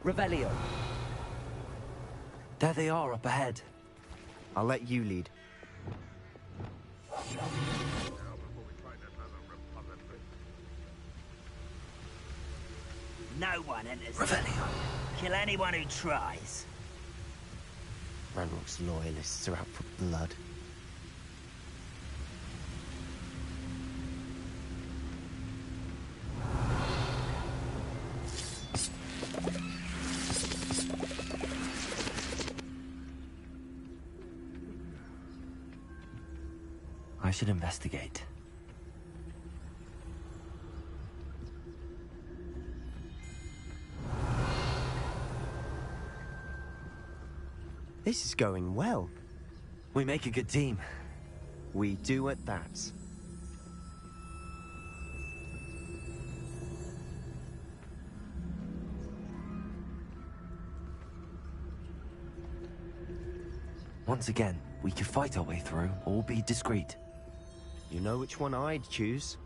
Revelio. There they are up ahead. I'll let you lead. No one enters. Revelio. Kill anyone who tries. Ranrock's loyalists are out for blood. I should investigate. This is going well. We make a good team. We do at that. Once again, we could fight our way through, or be discreet. You know which one I'd choose?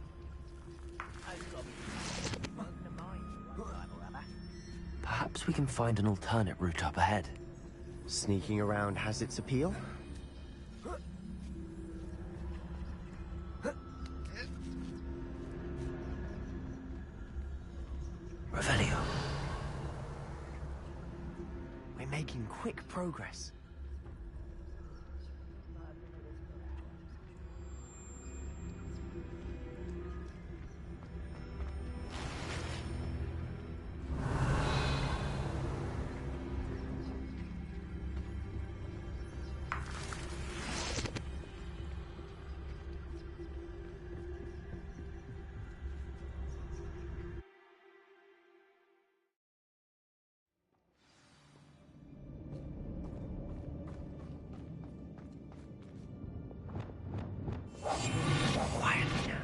Perhaps we can find an alternate route up ahead. Sneaking around has its appeal. Revelio. We're making quick progress.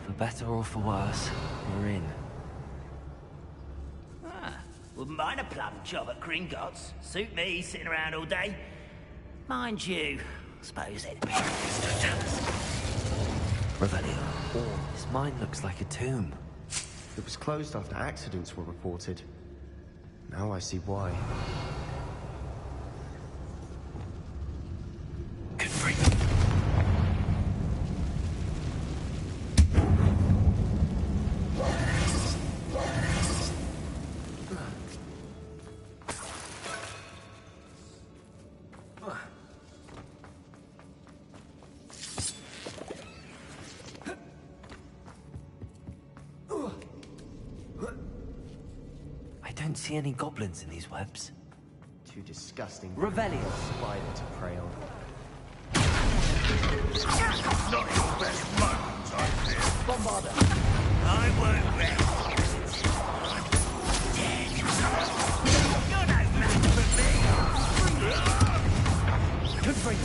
For better or for worse, we're in. Wouldn't mind a plum job at Gringotts. Suit me, sitting around all day. Mind you, I suppose it. Revelio. This mine looks like a tomb. It was closed after accidents were reported. Now I see why. Confront. I don't see any goblins in these webs. Too disgusting. Revelio. Spider to prey on. Not your best moment, I fear. Bombarder. I won't rest. You're no match for me. Confront.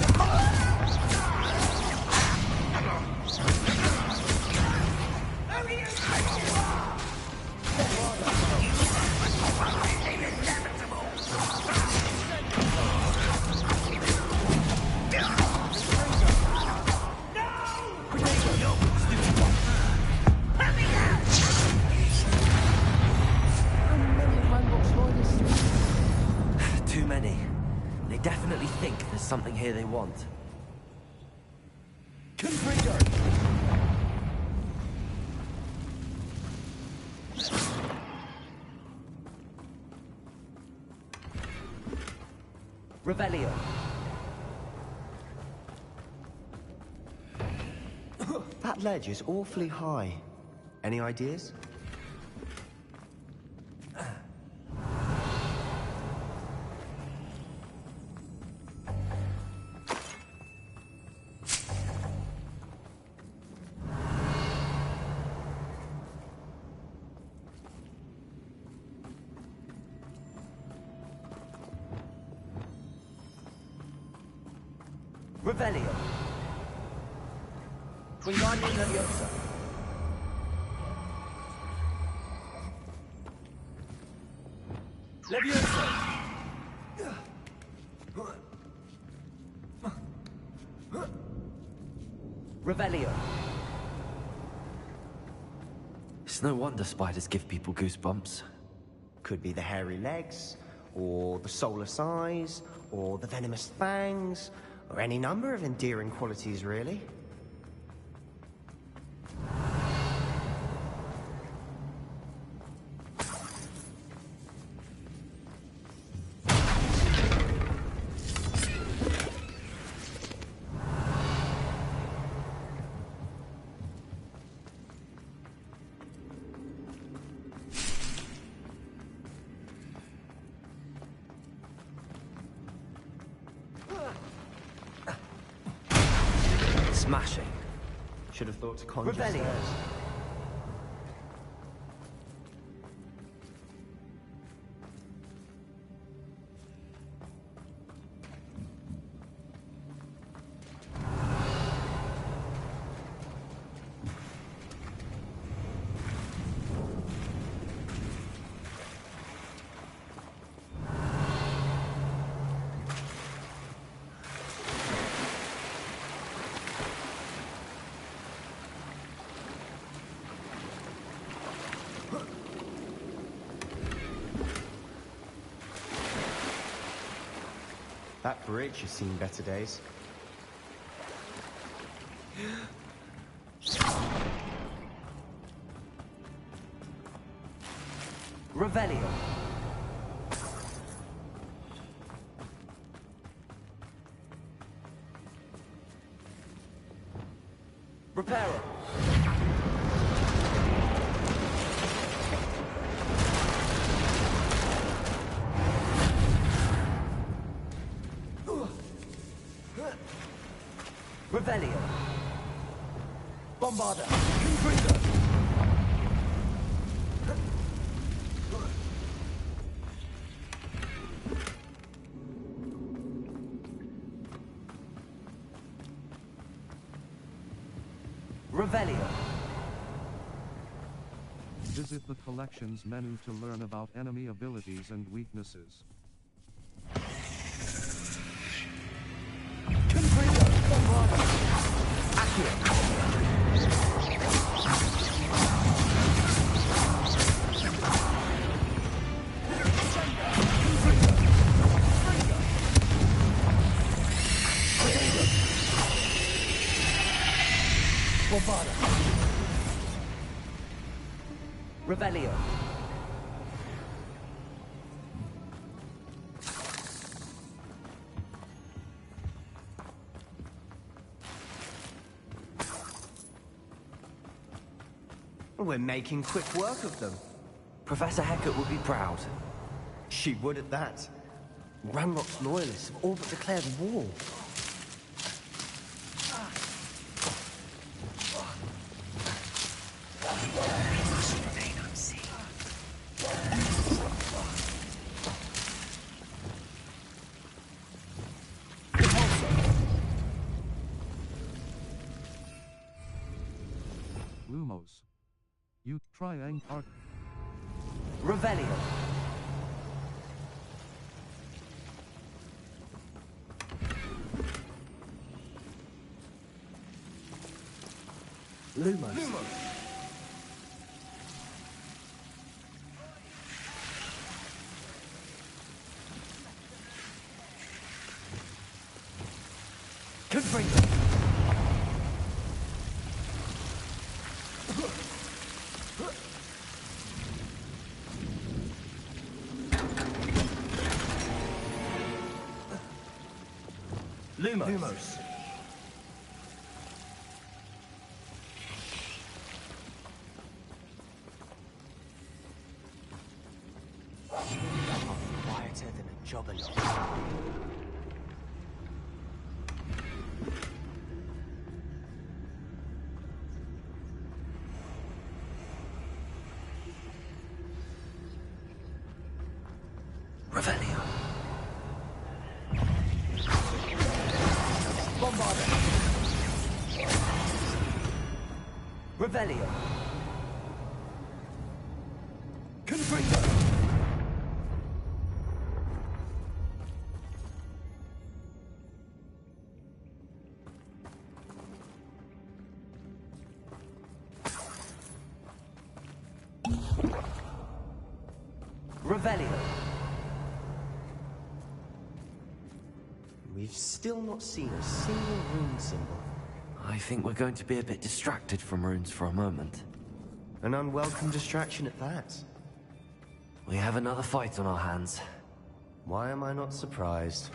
Too many. They definitely think there's something here they want. Confront. Revelio. That ledge is awfully high. Any ideas? Revelio. Wingardium Leviosa. Leviosa. Revelio. It's no wonder spiders give people goosebumps. Could be the hairy legs, or the soulless eyes, or the venomous fangs, or any number of endearing qualities, really. Smashing. Should have thought to conjure Rebellion. stairs. That bridge has seen better days. Revelio. Reparo. Revelio. Bombarda. Confringo. Revelio. Visit the collections menu to learn about enemy abilities and weaknesses. Confringo. Bombarda. Accurate. Bombarda. Revelio. We're making quick work of them. Professor Hecat would be proud. She would at that. Ranrock's loyalists have all but declared war. Lumos. You triangle. Revelio. Lumos. Confringo. Lumos. Quieter than a jobberknock. Revelio. Bombarda. Revelio. Confringo. Revelio. we've still not seen a single rune symbol. I think we're going to be a bit distracted from runes for a moment. An unwelcome distraction at that. We have another fight on our hands. Why am I not surprised?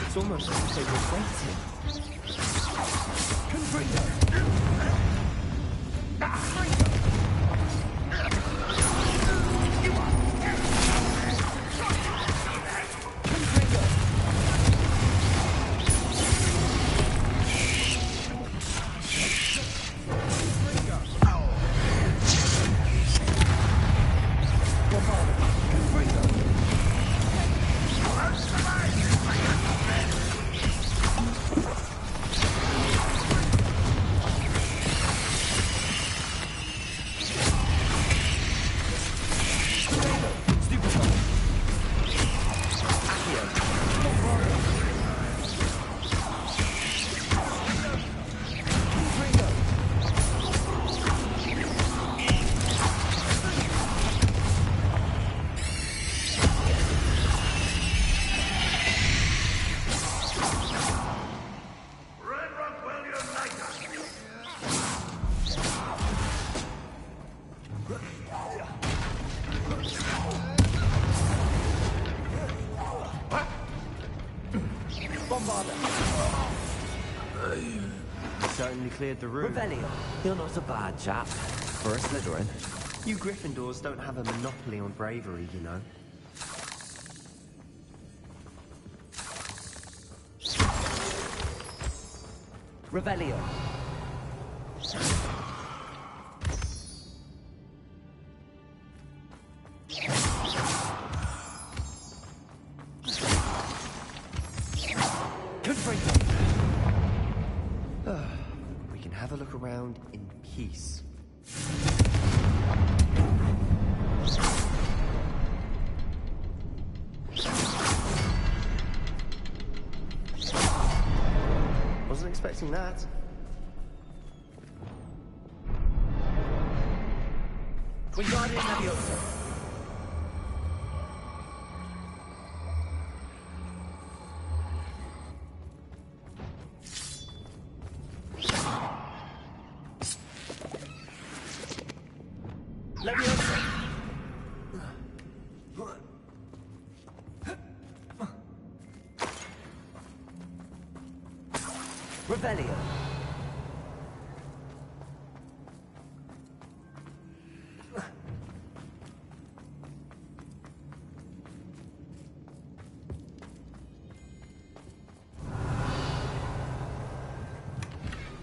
It's almost as if they were waiting. Certainly cleared the room. Revelio, you're not a bad chap. For a Slytherin. You Gryffindors don't have a monopoly on bravery, you know. Revelio. We can have a look around in peace. Wasn't expecting that. Wingardium Leviosa. Leviosa. Revelio.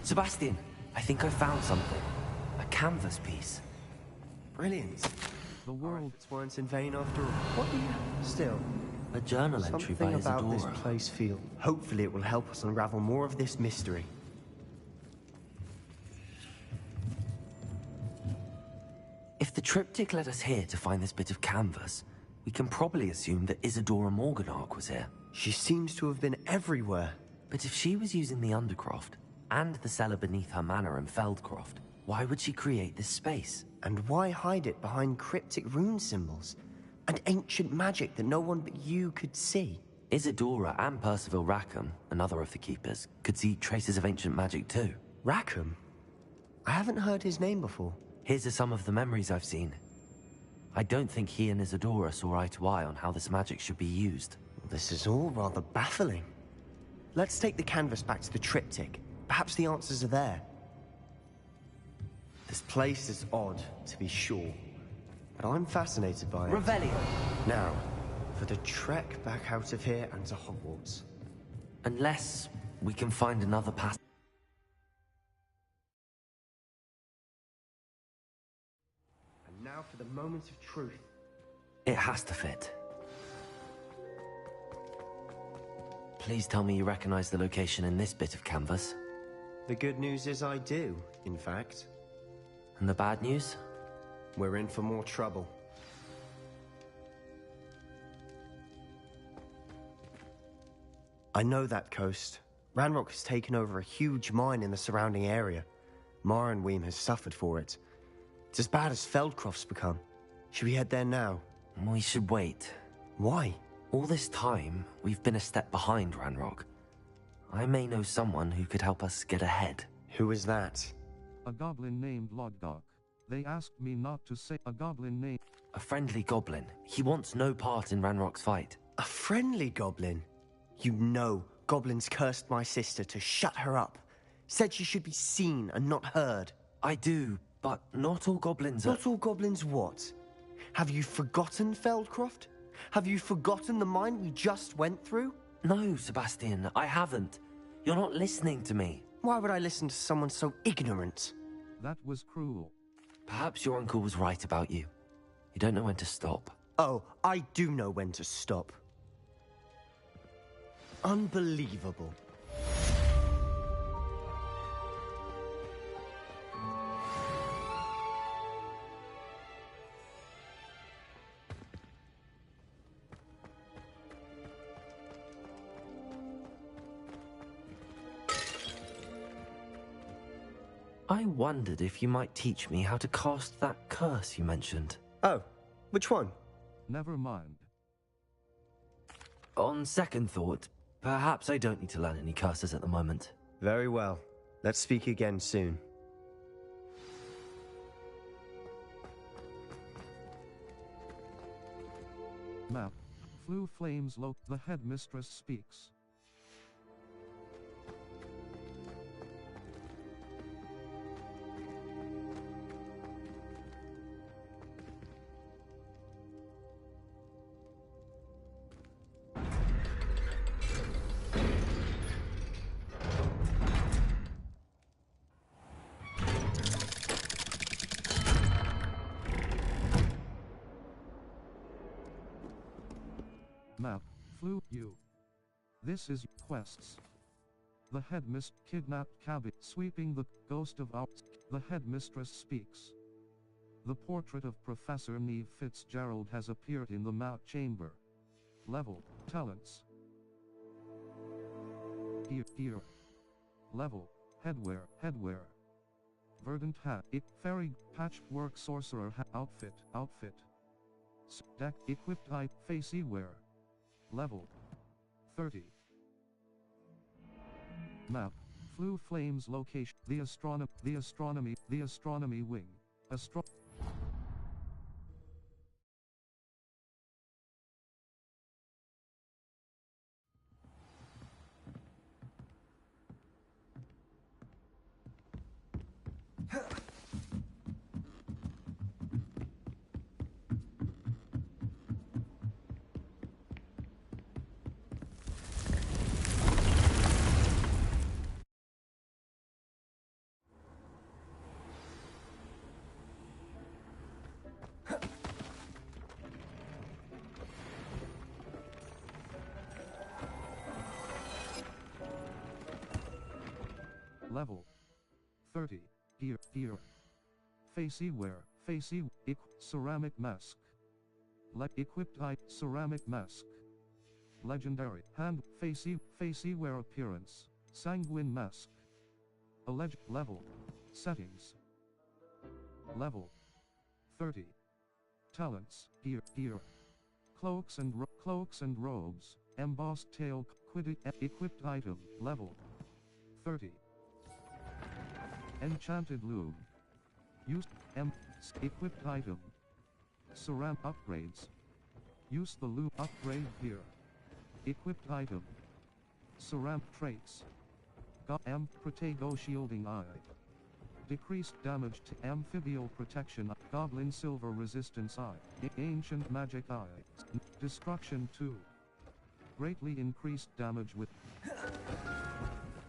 Sebastian, I think I found something. A canvas piece. Brilliant. The world. It's weren't in vain after all. What do you... Still, A journal entry by something about this Isadora. place feel. Hopefully it will help us unravel more of this mystery. If the triptych led us here to find this bit of canvas, we can probably assume that Isadora Morganach was here. She seems to have been everywhere. But if she was using the Undercroft, and the cellar beneath her manor in Feldcroft, why would she create this space? And why hide it behind cryptic rune symbols? And ancient magic that no one but you could see? Isadora and Percival Rackham, another of the Keepers, could see traces of ancient magic too. Rackham? I haven't heard his name before. Here's some of the memories I've seen. I don't think he and Isadora saw eye to eye on how this magic should be used. This is all rather baffling. Let's take the canvas back to the triptych. Perhaps the answers are there. This place is odd, to be sure. But I'm fascinated by it. Revelio. Now, for the trek back out of here and to Hogwarts. Unless we can find another path. And now for the moment of truth. It has to fit. Please tell me you recognize the location in this bit of canvas. The good news is I do, in fact. And the bad news? We're in for more trouble. I know that coast. Ranrock has taken over a huge mine in the surrounding area. Mornweem has suffered for it. It's as bad as Feldcroft's become. Should we head there now? We should wait. Why? All this time, we've been a step behind Ranrock. I may know someone who could help us get ahead. Who is that? A goblin named Lodgok. They asked me not to say a goblin name. A friendly goblin. He wants no part in Ranrock's fight. A friendly goblin? You know, goblins cursed my sister to shut her up. Said she should be seen and not heard. I do, but not all goblins are... Not all goblins what? Have you forgotten Feldcroft? Have you forgotten the mine we just went through? No, Sebastian, I haven't. You're not listening to me. Why would I listen to someone so ignorant? That was cruel. Perhaps your uncle was right about you. You don't know when to stop. Oh, I do know when to stop. Unbelievable. I wondered if you might teach me how to cast that curse you mentioned. Oh, which one? Never mind. On second thought, perhaps I don't need to learn any curses at the moment. Very well. Let's speak again soon. Map. Flew flames low. The headmistress speaks. Map. Flew you. This is quests. The headmistress kidnapped Cabby, sweeping the ghost of our. The headmistress speaks. The portrait of Professor Neve Fitzgerald has appeared in the map chamber. Level, talents. Ear. Level, headwear. Verdant hat, fairy, patchwork sorcerer outfit. Deck, equipped type, facey wear. Level 30. Map. Flew flames location. The astronomy wing. Level 30. Ear. Facey wear. Ceramic mask. Equipped type ceramic mask. Legendary hand facey wear appearance. Sanguine mask. Alleged level. Settings. Level 30. Talents. Ear. Cloaks and robes. Embossed tail. Equipped item. Level 30. Enchanted loom. Use equipped item. Ceram upgrades. Use the loom upgrade here. Equipped item. Ceram traits. Protego shielding eye. Decreased damage to amphibial protection. Goblin silver resistance eye. Ancient magic eye. Destruction 2. Greatly increased damage with.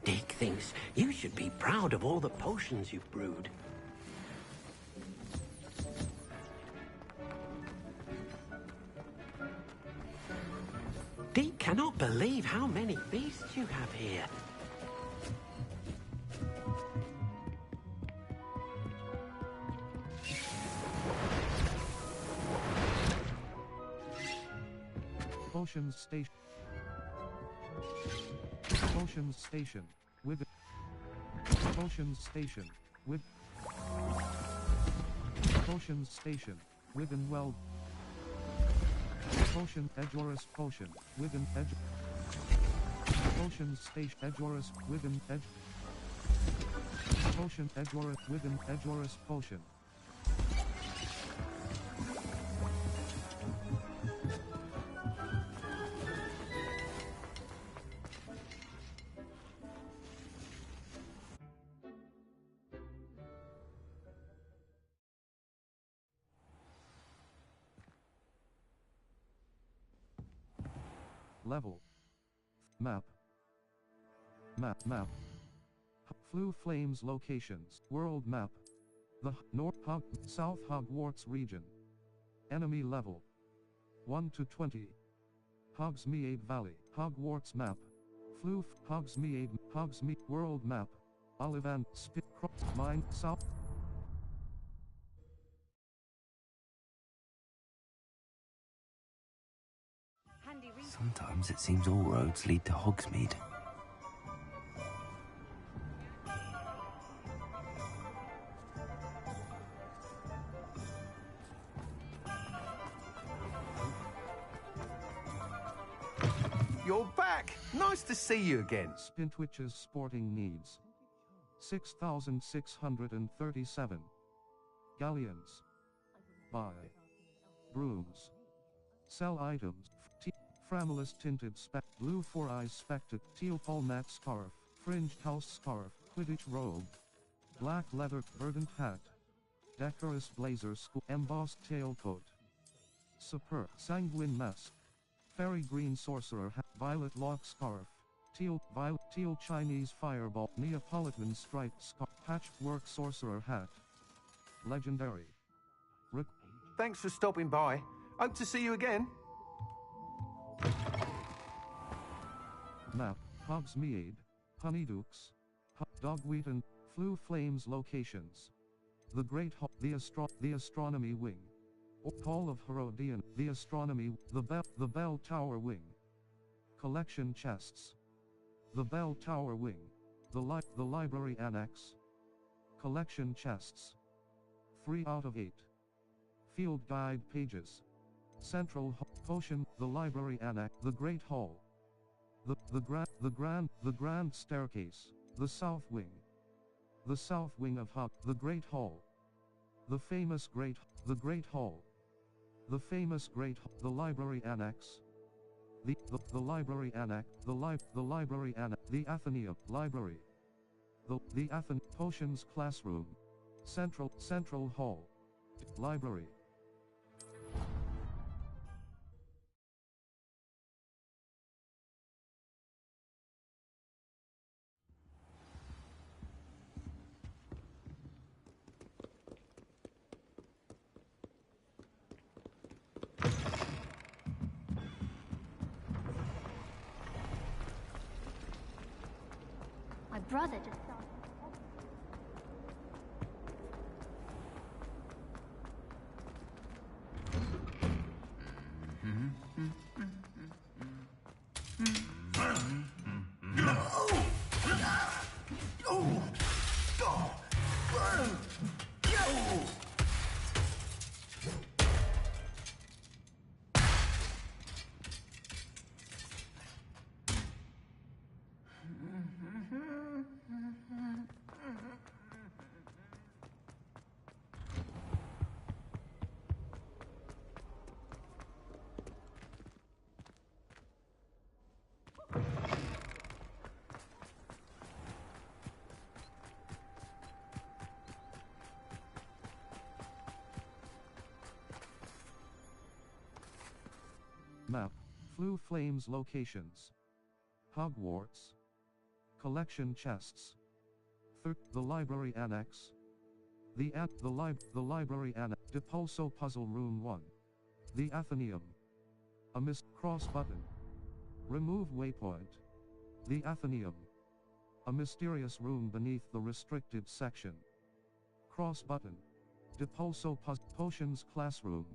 Dick thinks you should be proud of all the potions you've brewed. Dick cannot believe how many beasts you have here. Potions station. Potions station. With. Potions station. With. Potions station. Within well. Potion Edgeoris potion. Within edge. Potions station Edgeoris within edge. Potion Edgeoris within Edgeoris potion. Level. Map. Map. Flue Flames locations. World map. The South Hogwarts region. Enemy level. 1 to 20. Hogsmeade Valley. Hogwarts map. Flue Hogsmeade. World map. Ollivander. Spit Cross. Mine. South. Sometimes it seems all roads lead to Hogsmeade. You're back! Nice to see you again. Spintwitch's sporting needs. 6,637. Galleons. Buy. Brooms. Sell items. Framulous tinted blue 4-eyes spectac, teal palmat scarf, fringed house scarf, Quidditch robe, black leather verdant hat, decorous blazer embossed tailcoat, superb sanguine mask, fairy green sorcerer hat, violet lock scarf, teal Chinese fireball, Neapolitan striped scarf, patchwork sorcerer hat, legendary. Thanks for stopping by. Hope to see you again. Map, Hogsmeade, Honeydukes, Dogweeton, Flue Flames locations. The Great Hall, the Astronomy Wing. Hall of Herodian, the Astronomy, the Bell Tower Wing. Collection chests. The Bell Tower Wing. The Library Annex. Collection chests. 3 out of 8. Field guide pages. Central Potion, the Library Annex, the Great Hall. The Grand Staircase, the South Wing. The South Wing of the Great Hall. The famous the Great Hall. The famous the Library Annex. The Library Annex, the Library Annex, the Athenaeum, Library. The Potions Classroom. Central Hall. Library. My brother just saw. Map. Flue Flames locations. Hogwarts. Collection chests. The library annex. The library annex. Depulso Puzzle Room 1. The Athenaeum. A cross button. Remove waypoint. The Athenaeum. A mysterious room beneath the restricted section. Cross button. Depulso Potions Classroom.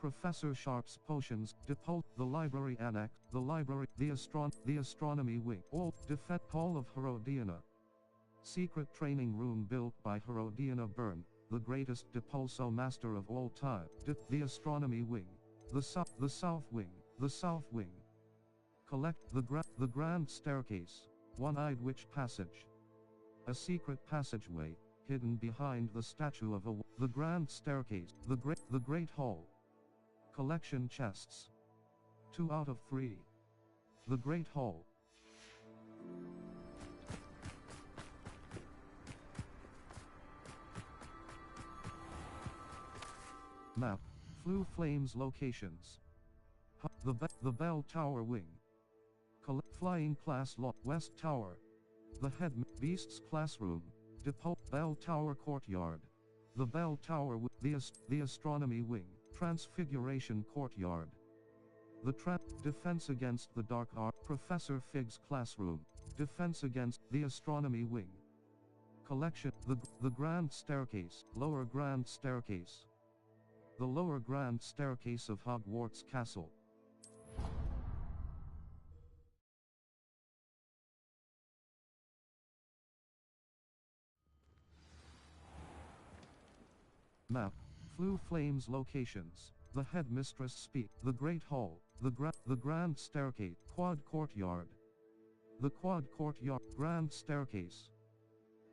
Professor Sharp's Potions. The library annex. The library. The astronomy wing. Hall of Herodiana. Secret training room built by Herodiana Byrne, the greatest Depulso master of all time. The astronomy wing. The south wing. The south wing. Collect the grand staircase. One-eyed witch passage. A secret passageway, hidden behind the statue of the grand staircase. The great hall. Collection chests. 2 out of 3. The great hall. Map. Flue Flames locations. The Bell Tower wing. Flying class lot. West Tower. The Head Beasts classroom. Bell Tower courtyard. The Bell Tower. The astronomy wing. Transfiguration courtyard. The Defense against the dark art. Professor Fig's classroom. Defense against the astronomy wing. Collection. The grand staircase. Lower grand staircase. The lower grand staircase of Hogwarts Castle. Map. Flue Flames locations. The Headmistress speak. The Great Hall. The Grand Staircase. Quad Courtyard. The Quad Courtyard. Grand Staircase.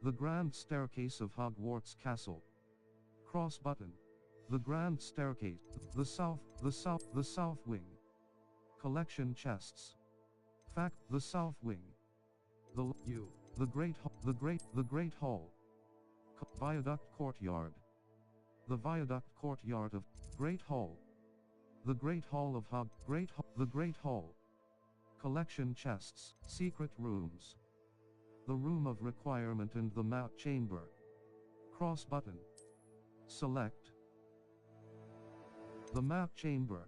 The Grand Staircase of Hogwarts Castle. Cross button. The Grand Staircase. The South Wing. Collection chests. Fact. The South Wing. The Great Hall. Viaduct Courtyard. The Viaduct Courtyard of Great Hall. The Great Hall of the Great Hall. Collection chests. Secret rooms. The Room of Requirement and the Map Chamber. Cross button. Select. The Map Chamber.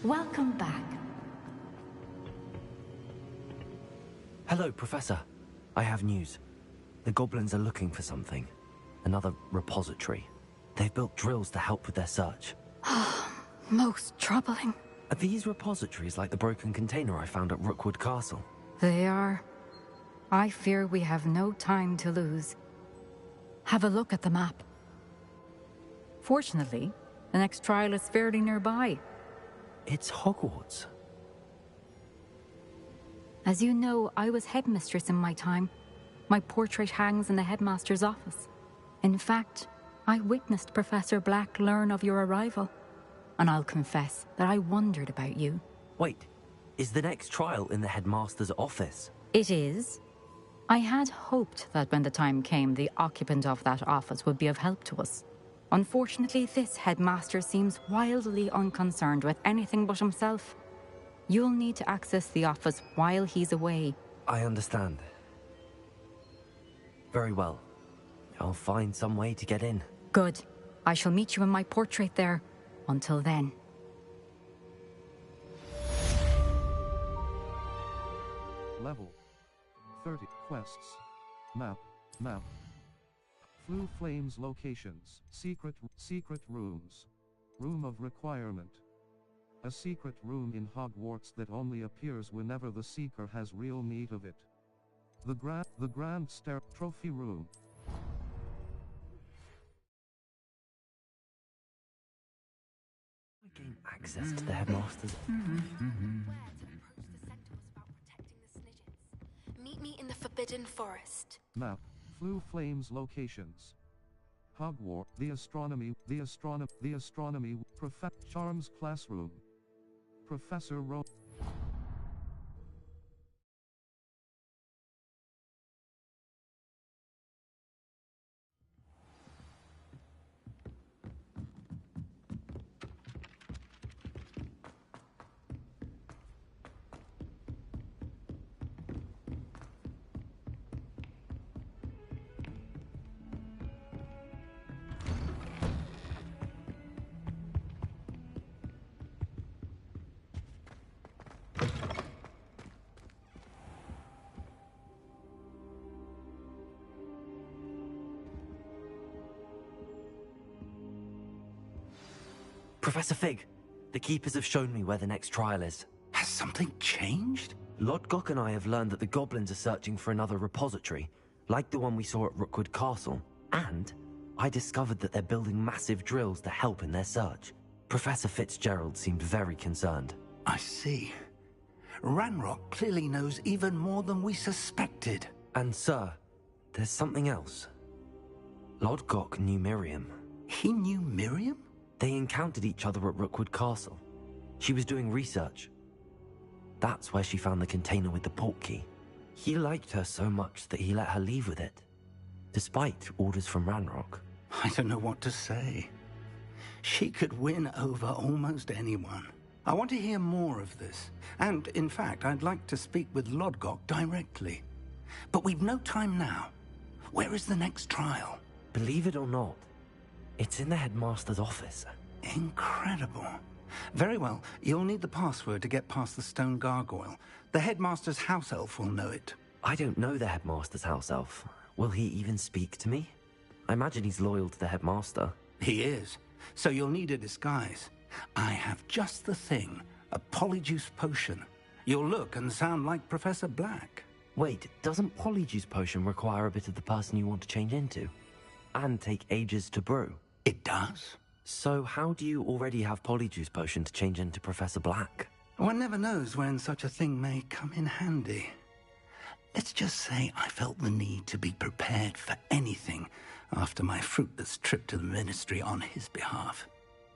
Welcome back. Hello, Professor. I have news. The goblins are looking for something. Another repository. They've built drills to help with their search. Most troubling. Are these repositories like the broken container I found at Rookwood Castle? They are. I fear we have no time to lose. Have a look at the map. Fortunately, the next trial is fairly nearby. It's Hogwarts. As you know, I was headmistress in my time. My portrait hangs in the headmaster's office. In fact, I witnessed Professor Black learn of your arrival. And I'll confess that I wondered about you. Wait, is the next trial in the headmaster's office? It is. I had hoped that when the time came, the occupant of that office would be of help to us. Unfortunately, this headmaster seems wildly unconcerned with anything but himself. You'll need to access the office while he's away. I understand. Very well. I'll find some way to get in. Good. I shall meet you in my portrait there. Until then. Level 30. Quests. Map. Flue Flames locations. Secret rooms. Room of Requirement. A secret room in Hogwarts that only appears whenever the seeker has real need of it. The Grand Stair Trophy Room. I gain access to the headmaster's. Meet me in the Forbidden Forest. Map. Flue Flames locations. Hogwarts, the astronomy, Charms classroom. Professor Ro. Professor Fig, the Keepers have shown me where the next trial is. Has something changed? Lodgok and I have learned that the goblins are searching for another repository, like the one we saw at Rookwood Castle. And I discovered that they're building massive drills to help in their search. Professor Fitzgerald seemed very concerned. I see. Ranrock clearly knows even more than we suspected. And sir, there's something else. Lodgok knew Miriam. He knew Miriam? They encountered each other at Rookwood Castle. She was doing research. That's where she found the container with the port key. He liked her so much that he let her leave with it, despite orders from Ranrock. I don't know what to say. She could win over almost anyone. I want to hear more of this. And, in fact, I'd like to speak with Lodgok directly. But we've no time now. Where is the next trial? Believe it or not, it's in the headmaster's office. Incredible. Very well. You'll need the password to get past the stone gargoyle. The headmaster's house elf will know it. I don't know the headmaster's house elf. Will he even speak to me? I imagine he's loyal to the headmaster. He is. So you'll need a disguise. I have just the thing. A polyjuice potion. You'll look and sound like Professor Black. Wait, doesn't polyjuice potion require a bit of the person you want to change into? And take ages to brew? It does. So how do you already have polyjuice potion to change into Professor Black? One never knows when such a thing may come in handy. Let's just say I felt the need to be prepared for anything after my fruitless trip to the Ministry on his behalf.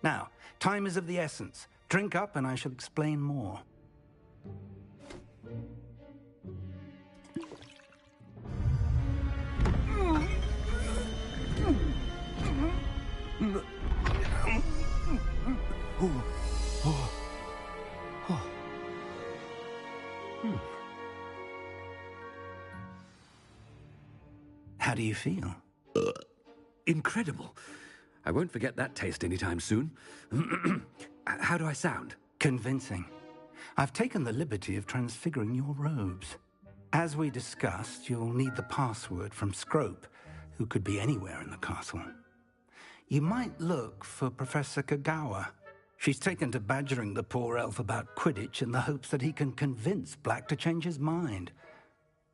Now, time is of the essence. Drink up and I shall explain more. How do you feel? Incredible. I won't forget that taste anytime soon. How do I sound? Convincing. I've taken the liberty of transfiguring your robes. As we discussed, you'll need the password from Scrope, who could be anywhere in the castle. You might look for Professor Kagawa. She's taken to badgering the poor elf about Quidditch in the hopes that he can convince Black to change his mind.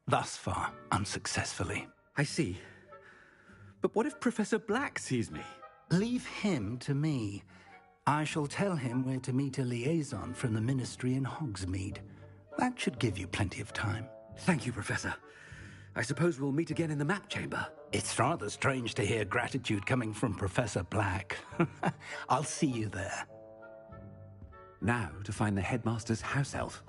Thus far, unsuccessfully. I see. But what if Professor Black sees me? Leave him to me. I shall tell him where to meet a liaison from the Ministry in Hogsmeade. That should give you plenty of time. Thank you, Professor. I suppose we'll meet again in the map chamber. It's rather strange to hear gratitude coming from Professor Black. I'll see you there. Now to find the headmaster's house elf.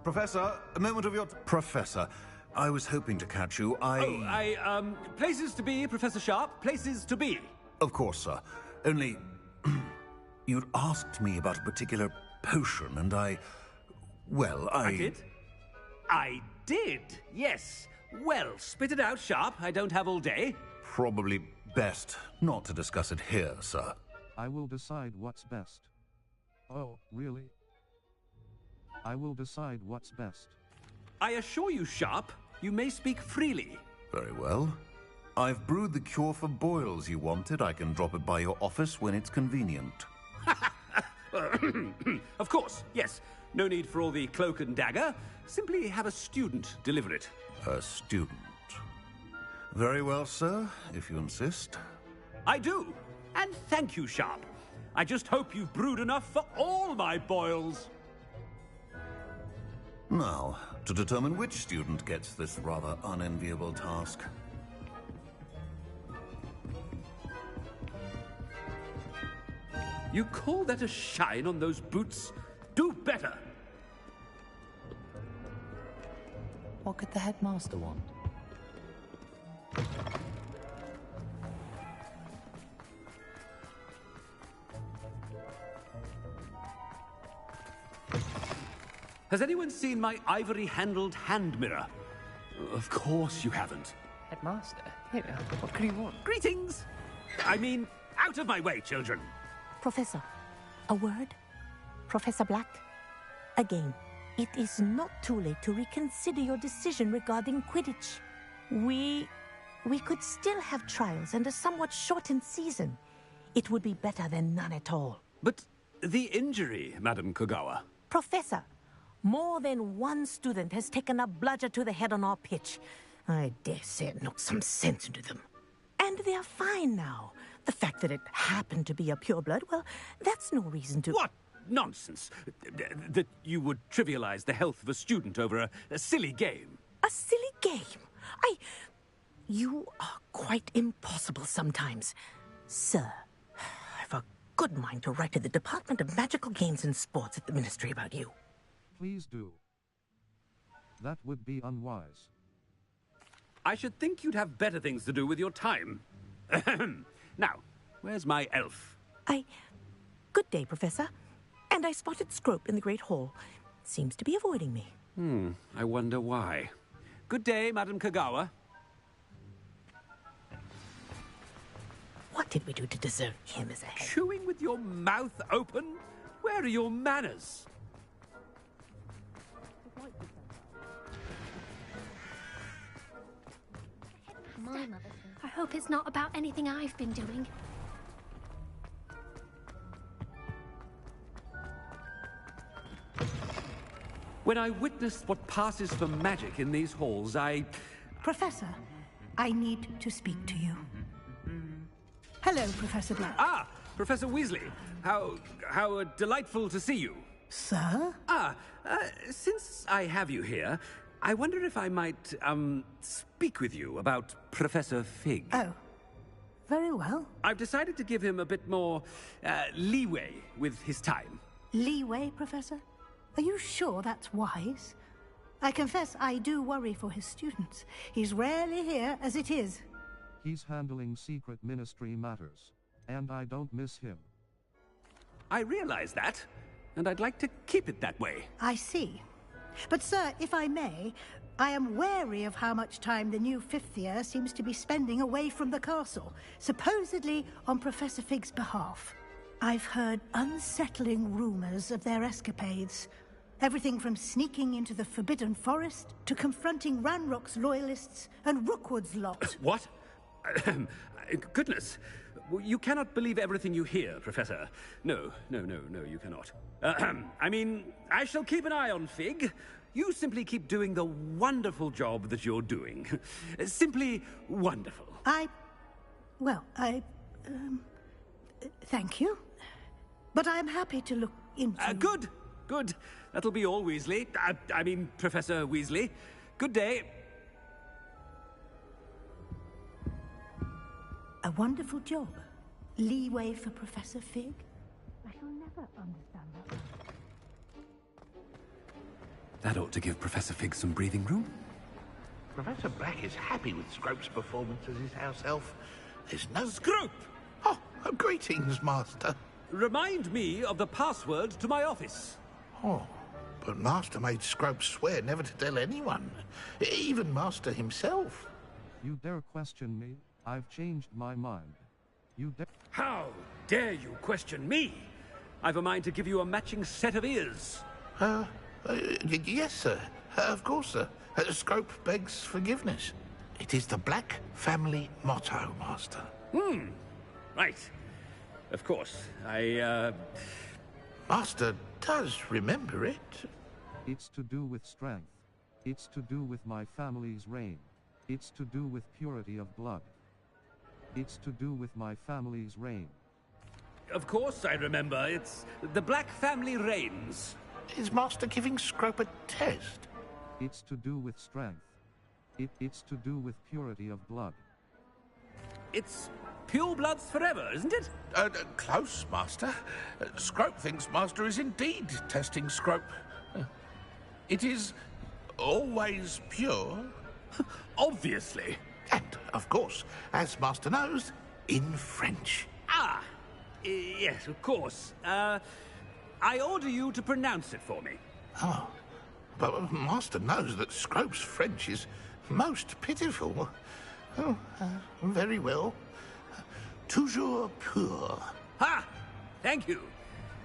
Professor, a moment of your... Professor, I was hoping to catch you. Places to be, Professor Sharp. Places to be. Of course, sir. Only... you'd asked me about a particular potion, and I did? I did, yes. Well, spit it out, Sharp. I don't have all day. Probably best not to discuss it here, sir. I will decide what's best. Oh, really? I will decide what's best. I assure you, Sharp, you may speak freely. Very well. I've brewed the cure for boils you wanted. I can drop it by your office when it's convenient. Of course, yes. No need for all the cloak and dagger. Simply have a student deliver it. A student. Very well, sir, if you insist. I do. And thank you, Sharp. I just hope you've brewed enough for all my boils. Now, to determine which student gets this rather unenviable task. You call that a shine on those boots? Do better! What could the headmaster want? Has anyone seen my ivory-handled hand mirror? Of course you haven't. Headmaster? Here, what could he want? Greetings! I mean, out of my way, children! Professor, a word? Professor Black? Again, it is not too late to reconsider your decision regarding Quidditch. We could still have trials and a somewhat shortened season. It would be better than none at all. But the injury, Madam Kogawa. Professor, more than one student has taken a bludger to the head on our pitch. I dare say it knocked some sense into them. And they're fine now. The fact that it happened to be a pureblood, well, that's no reason to... What nonsense! That you would trivialize the health of a student over a silly game. A silly game? You are quite impossible sometimes. Sir, I've a good mind to write to the Department of Magical Games and Sports at the Ministry about you. Please do. That would be unwise. I should think you'd have better things to do with your time. Now, where's my elf? Good day, Professor. And I spotted Scrope in the Great Hall. Seems to be avoiding me. I wonder why. Good day, Madam Kogawa. What did we do to deserve him as a head? Chewing with your mouth open? Where are your manners? I hope it's not about anything I've been doing. When I witnessed what passes for magic in these halls, Professor, I need to speak to you. Hello, Professor Black. Ah, Professor Weasley. How delightful to see you. Sir? Since I have you here, I wonder if I might, speak with you about Professor Fig. Oh, very well. I've decided to give him a bit more, leeway with his time. Leeway, Professor? Are you sure that's wise? I confess I do worry for his students. He's rarely here as it is. He's handling secret ministry matters, and I don't miss him. I realize that, and I'd like to keep it that way. I see. But, sir, if I may, I am wary of how much time the new fifth year seems to be spending away from the castle, supposedly on Professor Fig's behalf. I've heard unsettling rumors of their escapades. Everything from sneaking into the Forbidden Forest to confronting Ranrock's loyalists and Rookwood's lot. What? Goodness. You cannot believe everything you hear, Professor. No, you cannot. I mean, I shall keep an eye on Fig. You simply keep doing the wonderful job that you're doing. Simply wonderful. Thank you. But I'm happy to look into... Good. That'll be all, Weasley. I mean, Professor Weasley. Good day. A wonderful job. Leeway for Professor Fig? I shall never understand that. That ought to give Professor Fig some breathing room. Professor Black is happy with Scrope's performance as his house elf. There's no... Scrope! Oh, greetings, Master. Remind me of the password to my office. Oh, but Master made Scrope swear never to tell anyone. Even Master himself. You dare question me? I've changed my mind. How dare you question me? I've a mind to give you a matching set of ears. Yes, sir. Of course, sir. Scrope begs forgiveness. It is the Black family motto, Master. Right. Of course. Master does remember it. It's to do with strength. It's to do with my family's reign. It's to do with purity of blood. It's to do with my family's reign. Of course I remember. It's the Black family reigns. Is Master giving Scrope a test? It's to do with strength. It's to do with purity of blood. It's pure bloods forever, isn't it? Close, Master. Scrope thinks Master is indeed testing Scrope. It is always pure. Obviously. And, of course, as Master knows, in French. Ah, yes, of course. I order you to pronounce it for me. Oh, but Master knows that Scrope's French is most pitiful. Oh, very well. Toujours pur. Ha! Thank you.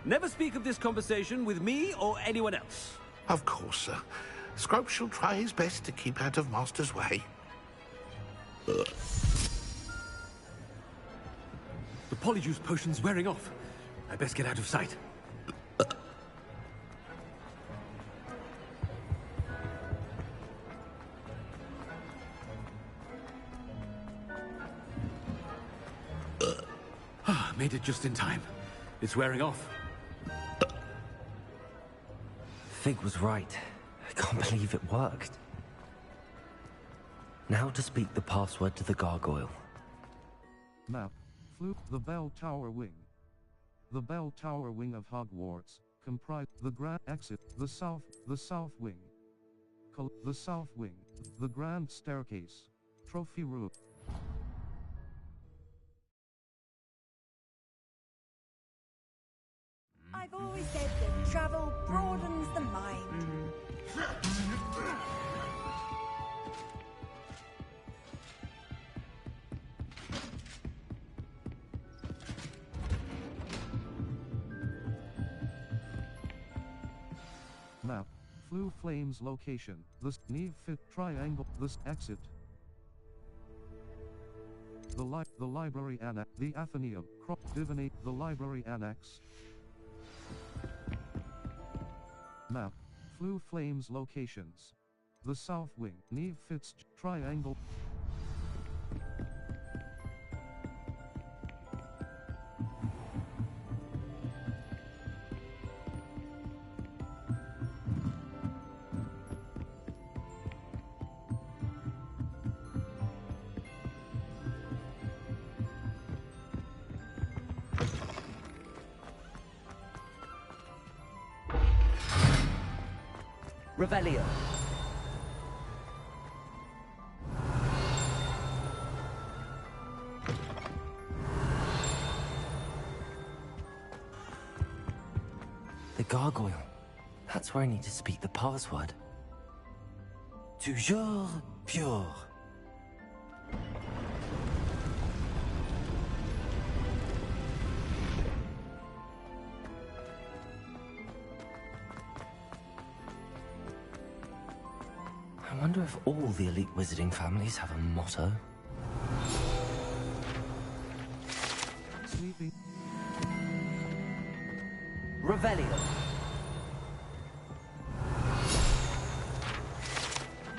Never speak of this conversation with me or anyone else. Of course, sir. Scrope shall try his best to keep out of Master's way. The polyjuice potion's wearing off. I best get out of sight. Made it just in time. It's wearing off. Fig was right. I can't believe it worked. Now to speak the password to the gargoyle. Map. The Bell Tower Wing. The Bell Tower Wing of Hogwarts comprise the Grand Exit, the South Wing, the South Wing, the Grand Staircase, Trophy Room. I've always said that travel broadens the mind. Map. Flue Flames location. The Neve Fit Triangle. This exit. The library annex. The Athenaeum. Divinate. The library annex. Map. Flue Flames locations. The South Wing. Neve Fitz Triangle. Revelio. The gargoyle. That's where I need to speak the password. Toujours pure. I wonder if all the elite wizarding families have a motto. Sleeping. Revelio.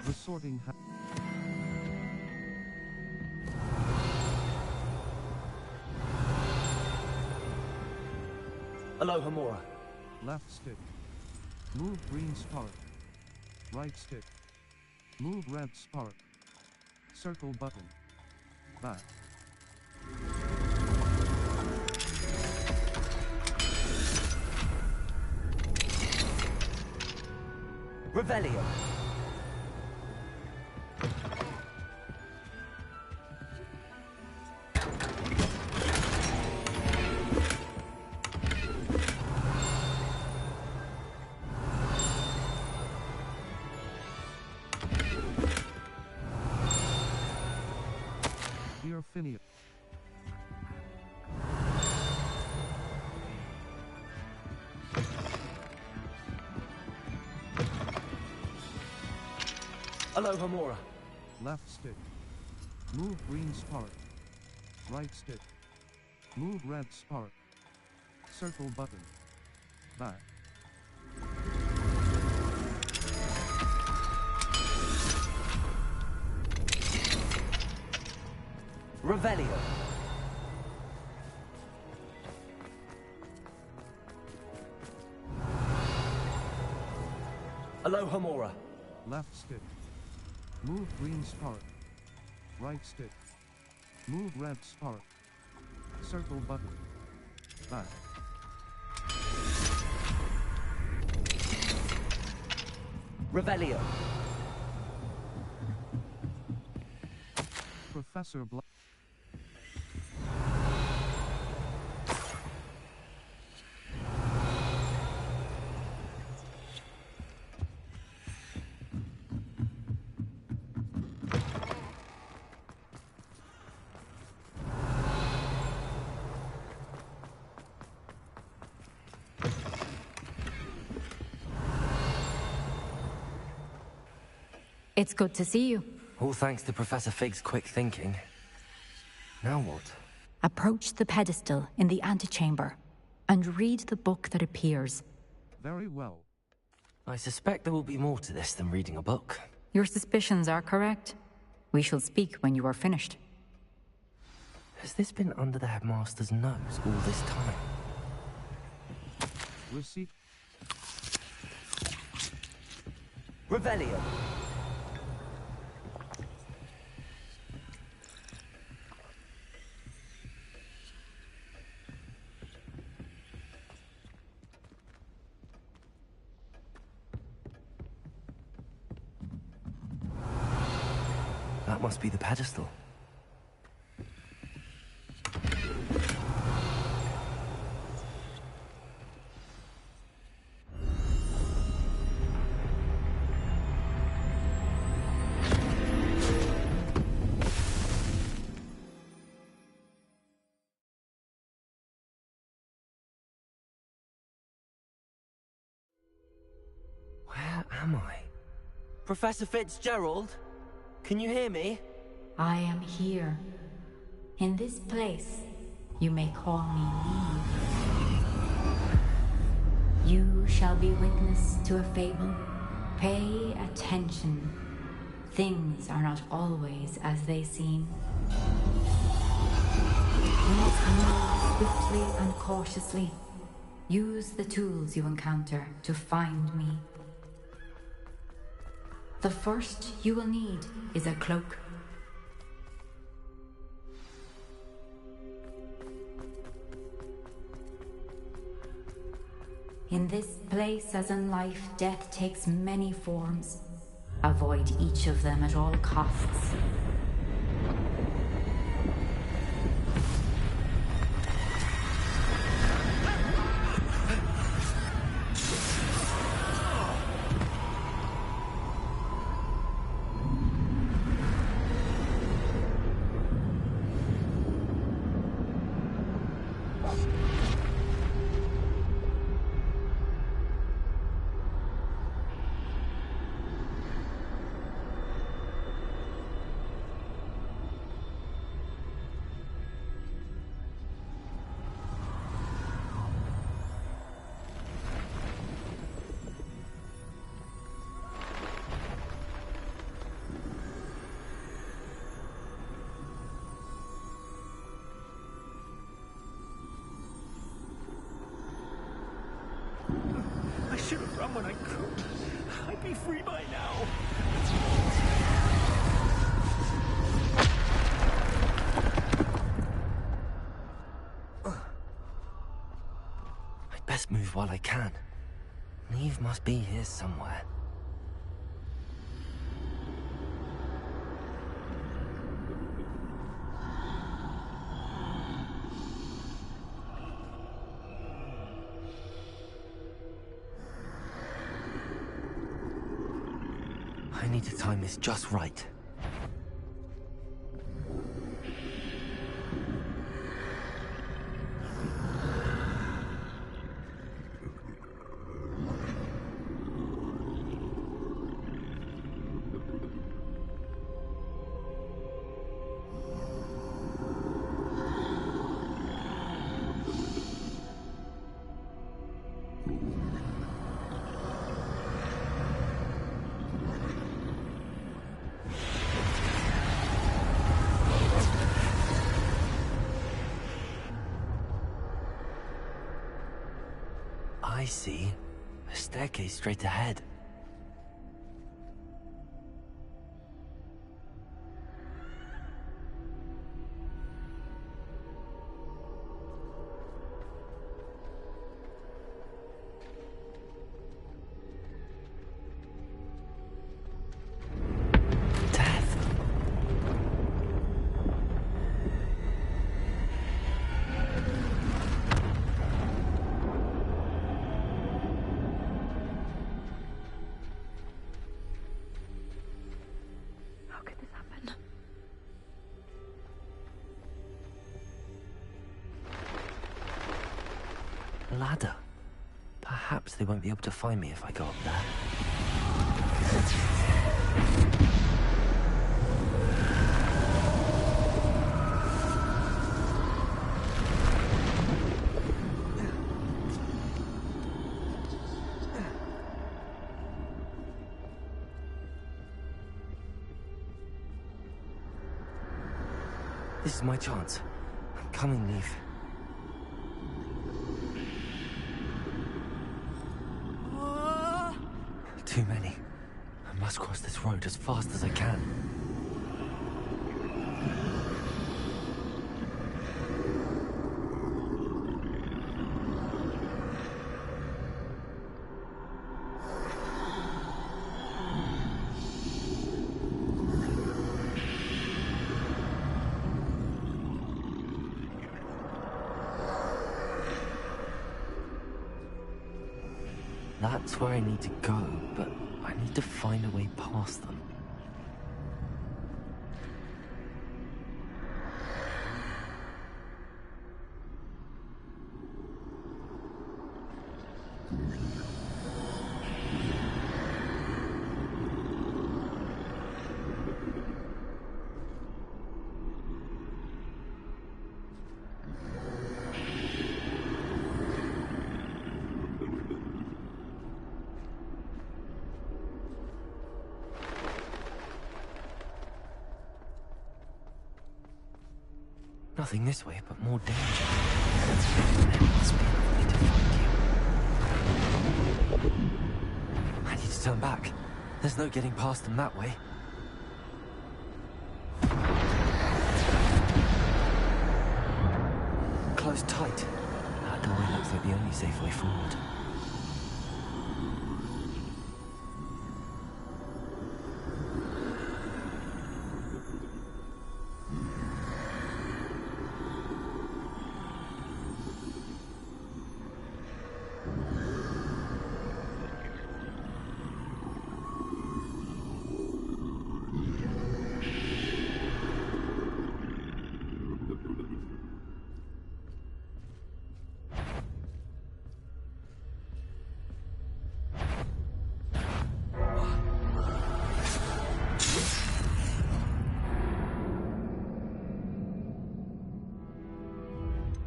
The Sorting Hat. Aloha Mora. Left stick. Move green spark. Right stick. Move red spark. Circle button. Back. Revelio. Finia. Aloha Mora. Left stick. Move green spark. Right stick. Move red spark. Circle button. Back. Revelio. Aloha Mora. Left stick. Move green spark. Right stick. Move red spark. Circle button. Back. Revelio. Professor Black. It's good to see you. All thanks to Professor Fig's quick thinking. Now what? Approach the pedestal in the antechamber and read the book that appears. Very well. I suspect there will be more to this than reading a book. Your suspicions are correct. We shall speak when you are finished. Has this been under the headmaster's nose all this time? Receipt. Revelio. That must be the pedestal. Where am I? Professor Fitzgerald? Can you hear me? I am here. In this place, you may call me Eve. You shall be witness to a fable. Pay attention. Things are not always as they seem. You must move swiftly and cautiously. Use the tools you encounter to find me. The first you will need is a cloak. In this place, as in life, death takes many forms. Avoid each of them at all costs. I should have run when I could. I'd be free by now. I'd best move while I can. Neve must be here somewhere. I need to time this just right. I see. A staircase straight ahead. ladder. Perhaps they won't be able to find me if I go up there. This is my chance. I'm coming, Neve. Too many. I must cross this road as fast as I can. That's where I need to go, but I need to find a way past them. Nothing this way, but more danger. There must be another way to find you. I need to turn back. There's no getting past them that way. Close tight. That doorway looks like the only safe way forward.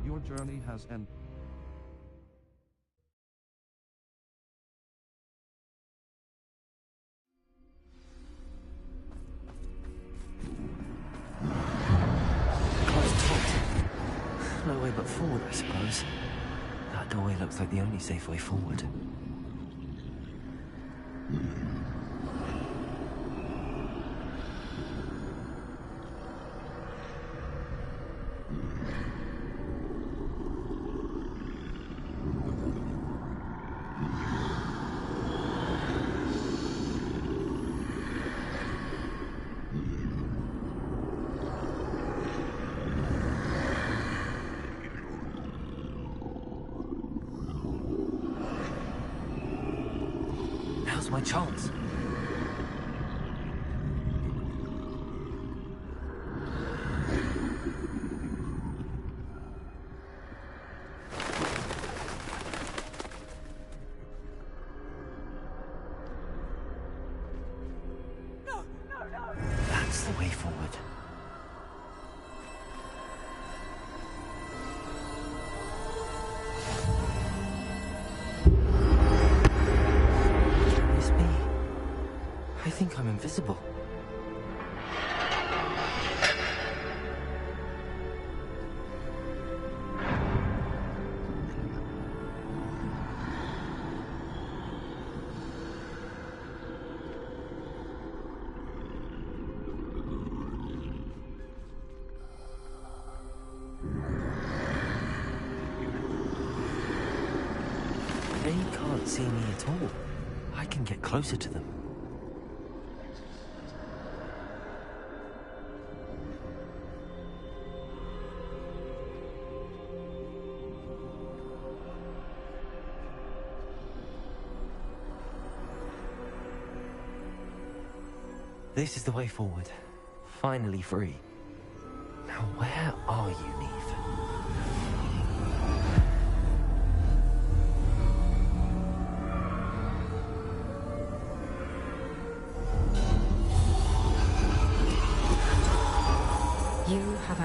Your journey has ended. Close tight. No way but forward, I suppose. That doorway looks like the only safe way forward. Now's my chance. That's the way forward. Can this be? I think I'm invisible. They can't see me at all. I can get closer to them. This is the way forward. Finally free. Now where are you, Neve?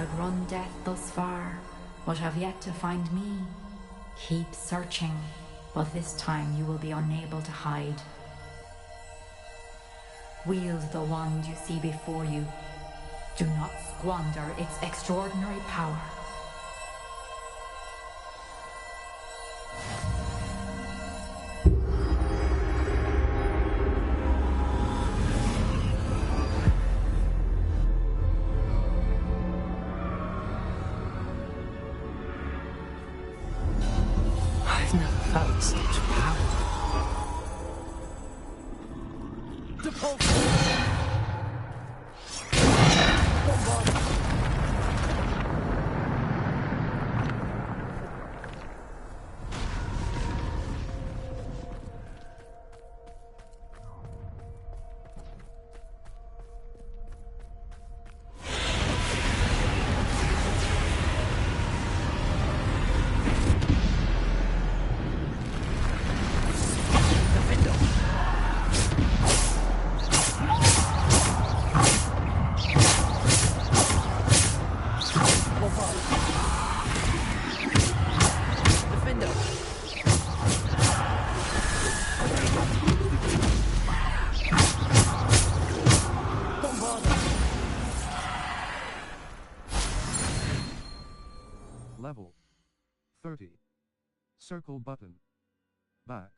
outrun death thus far, but have yet to find me. Keep searching, but this time you will be unable to hide. Wield the wand you see before you. Do not squander its extraordinary power. I've never felt such power. Level 30. Circle button. Back.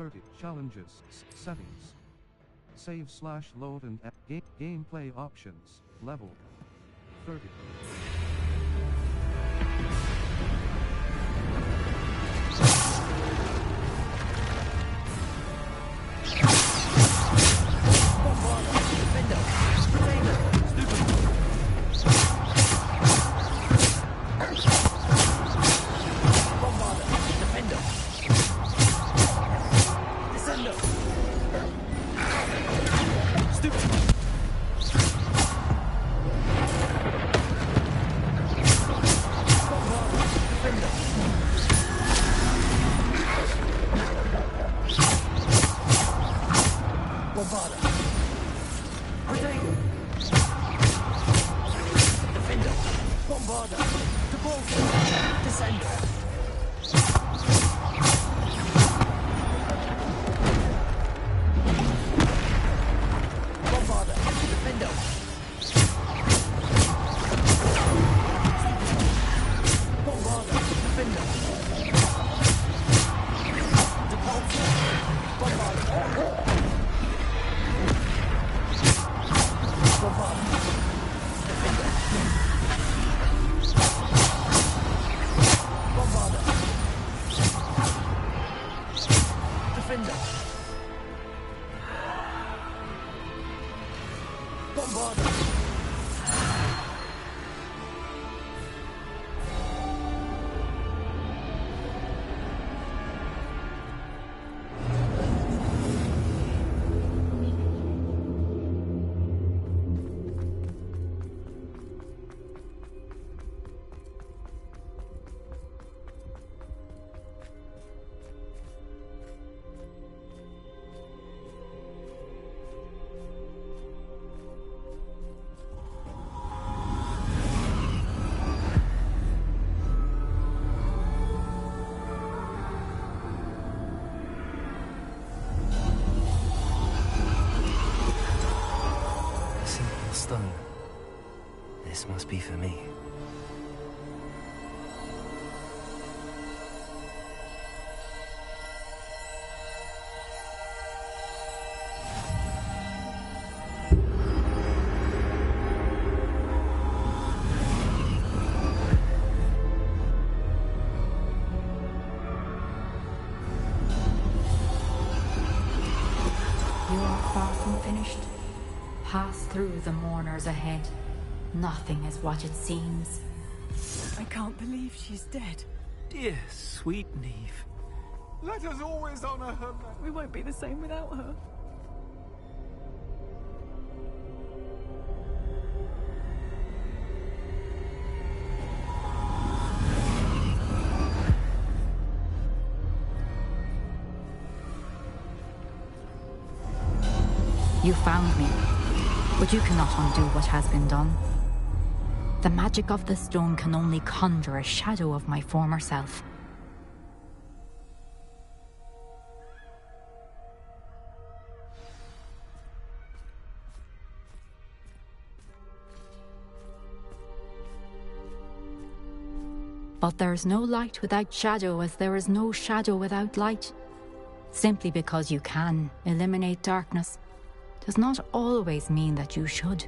30. Challenges. Settings. Save/load and gameplay options. Level 30. Stone. This must be for me. You are far from finished. Pass through the mourners ahead. Nothing is what it seems. I can't believe she's dead. Dear, sweet Neve. Let us always honor her. We won't be the same without her. You found me, but you cannot undo what has been done. The magic of the stone can only conjure a shadow of my former self. But there is no light without shadow, as there is no shadow without light. Simply because you can eliminate darkness does not always mean that you should.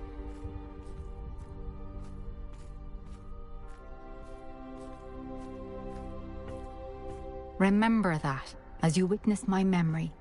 Remember that as you witness my memory.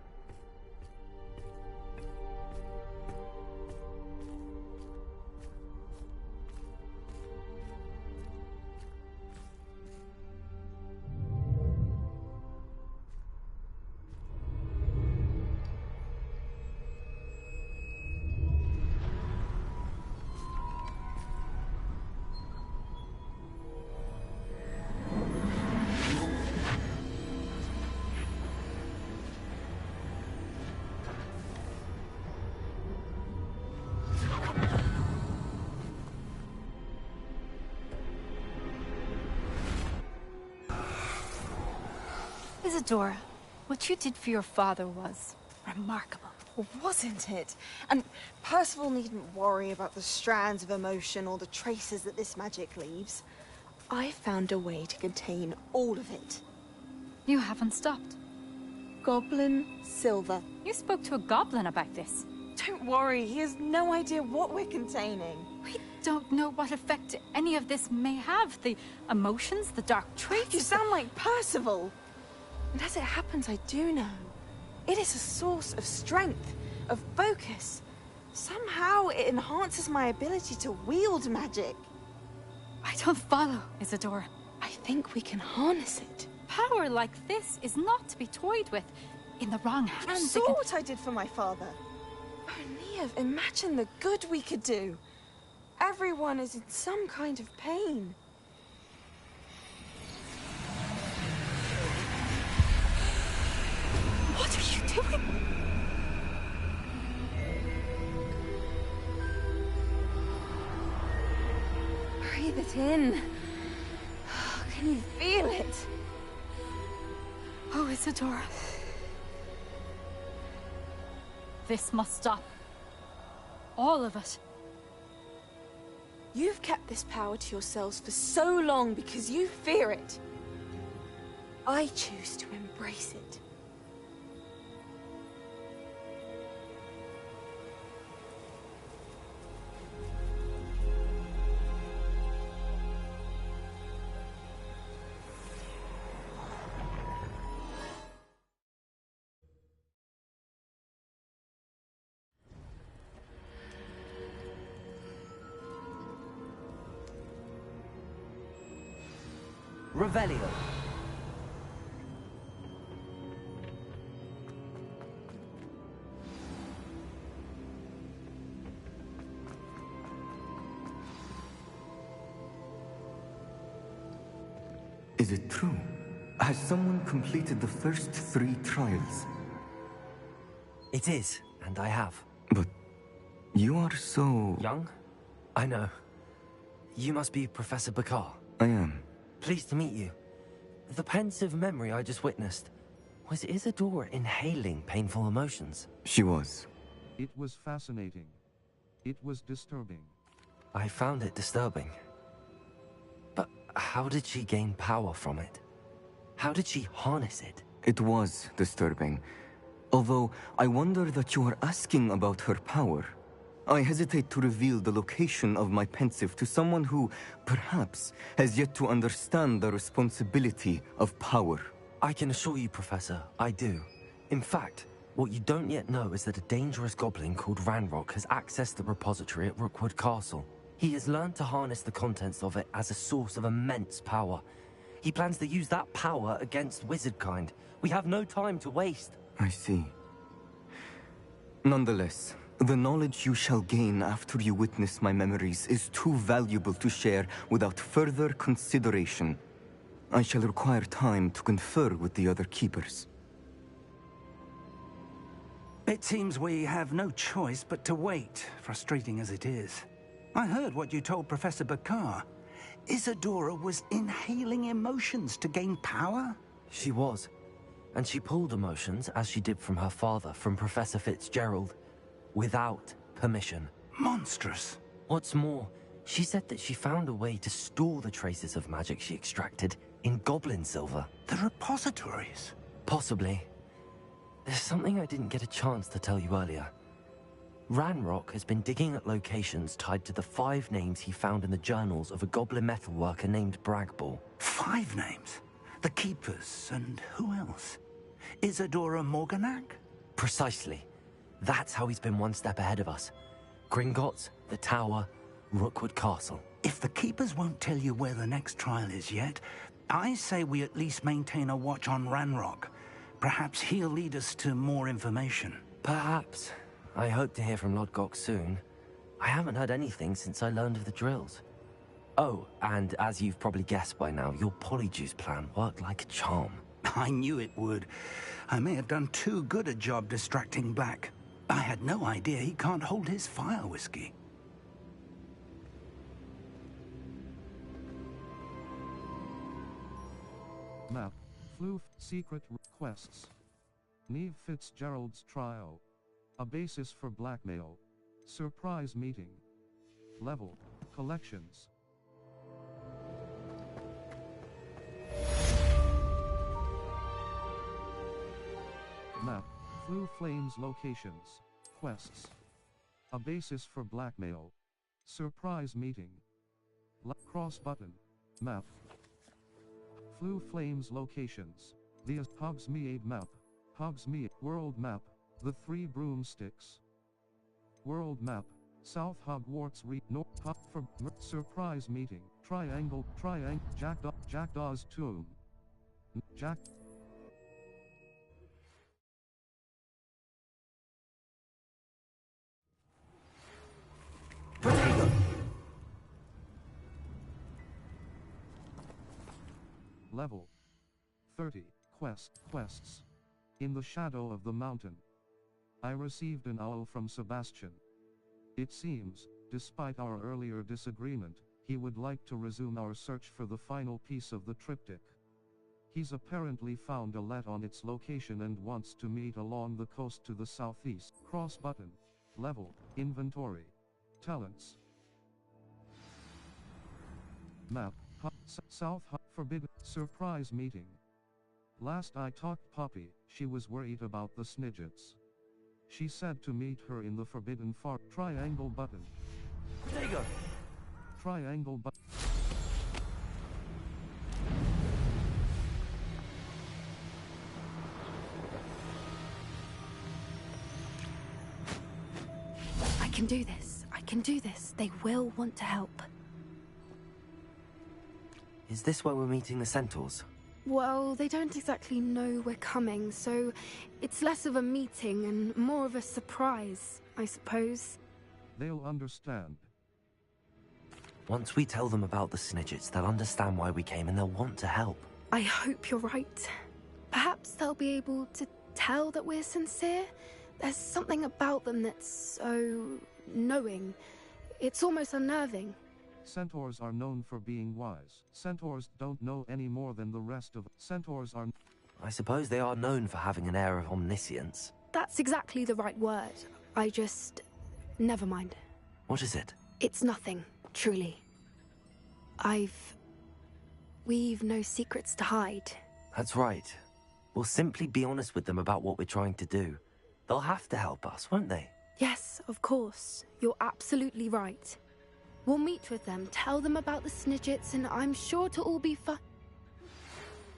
Isadora, what you did for your father was remarkable. Well, wasn't it? And Percival needn't worry about the strands of emotion or the traces that this magic leaves. I found a way to contain all of it. You haven't stopped. Goblin Silver. You spoke to a goblin about this. Don't worry, he has no idea what we're containing. We don't know what effect any of this may have. The emotions, the dark traits. You sound like Percival. And as it happens, I do know. It is a source of strength, of focus. Somehow it enhances my ability to wield magic. I don't follow, Isadora. I think we can harness it. Power like this is not to be toyed with. In the wrong You hands, saw what I did for my father. Oh, Neve, imagine the good we could do. Everyone is in some kind of pain. What are you doing? Breathe it in. Can you feel it? Oh, Isadora. This must stop. All of it. You've kept this power to yourselves for so long because you fear it. I choose to embrace it. Revelio. Is it true? Has someone completed the first 3 trials? It is, and I have. But you are so... young? I know. You must be Professor Bakar. I am. Pleased to meet you. The pensive memory I just witnessed. Was Isadora inhaling painful emotions? She was. It was fascinating. It was disturbing. I found it disturbing. But how did she gain power from it? How did she harness it? It was disturbing. Although, I wonder that you are asking about her power. I hesitate to reveal the location of my pensive to someone who, perhaps, has yet to understand the responsibility of power. I can assure you, Professor, I do. In fact, what you don't yet know is that a dangerous goblin called Ranrock has accessed the repository at Rookwood Castle. He has learned to harness the contents of it as a source of immense power. He plans to use that power against wizardkind. We have no time to waste. I see. Nonetheless, the knowledge you shall gain after you witness my memories is too valuable to share without further consideration. I shall require time to confer with the other keepers. It seems we have no choice but to wait, frustrating as it is. I heard what you told Professor Bakar. Isadora was inhaling emotions to gain power? She was. And she pulled emotions, as she did from her father, from Professor Fitzgerald, without permission. Monstrous. What's more, she said that she found a way to store the traces of magic she extracted in goblin silver. The repositories? Possibly. There's something I didn't get a chance to tell you earlier. Ranrock has been digging at locations tied to the 5 names he found in the journals of a goblin metalworker named Bragball. 5 names? The Keepers, and who else? Isadora Morganac? Precisely. That's how he's been one step ahead of us. Gringotts, the Tower, Rookwood Castle. If the Keepers won't tell you where the next trial is yet, I say we at least maintain a watch on Ranrock. Perhaps he'll lead us to more information. Perhaps. I hope to hear from Lodgok soon. I haven't heard anything since I learned of the drills. Oh, and as you've probably guessed by now, your polyjuice plan worked like a charm. I knew it would. I may have done too good a job distracting Black. I had no idea he can't hold his fire whiskey. Map. Floof. Secret requests. Neve Fitzgerald's trial. A basis for blackmail. Surprise meeting. Level. Collections. Map. Blue Flames locations. Quests. A basis for blackmail. Surprise meeting. Cross button. Map. Blue Flames locations. The Hogsmeade map. Hogsmeade world map. The Three Broomsticks. World map. South Hogwarts North for surprise meeting. Triangle. Jackdaw's tomb. Jack. Potato. Level 30. Quests. In the shadow of the mountain. I received an owl from Sebastian. It seems, despite our earlier disagreement, he would like to resume our search for the final piece of the triptych. He's apparently found a let on its location and wants to meet along the coast to the southeast. Cross button. Level. Inventory. Talents. Map. South Forbidden. Surprise meeting. Last I talked Poppy, she was worried about the Snidgets. She said to meet her in the Forbidden Triangle button. Potato. Triangle button. I can do this. I can do this. They will want to help. Is this where we're meeting the centaurs? Well, they don't exactly know we're coming, so it's less of a meeting and more of a surprise, I suppose. They'll understand. Once we tell them about the Snidgets, they'll understand why we came and they'll want to help. I hope you're right. Perhaps they'll be able to tell that we're sincere. There's something about them that's so knowing. It's almost unnerving. Centaurs are known for being wise. Centaurs don't know any more than the rest of centaurs are. I suppose they are known for having an air of omniscience. That's exactly the right word. I just... never mind. What is it? It's nothing, truly. We've no secrets to hide. That's right. We'll simply be honest with them about what we're trying to do. They'll have to help us, won't they? Yes, of course. You're absolutely right. We'll meet with them, tell them about the Snidgets, and I'm sure to all be fine.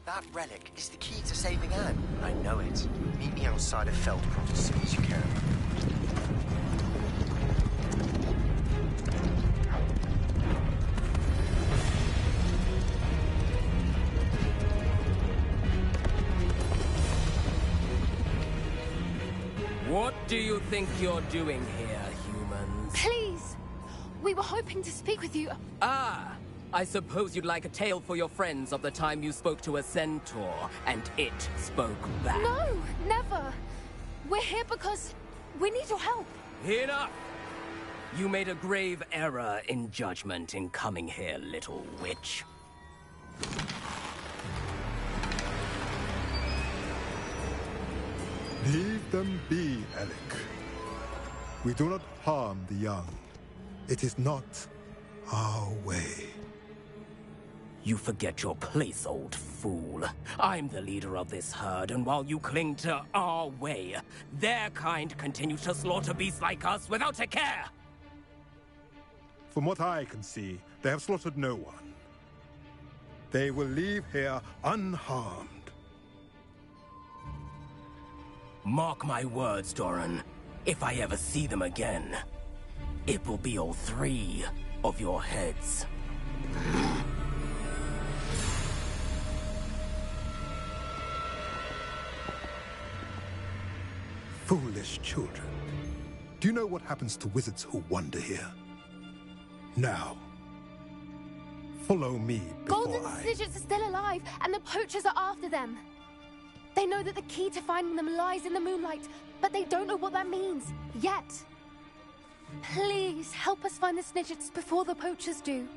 That relic is the key to saving Anne. I know it. Meet me outside of Feldcroft as soon as you can. What do you think you're doing here, humans? Please! We were hoping to speak with you. Ah! I suppose you'd like a tale for your friends of the time you spoke to a centaur, and it spoke back. No! Never! We're here because we need your help. Enough! You made a grave error in judgment in coming here, little witch. Leave them be, Alec. We do not harm the young. It is not our way. You forget your place, old fool. I'm the leader of this herd, and while you cling to our way, their kind continue to slaughter beasts like us without a care! From what I can see, they have slaughtered no one. They will leave here unharmed. Mark my words, Doran. If I ever see them again, it will be all 3 of your heads. Foolish children. Do you know what happens to wizards who wander here? Now, follow me before Golden Snidgets are still alive, and the poachers are after them. They know that the key to finding them lies in the moonlight, but they don't know what that means, yet. Please, help us find the Snidgets before the poachers do.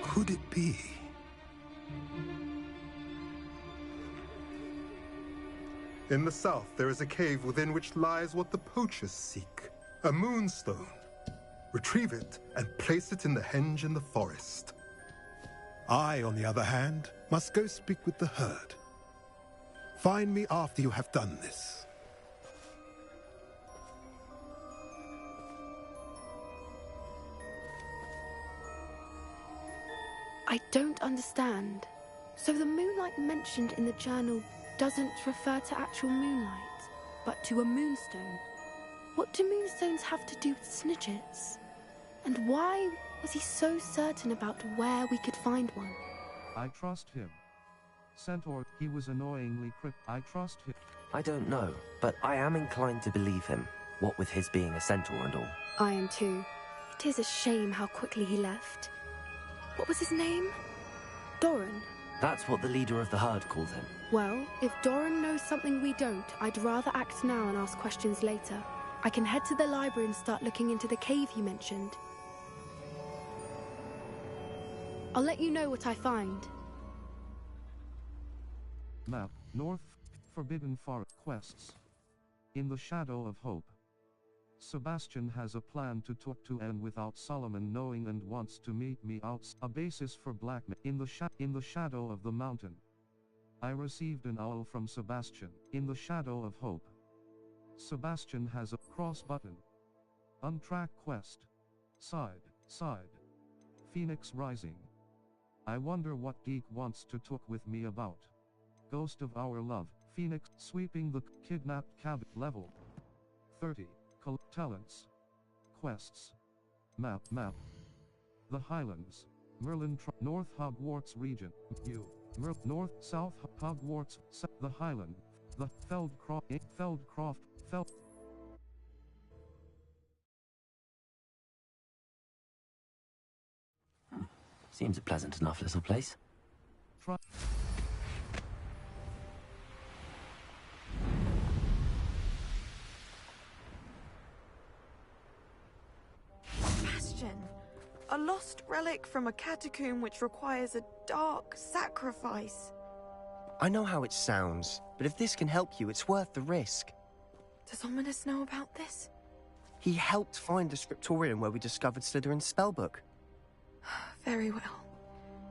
Could it be? In the south, there is a cave within which lies what the poachers seek. A moonstone. Retrieve it and place it in the henge in the forest. I, on the other hand, must go speak with the herd. Find me after you have done this. I don't understand. So the moonlight mentioned in the journal doesn't refer to actual moonlight, but to a moonstone. What do moonstones have to do with snidgets? And why was he so certain about where we could find one? I trust him. Centaur, he was annoyingly I trust him. I don't know, but I am inclined to believe him, what with his being a centaur and all. I am too. It is a shame how quickly he left. What was his name? Doran. That's what the leader of the herd called him. Well, if Doran knows something we don't, I'd rather act now and ask questions later. I can head to the library and start looking into the cave you mentioned. I'll let you know what I find. Map, North, Forbidden Forest quests. In the Shadow of Hope. Sebastian has a plan to talk to Anne without Solomon knowing and wants to meet me out. A basis for blackmail. In the shadow of the mountain. I received an owl from Sebastian. In the Shadow of Hope. Sebastian has a cross button. Untrack quest. Side. Phoenix Rising. I wonder what Deke wants to talk with me about. Ghost of Our Love. Phoenix sweeping the kidnapped cabin. Level 30. Talents. Quests. Map. The Highlands. Merlin North Hogwarts region. View. North South Hogwarts. The Highland. The Feldcroft. Seems a pleasant enough little place. Sebastian, a lost relic from a catacomb which requires a dark sacrifice. I know how it sounds, but if this can help you, it's worth the risk. Does Ominous know about this? He helped find the scriptorium where we discovered Slytherin's spellbook. Very well.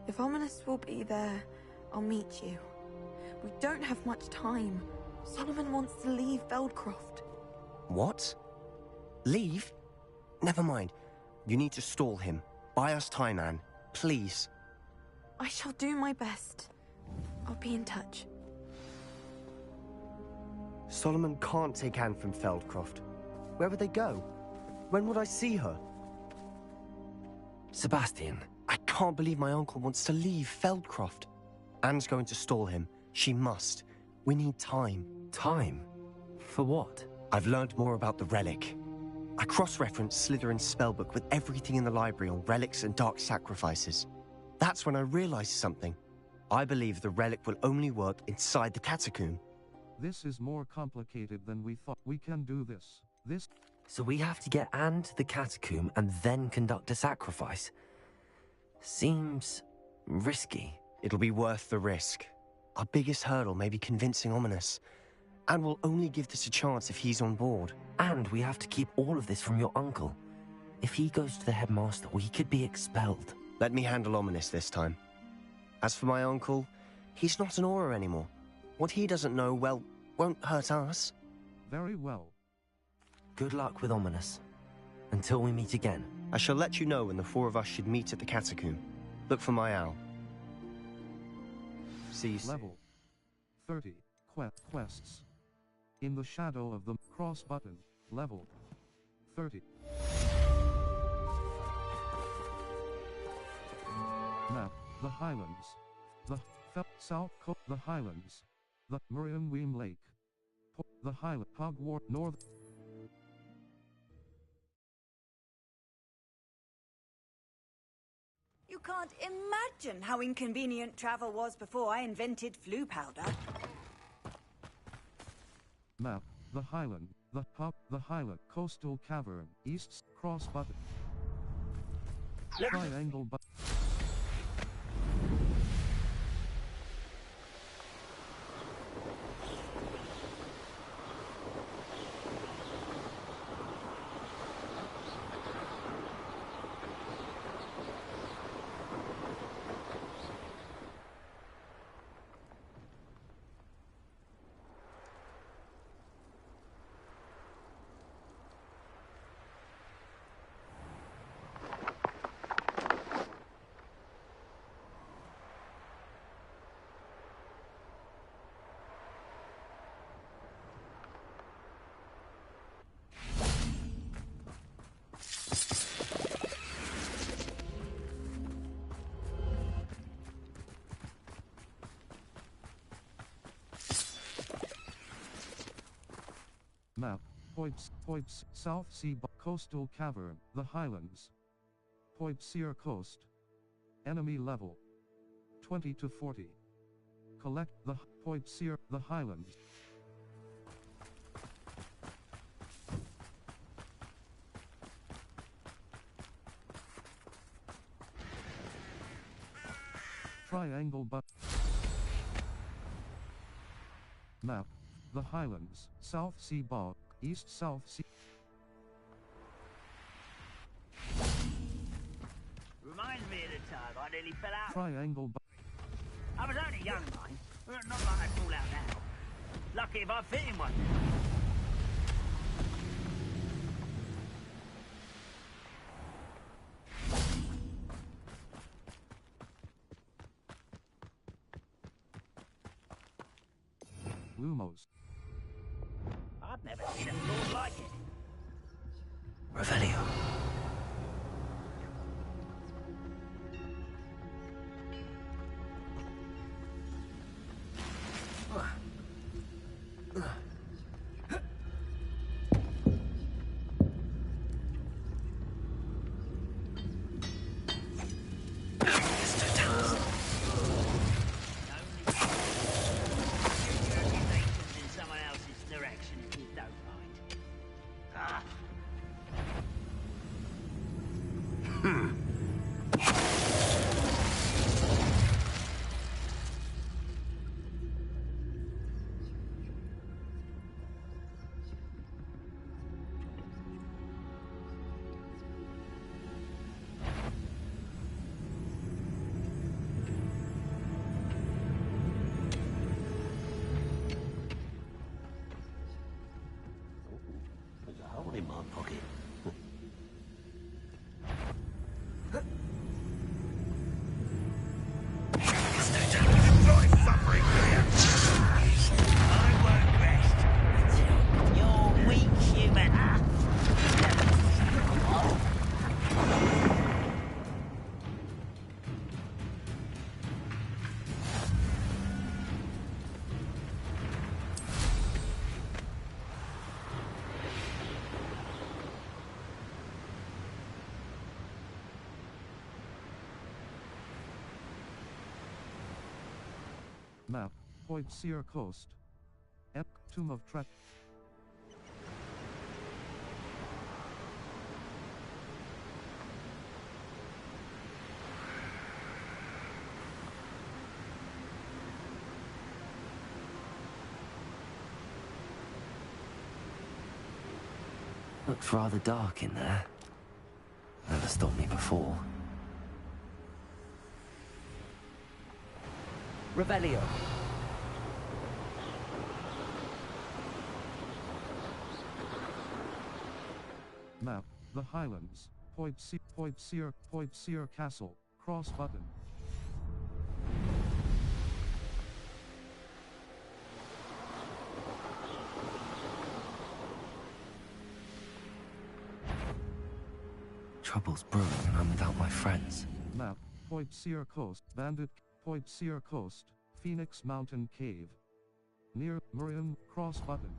If Ominous will be there, I'll meet you. We don't have much time. Solomon wants to leave Feldcroft. What? Leave? Never mind. You need to stall him. Buy us time, Anne. Please. I shall do my best. I'll be in touch. Solomon can't take Anne from Feldcroft. Where would they go? When would I see her? Sebastian. I can't believe my uncle wants to leave Feldcroft. Anne's going to stall him. She must. We need time. Time? For what? I've learned more about the relic. I cross-referenced Slytherin's spellbook with everything in the library on relics and dark sacrifices. That's when I realized something. I believe the relic will only work inside the catacomb. This is more complicated than we thought. We can do this. So we have to get Anne to the catacomb and then conduct a sacrifice. Seems risky. It'll be worth the risk. Our biggest hurdle may be convincing Ominous. And we'll only give this a chance if he's on board. And we have to keep all of this from your uncle. If he goes to the headmaster, we could be expelled. Let me handle Ominous this time. As for my uncle, he's not an Auror anymore. What he doesn't know, well, won't hurt us. Very well. Good luck with Ominous. Until we meet again. I shall let you know when the four of us should meet at the catacomb. Look for my owl. See you soon. Level 30. Quests. In the Shadow of the cross button. Level 30. Map. The Highlands. The South Coast. The Highlands. The Miriam Lake. The Highland. Hogwarts North. You can't imagine how inconvenient travel was before I invented flu powder. Map. The Highland. The Highland. Coastal Cavern. East. Cross button. Triangle button. Map. Poips, South Sea Coastal Cavern, the Highlands. Poipsir Coast. Enemy level 20 to 40. Collect the Poipsir, the Highlands. Triangle but Map. The Highlands, South Sea Bog, East South Sea. Reminds me of the time I nearly fell out. Triangle but I was only young, mind. Not like I'd fall out now. Lucky if I fit in one. Lumos. I've never seen a floor like it. Revelio. There's a hole in my pocket. Map. Poipsir Coast. Tomb of Tret. Looks rather dark in there. Never stopped me before. Revelio. Map. The Highlands. Poipsir Castle. Cross button. Trouble's brewing and I'm without my friends. Map. Poipsir Coast. Bandit. Poipsir Coast. Phoenix Mountain Cave. Near Miriam. Cross button.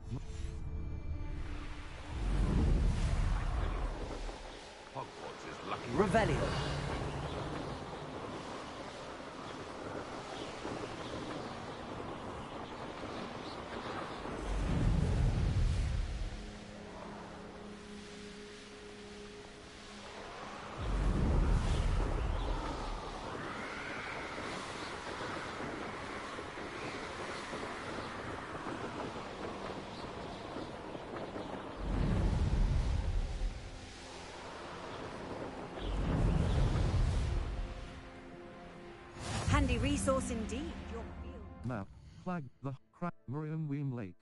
Hogwarts is lucky. Revelio. Handy resource indeed. Map. Flag. The Crack. Miriam Weem Lake.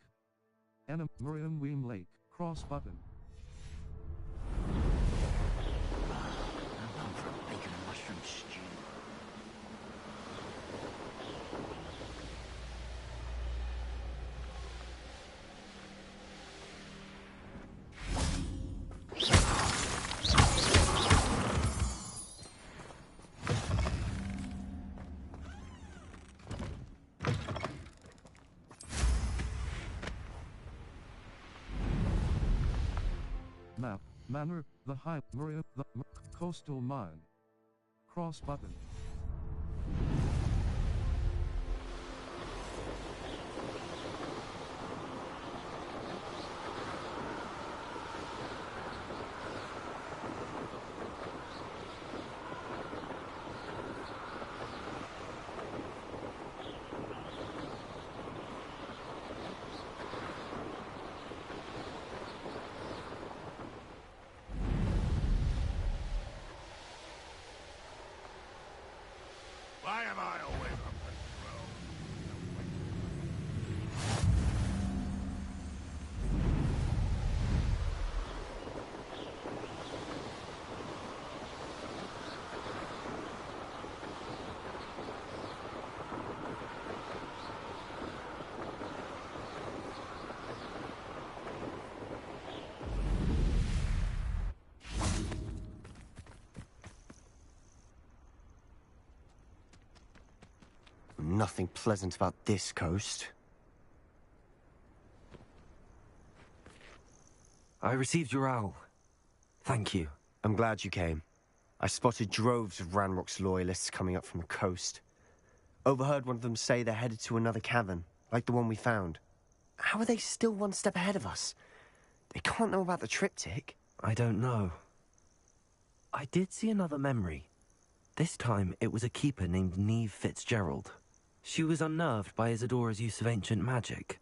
Miriam Weem Lake. Cross button. I'm going for a bacon and mushroom stew. Map. Manor. The High Maria. The Coastal Mine. Cross button. Why am I always up for Nothing pleasant about this coast. I received your owl. Thank you. I'm glad you came. I spotted droves of Ranrock's loyalists coming up from the coast. Overheard one of them say they're headed to another cavern, like the one we found. How are they still one step ahead of us? They can't know about the triptych. I don't know. I did see another memory. This time, it was a keeper named Neve Fitzgerald. She was unnerved by Isadora's use of ancient magic.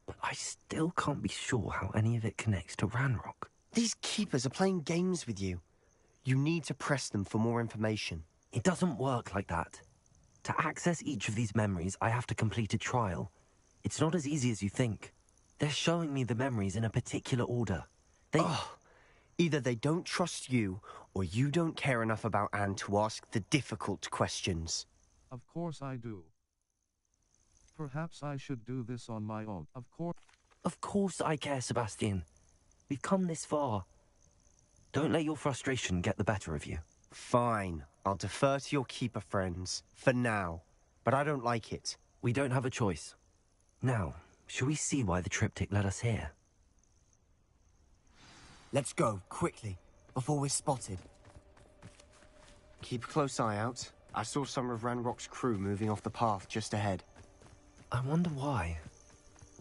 But I still can't be sure how any of it connects to Ranrock. These keepers are playing games with you. You need to press them for more information. It doesn't work like that. To access each of these memories, I have to complete a trial. It's not as easy as you think. They're showing me the memories in a particular order. Either they don't trust you, or you don't care enough about Anne to ask the difficult questions. Of course I do. Perhaps I should do this on my own. Of course I care, Sebastian. We've come this far. Don't let your frustration get the better of you. Fine. I'll defer to your keeper friends. For now. But I don't like it. We don't have a choice. Now, shall we see why the triptych led us here? Let's go, quickly, before we're spotted. Keep a close eye out. I saw some of Ranrock's crew moving off the path just ahead. I wonder why.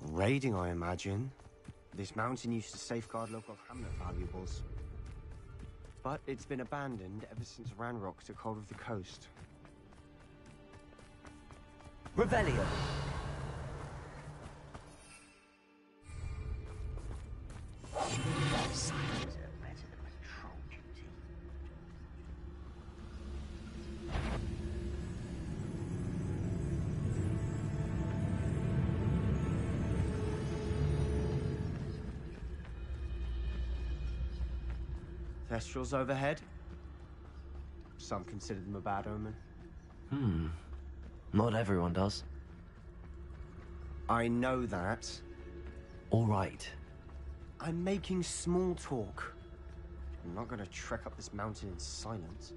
Raiding, I imagine. This mountain used to safeguard local hamlet valuables. But it's been abandoned ever since Ranrock took hold of the coast. Revelio! Thestrals overhead. Some consider them a bad omen. Not everyone does. I know that. All right. I'm making small talk. I'm not going to trek up this mountain in silence.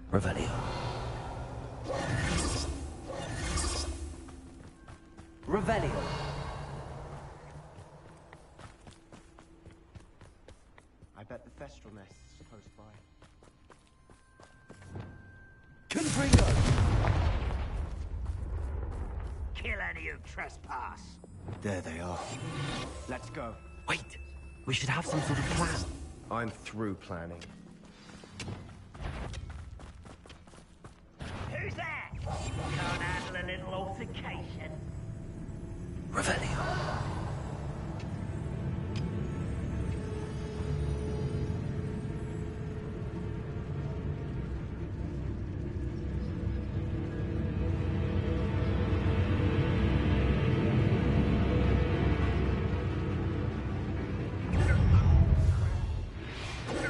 Revelio. Revelio. I bet the Thestral nest is close by. Confringo! Kill any who trespass. There they are. Let's go. Wait, we should have some sort of plan. I'm through planning. Who's that? Can't handle a little altercation. Revelio.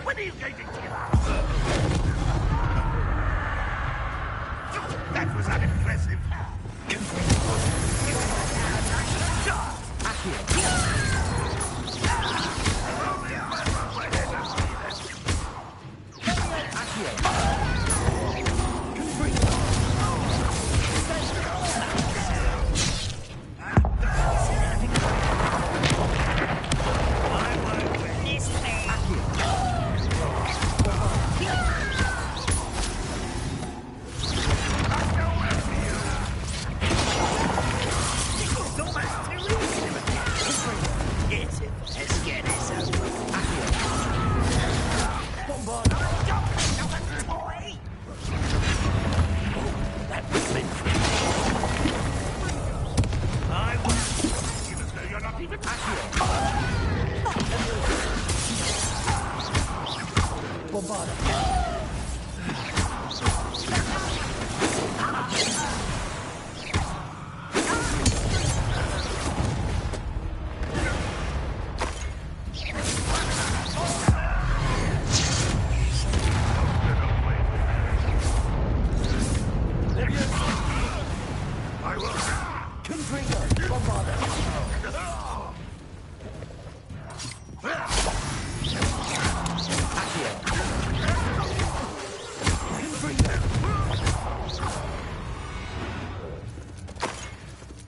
When are you going to give up? That was unimpressive.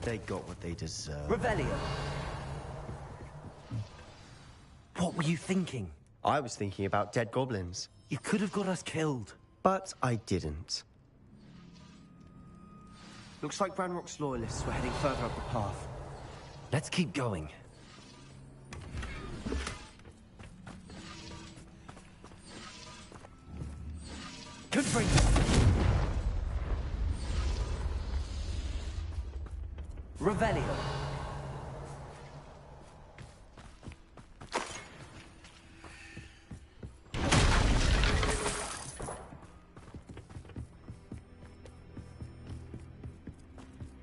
They got what they deserve. Revelio. What were you thinking? I was thinking about dead goblins. You could have got us killed. But I didn't. Looks like Ranrock's loyalists were heading further up the path. Let's keep going. Confringo! Revelio!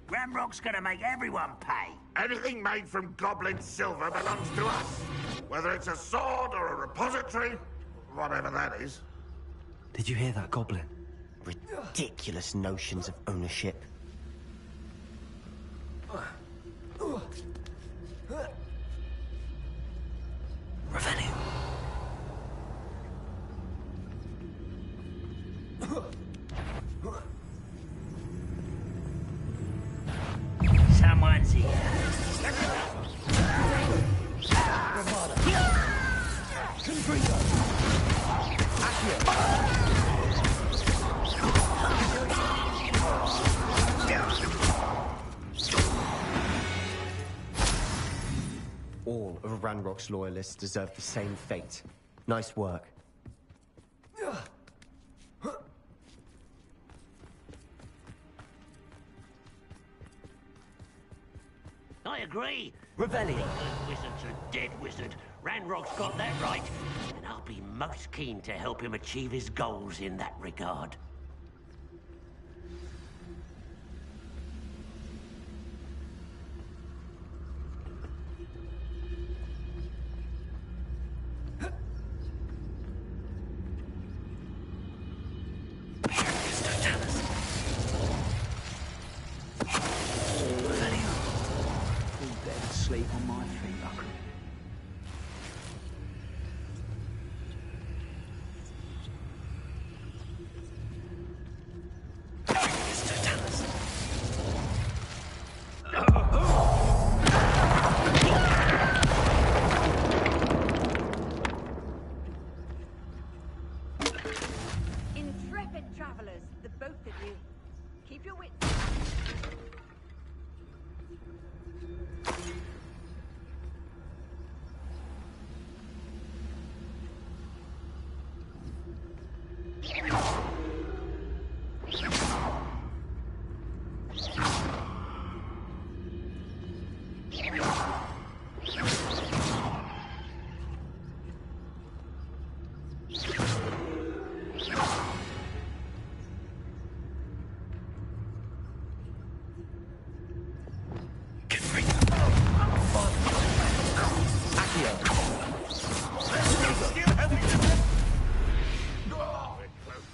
Ramrock's gonna make everyone pay. Anything made from goblin silver belongs to us. Whether it's a sword or a repository, whatever that is. Did you hear that, Goblin? Ridiculous notions of ownership. Revelio. Someone's here. All of Ranrock's loyalists deserve the same fate. Nice work. I agree. Revelio. Good wizard's a dead wizard. Ranrock's got that right. And I'll be most keen to help him achieve his goals in that regard. Sleep on my feet, Uncle. Intrepid travelers, the both of you. Keep your wits.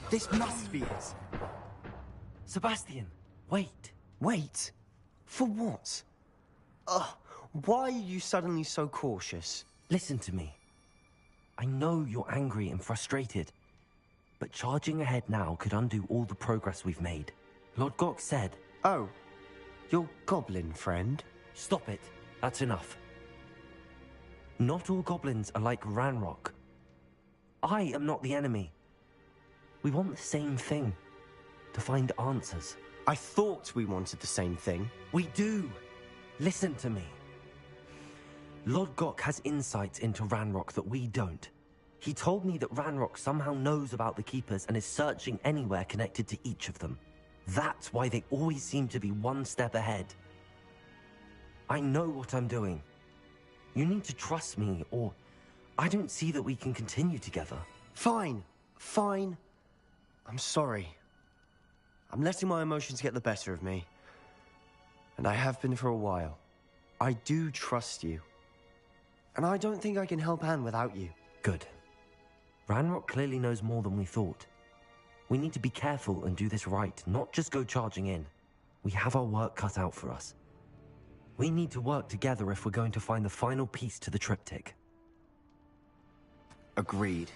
This must be it. Sebastian, wait. Wait. For what? Why are you suddenly so cautious? Listen to me. I know you're angry and frustrated, but charging ahead now could undo all the progress we've made. Lord Gok said... Oh, your goblin friend? Stop it. That's enough. Not all goblins are like Ranrock. I am not the enemy. We want the same thing. To find answers. I thought we wanted the same thing. We do. Listen to me. Lord Gok has insights into Ranrock that we don't. He told me that Ranrock somehow knows about the Keepers and is searching anywhere connected to each of them. That's why they always seem to be one step ahead. I know what I'm doing. You need to trust me, or I don't see that we can continue together. Fine. Fine. I'm sorry. I'm letting my emotions get the better of me. And I have been for a while. I do trust you. And I don't think I can help Anne without you. Good. Ranrock clearly knows more than we thought. We need to be careful and do this right, not just go charging in. We have our work cut out for us. We need to work together if we're going to find the final piece to the triptych. Agreed.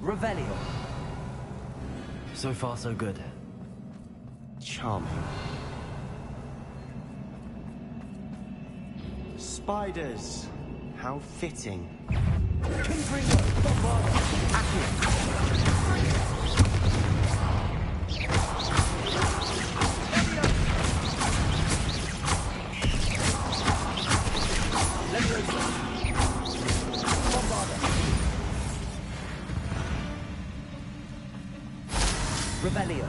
Revelio. So far, so good. Charming. Spiders. How fitting. Revelio.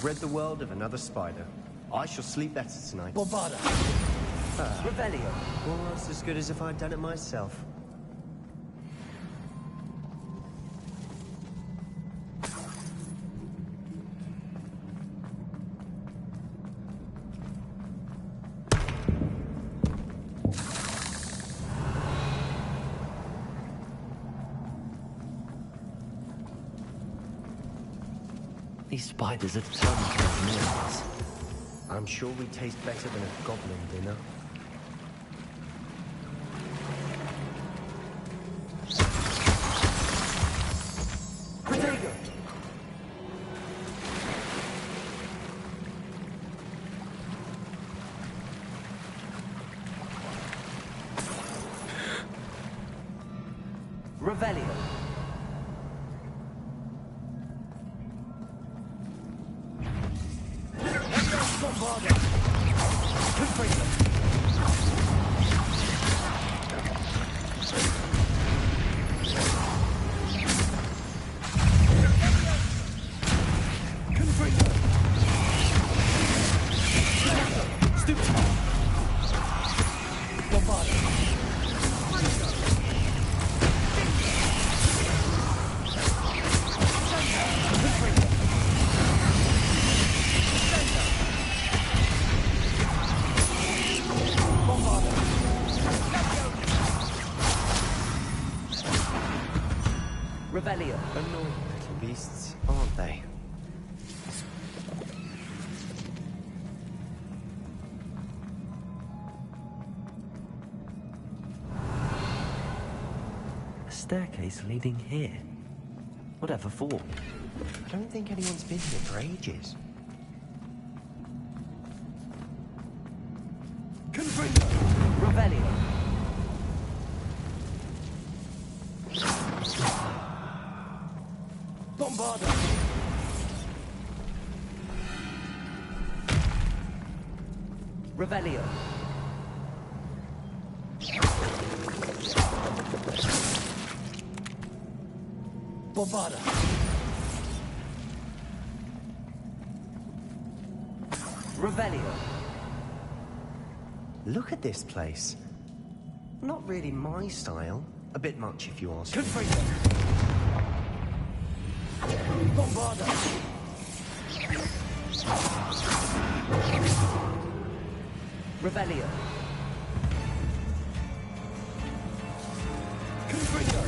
Rid the world of another spider. I shall sleep better tonight. Bombarda. Revelio. Almost as good as if I'd done it myself. These spiders are determined to make millions. I'm sure we taste better than a goblin dinner. Protego! Revelio. Annoying little beasts, aren't they? A staircase leading here. Whatever for? I don't think anyone's been here for ages. Confringo! Revelio! Bombarda! Revelio! Bombarda! Revelio! Look at this place. Not really my style. A bit much, if you ask me. Confringo! Bombarda! Revelio! Confringo!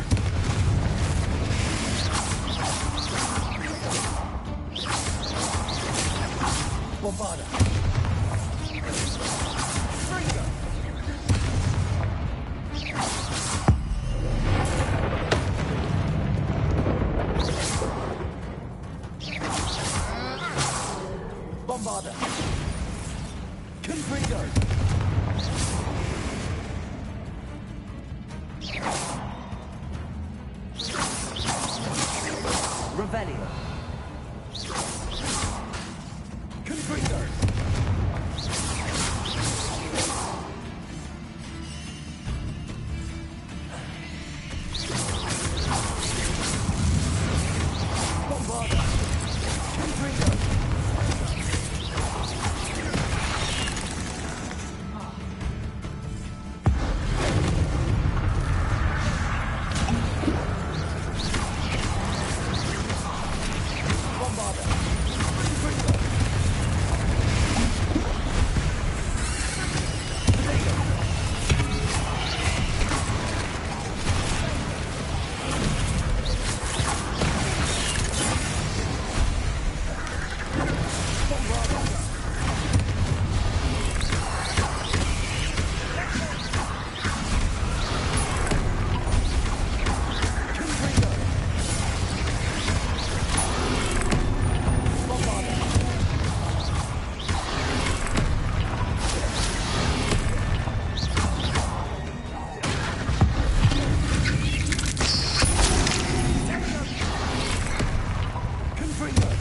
Bombarda! Confringo! Bombarda! Confringo! Revelio! Confringo! Bombarda! Confringo! Bombarda! Confringo!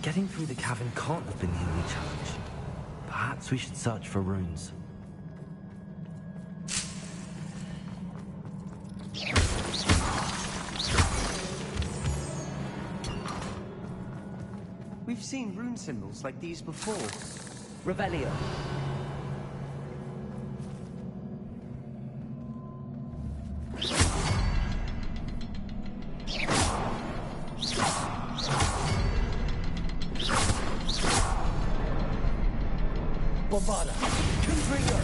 Getting through the cavern can't have been the only challenge. Perhaps we should search for runes. We've seen rune symbols like these before. Revelio! Bombarda! Confringo!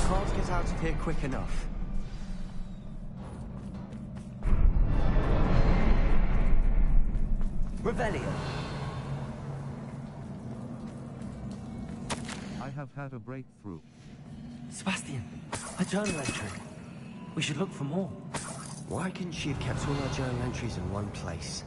Can't get out of here quick enough. Revelio! I have had a breakthrough. Sebastian, a journal entry. We should look for more. Why couldn't she have kept all her journal entries in one place?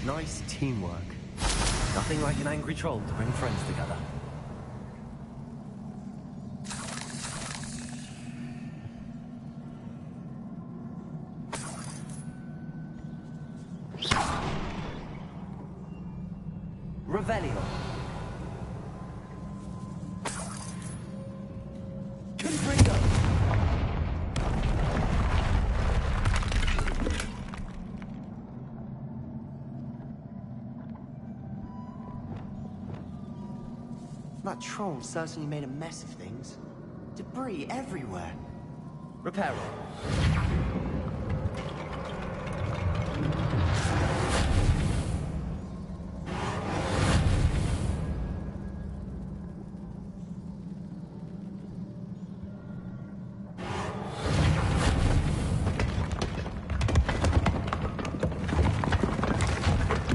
Nice teamwork. Nothing like an angry troll to bring friends together. Revelio. Confringo. That troll certainly made a mess of things. Debris everywhere. Reparo.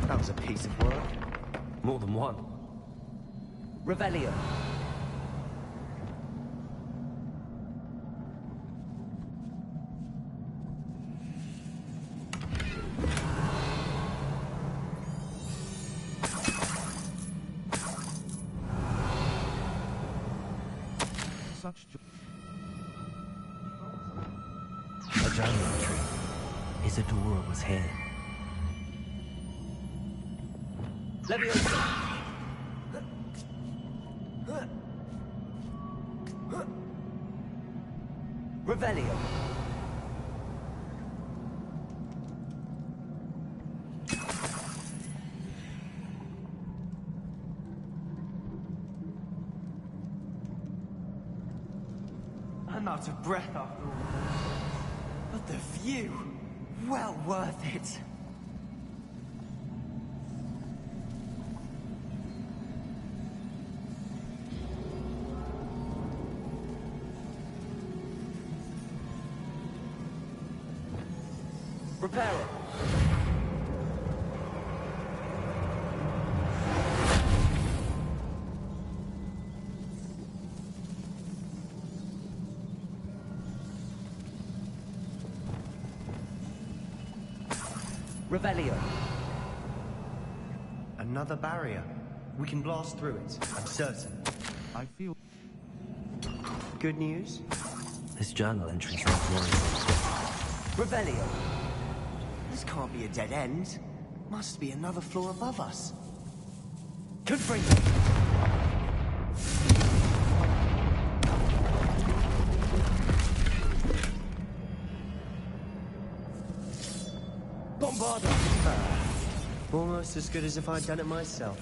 That was a piece of work. More than one. Revelio. Such A journal entry. Isadora was here. Leviosa. Revelio. I'm out of breath after all. But the view, well worth it. Reparo. Revelio. Another barrier. We can blast through it, I'm certain. I feel... Good news? This journal entry sounds worrisome. Revelio. This can't be a dead end. Must be another floor above us. Confringo. Bombardo. Almost as good as if I'd done it myself.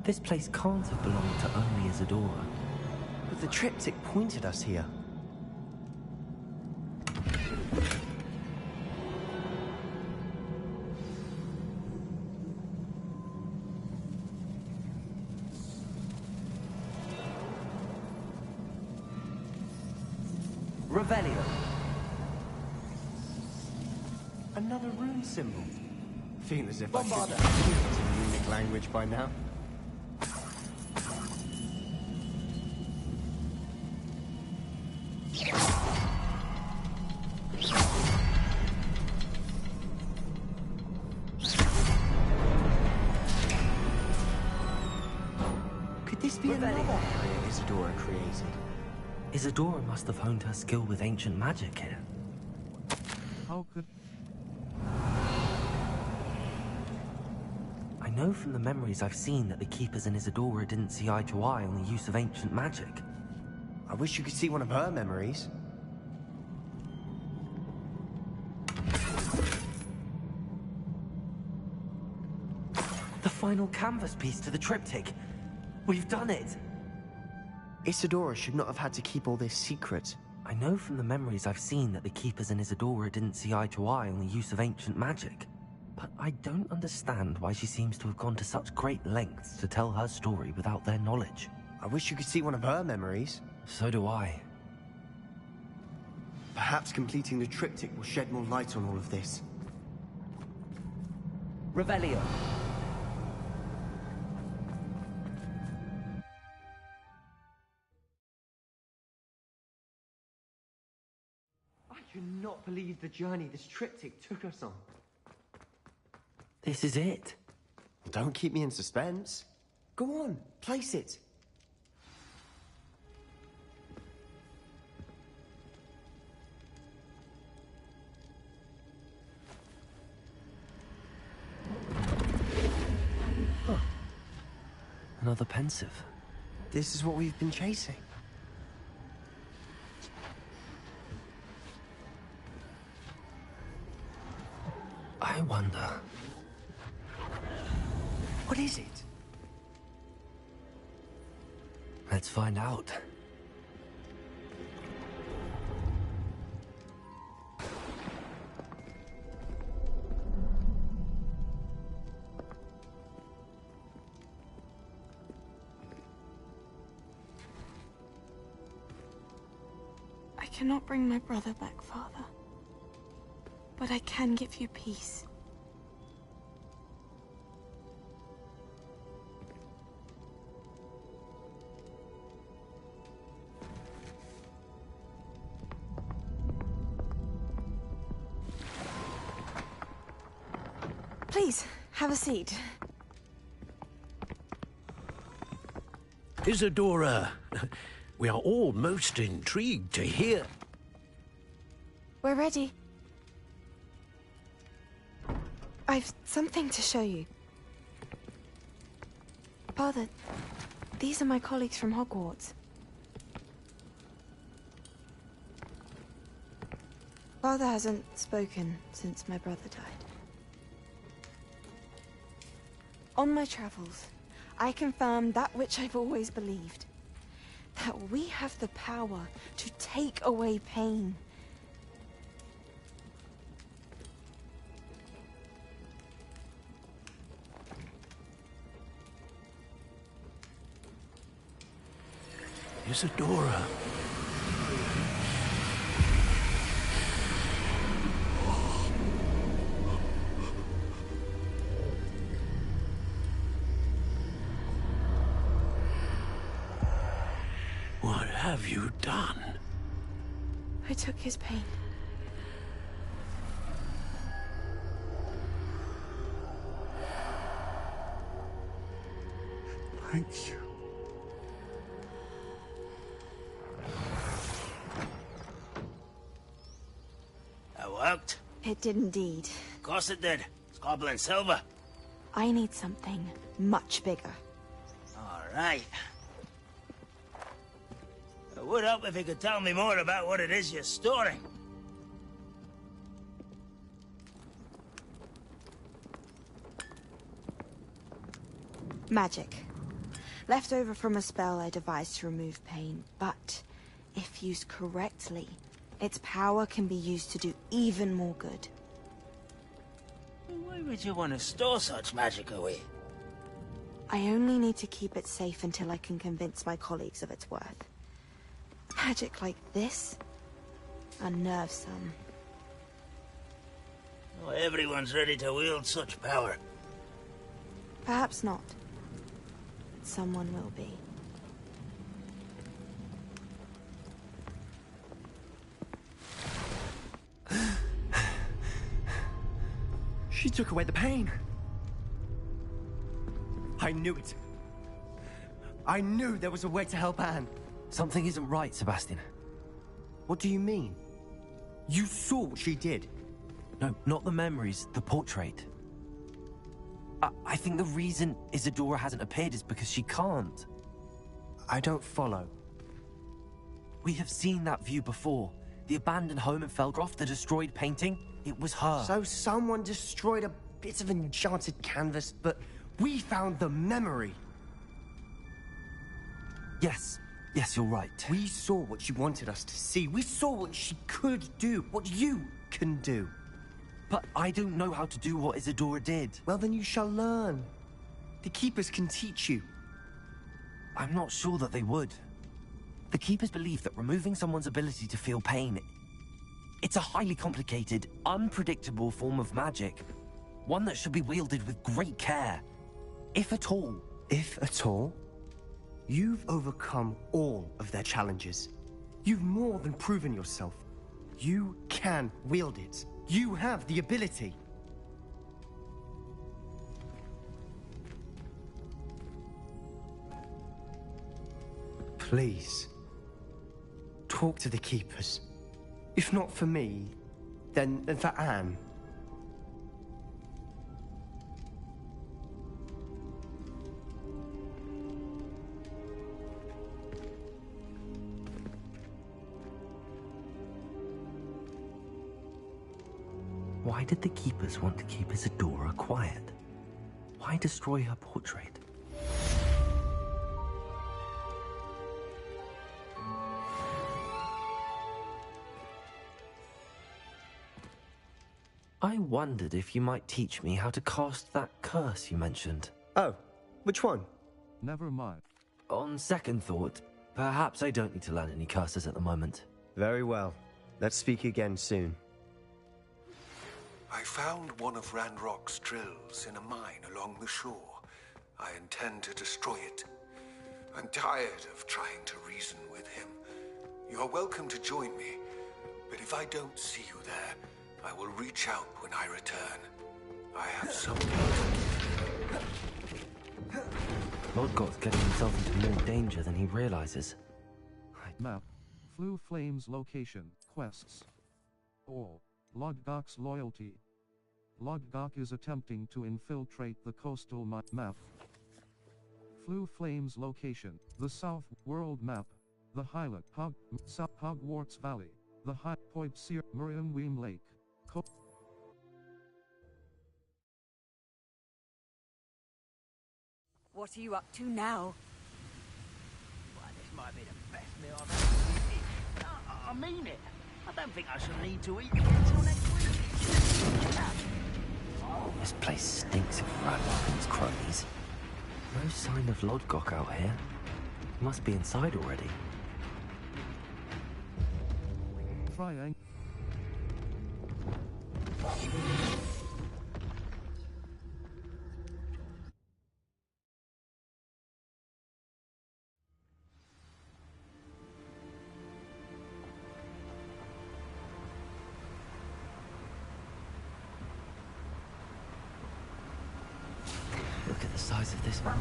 This place can't have belonged to only Isadora. But the triptych pointed us here. Revelio. Another rune symbol. Feel as if Bombarda. I should be in runic language by now. Could this be another area Isadora created? Isadora must have honed her skill with ancient magic here. How could... I know from the memories I've seen that the Keepers and Isadora didn't see eye to eye on the use of ancient magic. I wish you could see one of her memories. The final canvas piece to the triptych. We've done it! Isadora should not have had to keep all this secret. I know from the memories I've seen that the Keepers and Isadora didn't see eye to eye on the use of ancient magic. But I don't understand why she seems to have gone to such great lengths to tell her story without their knowledge. I wish you could see one of her memories. So do I. Perhaps completing the triptych will shed more light on all of this. Revelio. I cannot believe the journey this triptych took us on. This is it. Don't keep me in suspense. Go on, place it. Huh. Another pensive. This is what we've been chasing. I wonder... What is it? Let's find out. I cannot bring my brother back, Father. But I can give you peace. Please, have a seat. Isadora, we are all most intrigued to hear. We're ready. I've something to show you. Father, these are my colleagues from Hogwarts. Father hasn't spoken since my brother died. On my travels, I confirmed that which I've always believed. That we have the power to take away pain. Isadora. What have you done? I took his pain. Thank you. That worked? It did indeed. Of course it did. It's goblin silver. I need something much bigger. All right. It would help if you could tell me more about what it is you're storing. Magic. Left over from a spell I devised to remove pain, but if used correctly, its power can be used to do even more good. Why would you want to store such magic away? I only need to keep it safe until I can convince my colleagues of its worth. Magic like this unnerves some. Not everyone's ready to wield such power. Perhaps not. But someone will be. She took away the pain. I knew it. I knew there was a way to help Anne. Something isn't right, Sebastian. What do you mean? You saw what she did. No, not the memories, the portrait. I think the reason Isadora hasn't appeared is because she can't. I don't follow. We have seen that view before. The abandoned home in Felgroth, the destroyed painting, it was her. So someone destroyed a bit of enchanted canvas, but we found the memory. Yes, you're right. We saw what she wanted us to see. We saw what she could do, what you can do. But I don't know how to do what Isadora did. Well, then you shall learn. The Keepers can teach you. I'm not sure that they would. The Keepers believe that removing someone's ability to feel pain, it's a highly complicated, unpredictable form of magic. One that should be wielded with great care. If at all. If at all? You've overcome all of their challenges. You've more than proven yourself. You can wield it. You have the ability. Please, talk to the Keepers. If not for me, then for Anne. Why did the Keepers want to keep Isadora quiet? Why destroy her portrait? I wondered if you might teach me how to cast that curse you mentioned. Oh, which one? Never mind. On second thought, perhaps I don't need to learn any curses at the moment. Very well. Let's speak again soon. I found one of Ranrock's drills in a mine along the shore. I intend to destroy it. I'm tired of trying to reason with him. You are welcome to join me, but if I don't see you there, I will reach out when I return. I have something to... Lodgoth's getting himself into more danger than he realizes. Map. Flue Flame's location. Quests. All. Lodgok's loyalty. Lodgok is attempting to infiltrate the coastal map. Flue Flame's location. The South World Map. The Highland Hogwarts Valley. The High Point Seer Miriam Lake. What are you up to now? Well, this might be the best meal I've ever eaten. I mean it. I don't think I shall need to eat until next week. This place stinks of Ranrock and his cronies. No sign of Lodgok out here. He must be inside already. Triangle. Look at the size of this one.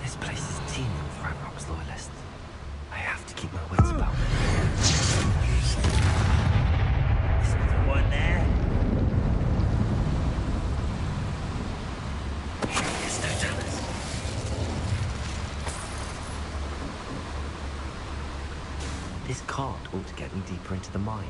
This place is teeming with Ranrock's loyalists. I have to keep my wits about me. Is the one there? There's no chance. This cart ought to get me deeper into the mine.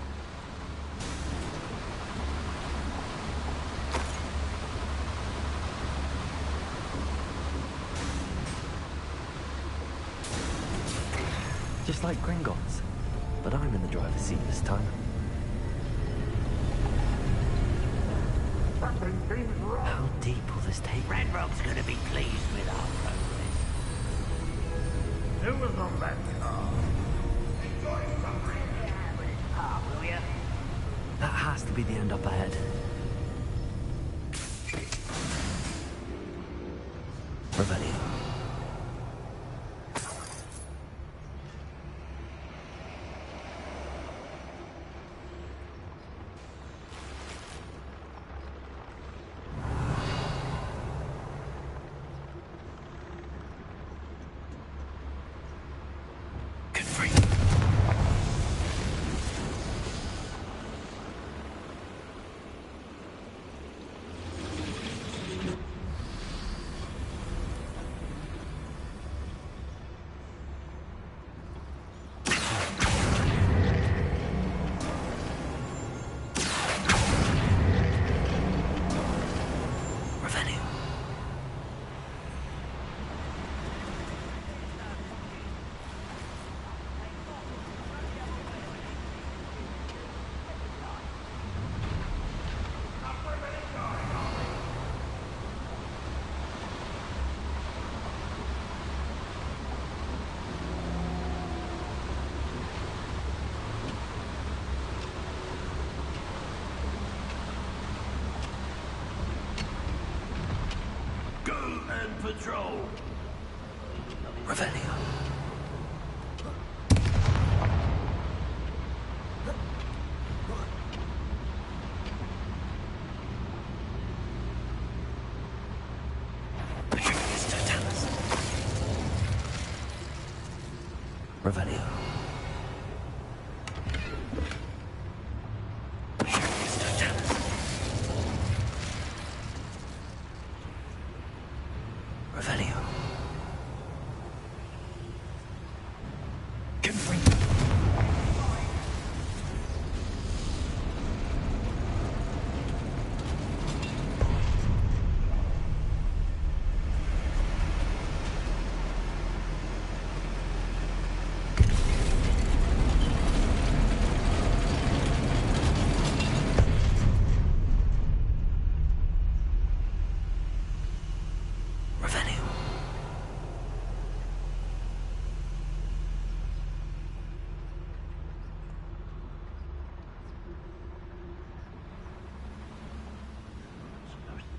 Just like Gringotts. But I'm in the driver's seat this time. How deep will this take? Ranrock's gonna be pleased with our progress. Who was on that car? Enjoy suffering. Yeah, with his car, will ya? That has to be the end up ahead. Revelio. Patrol. Revelio. Revelio. Revelio.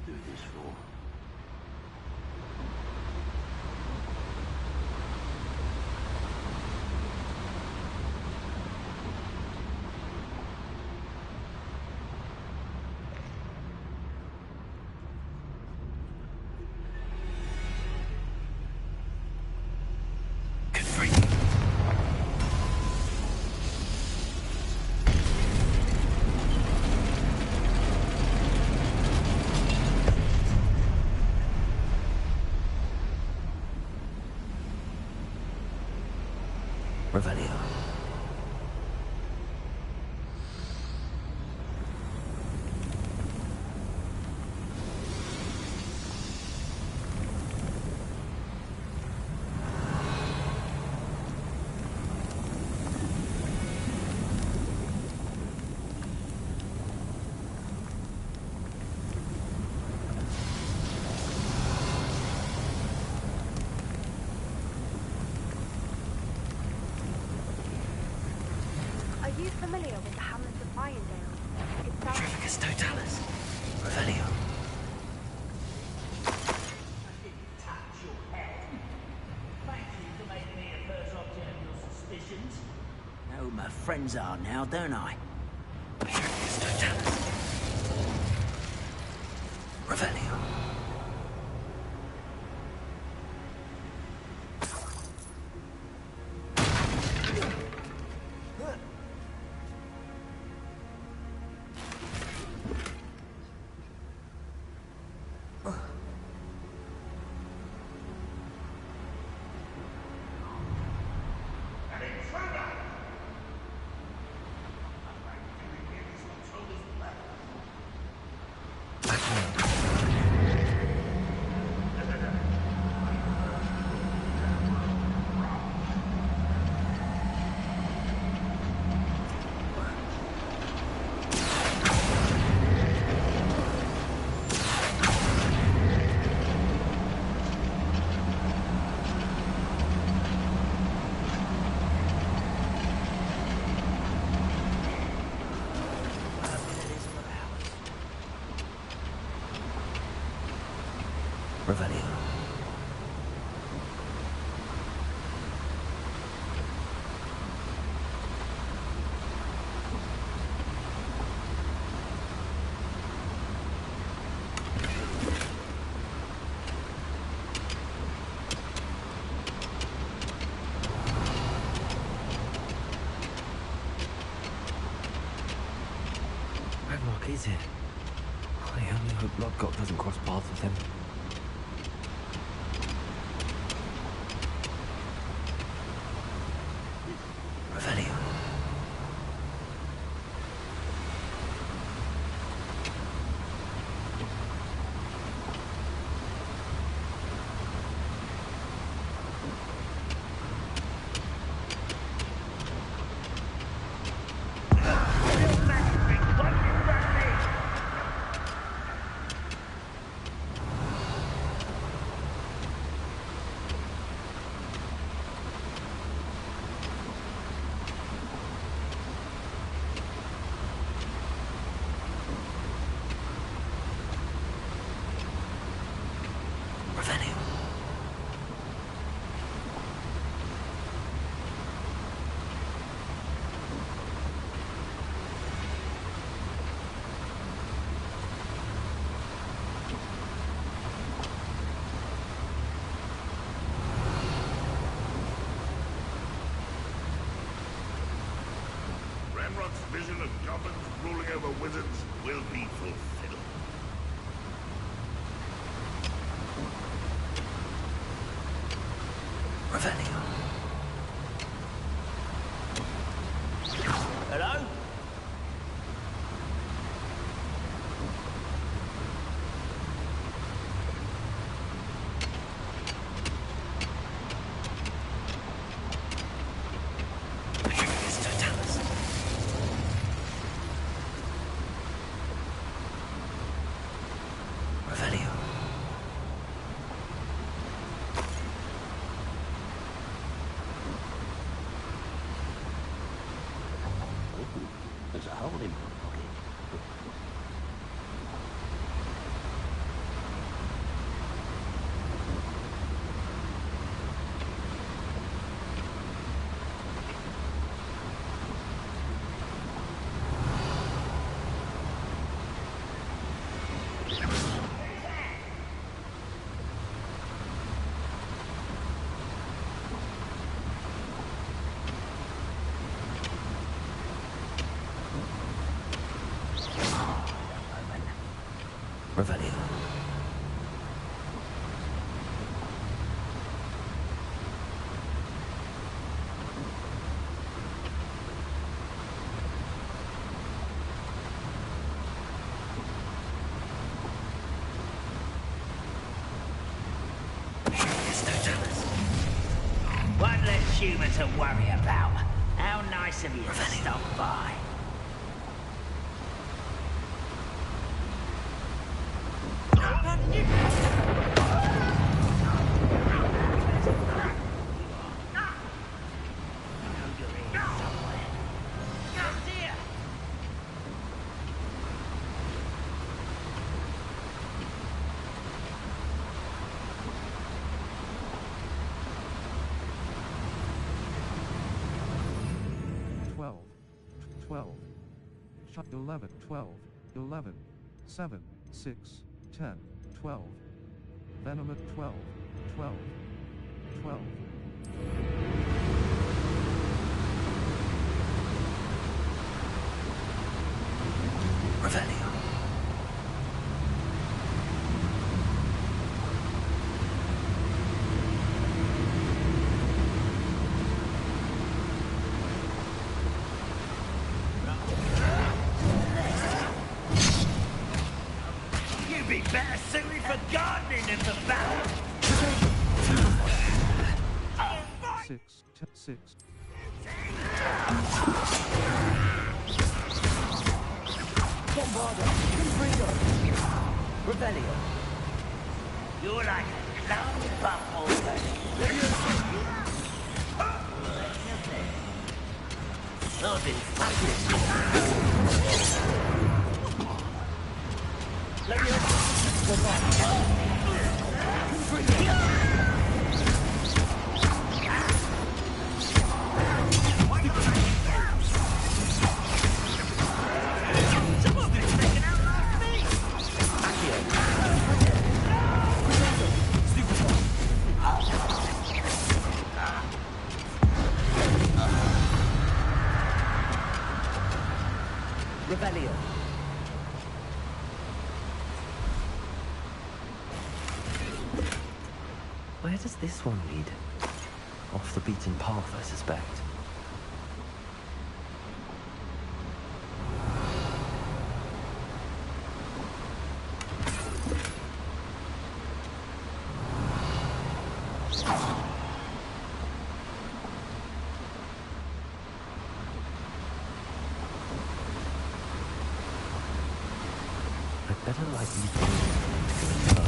Do this for. Revelio. Are you familiar with the hamlet of Irondale? It sounds... Petrificus totalis. Revelio. Know who my friends are now, don't I? Petrificus totalis. Revelio. Revelio. Ranrock is it? I only hope Lodgott doesn't cross paths with him. Revelio. Ranrock's vision of goblins ruling over wizards will be fulfilled. Revelio. Hello? Revelio. There's a hole in my pocket. Revelio. One less human to worry about. How nice of you to stop by. Shut 11, 12, 11, 7, 6, 10, 12. Venom at 12, 12, 12. Revelio. You'd be better suited for gardening than for battle. 6, 6. Bombarda, Confringo, Revelio. You're like a clown buffalo. I've been fucking. Where does this one lead? Off the beaten path, I suspect. I'd better like these things further.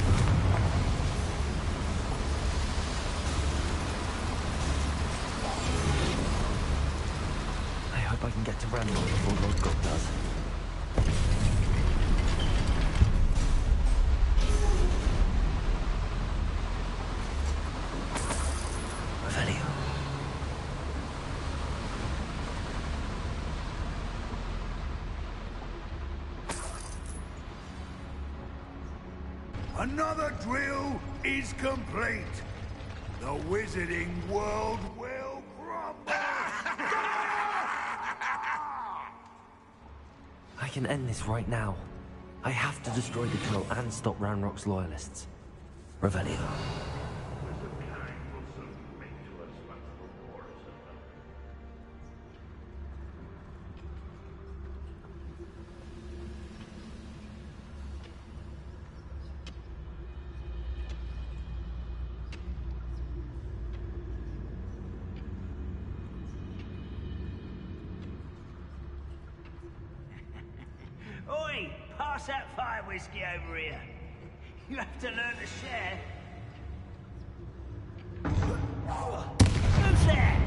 I hope I can get to Randall before Lord God does. Revelio. Another drill is complete. The wizarding world will crumble. I can end this right now. I have to destroy the drill and stop Ranrock's loyalists. Revelio. Oi! Pass that fire whiskey over here. You have to learn to share. Who's there?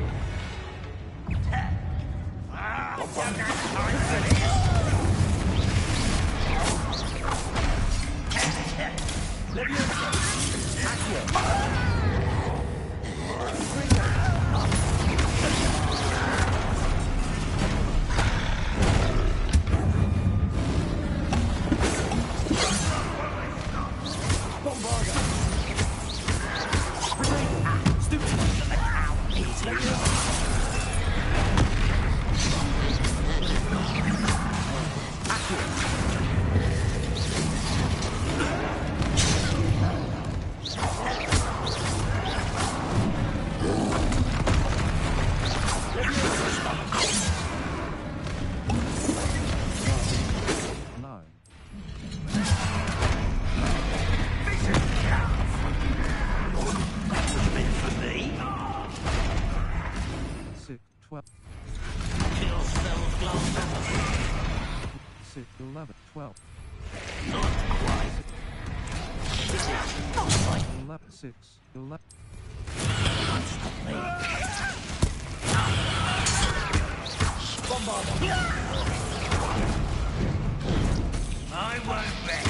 I won't bet.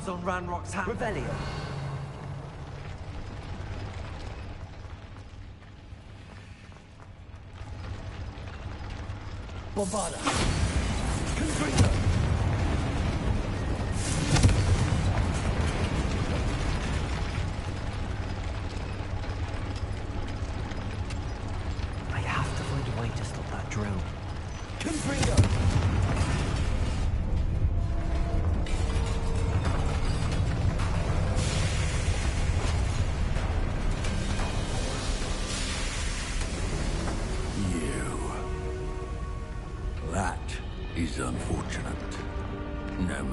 On Ranrock's hand. Revelio. Bombarda. Confringo. I have to find a way to stop that drill. Confringo.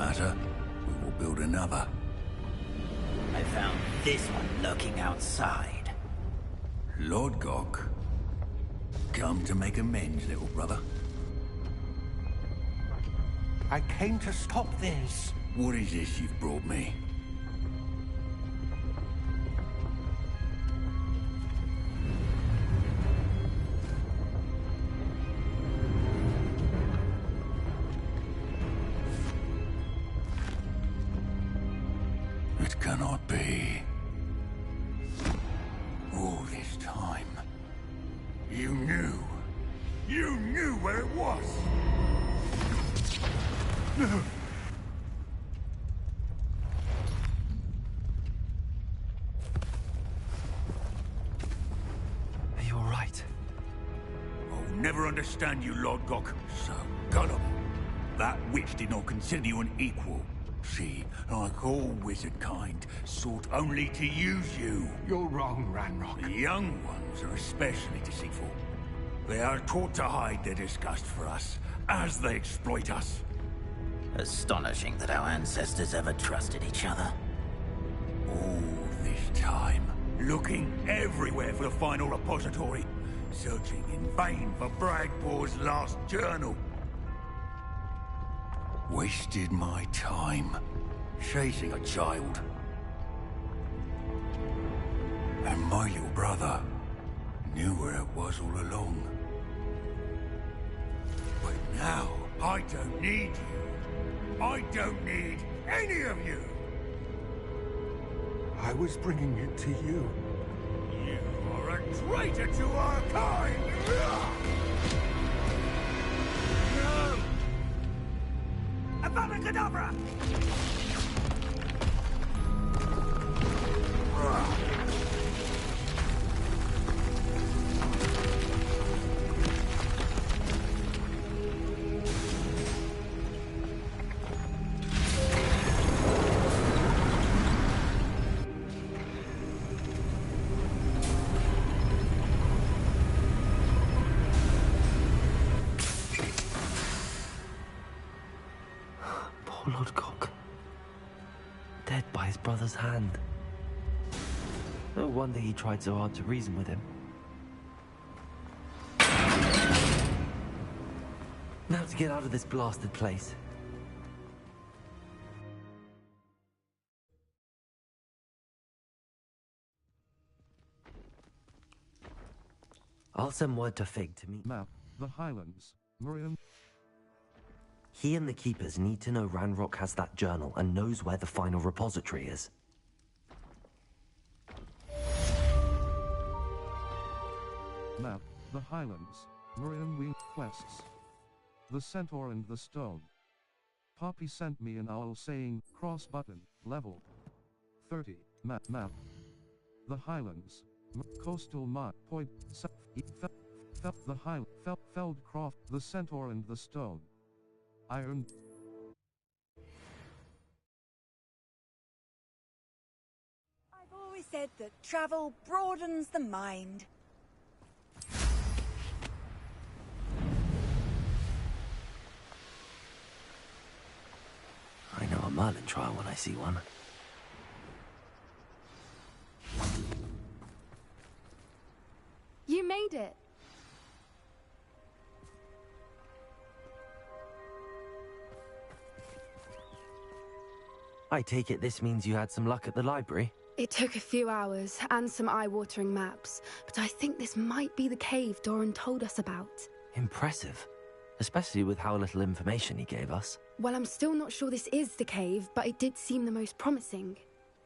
matter, we will build another. I found this one lurking outside. Lord Gok, come to make amends, little brother. I came to stop this. What is this you've brought me? It cannot be. All this time, you knew. You knew where it was. No. Are you all right? I'll never understand you, Lord Gok. So gullible. That witch did not consider you an equal. She, like all wizard kind, sought only to use you. You're wrong, Ranrock. The young ones are especially deceitful. They are taught to hide their disgust for us, as they exploit us. Astonishing that our ancestors ever trusted each other. All this time, looking everywhere for the final repository, searching in vain for Bragpor's last journal. Wasted my time, chasing a child. And my little brother knew where it was all along. But now, I don't need you. I don't need any of you. I was bringing it to you. You are a traitor to our kind! No! Avada Kedavra! Poor Lord Gok. Dead by his brother's hand. No wonder he tried so hard to reason with him. Now to get out of this blasted place. I'll send word to Fig to meet... Map, the Highlands, Miriam. He and the Keepers need to know Ranrock has that journal and knows where the final repository is. Map, the Highlands, Miriam Wing quests. The Centaur and the Stone. Poppy sent me an owl saying, cross button, level 30, map. The Highlands, coastal map, point, the Feldcroft, the Centaur and the Stone. Iron. I've always said that travel broadens the mind. I know a Merlin trial when I see one. You made it. I take it this means you had some luck at the library? It took a few hours and some eye-watering maps, but I think this might be the cave Doran told us about. Impressive. Especially with how little information he gave us. Well, I'm still not sure this is the cave, but it did seem the most promising.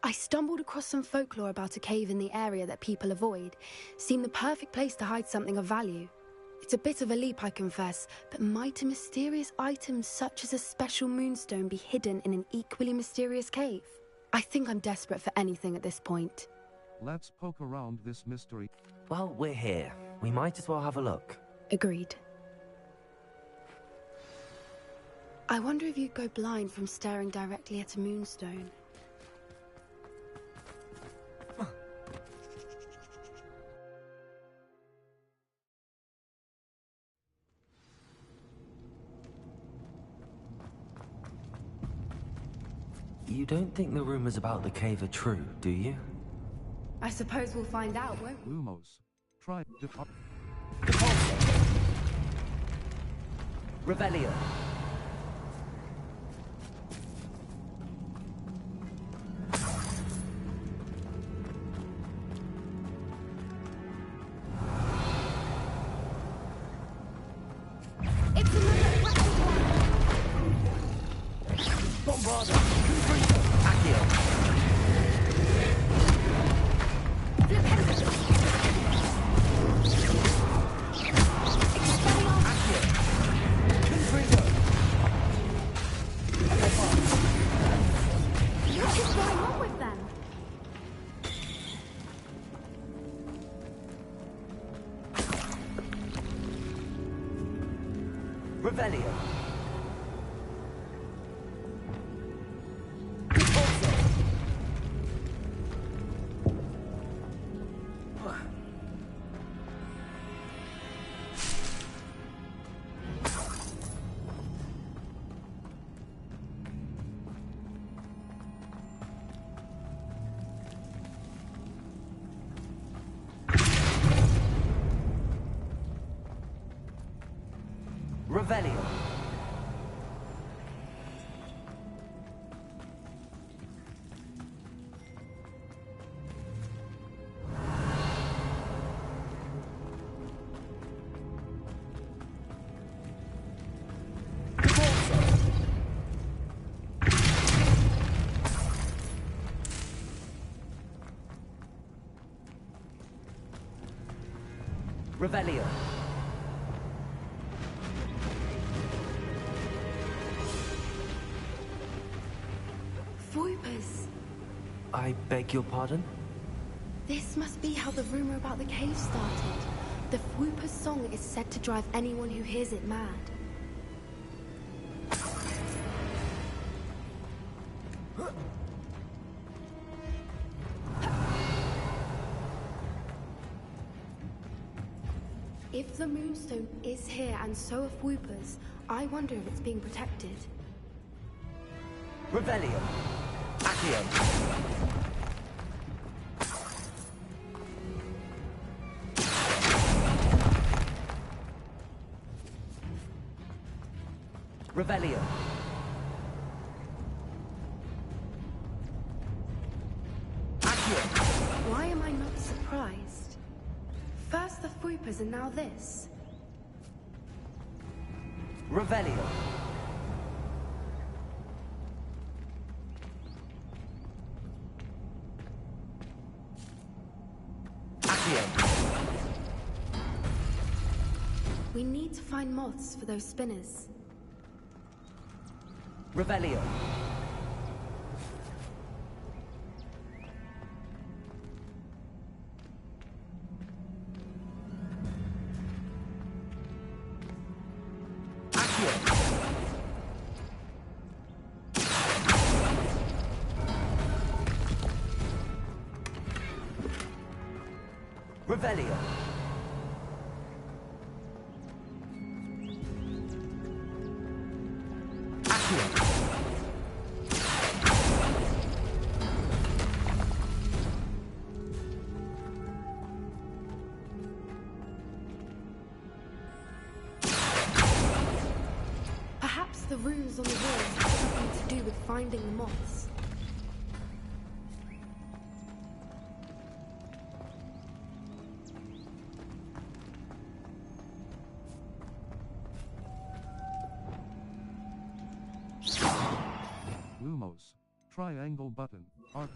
I stumbled across some folklore about a cave in the area that people avoid. Seemed the perfect place to hide something of value. It's a bit of a leap, I confess, but might a mysterious item such as a special moonstone be hidden in an equally mysterious cave? I think I'm desperate for anything at this point. Let's poke around this mystery. Well, we're here. We might as well have a look. Agreed. I wonder if you'd go blind from staring directly at a moonstone. You don't think the rumors about the cave are true, do you? I suppose we'll find out, won't we? Lumos. Try Revelio. It's another weapon one! Bombarda! Confringo! Accio. Confringo! What is going on with them? Revelio. Revelio. Revelio. Voipers. I beg your pardon? This must be how the rumor about the cave started. The Whooper's song is said to drive anyone who hears it mad. If the Moonstone is here and so are Whoopers, I wonder if it's being protected. Revelio. Accio. Revelio. Accio. Why am I not surprised? First the Whoopers and now this. Revelio. We need to find moths for those spinners. Revelio. Revelio. Perhaps the runes on the walls have something to do with finding the moths. Lumos. Triangle button. Art.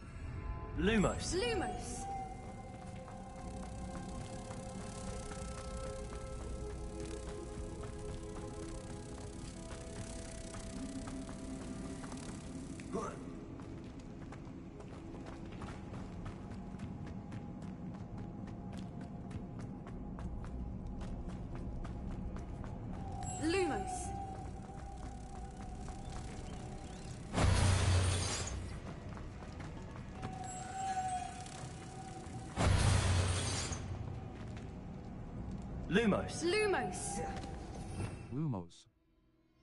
Lumos. Lumos! Lumos! Lumos. Lumos! Lumos.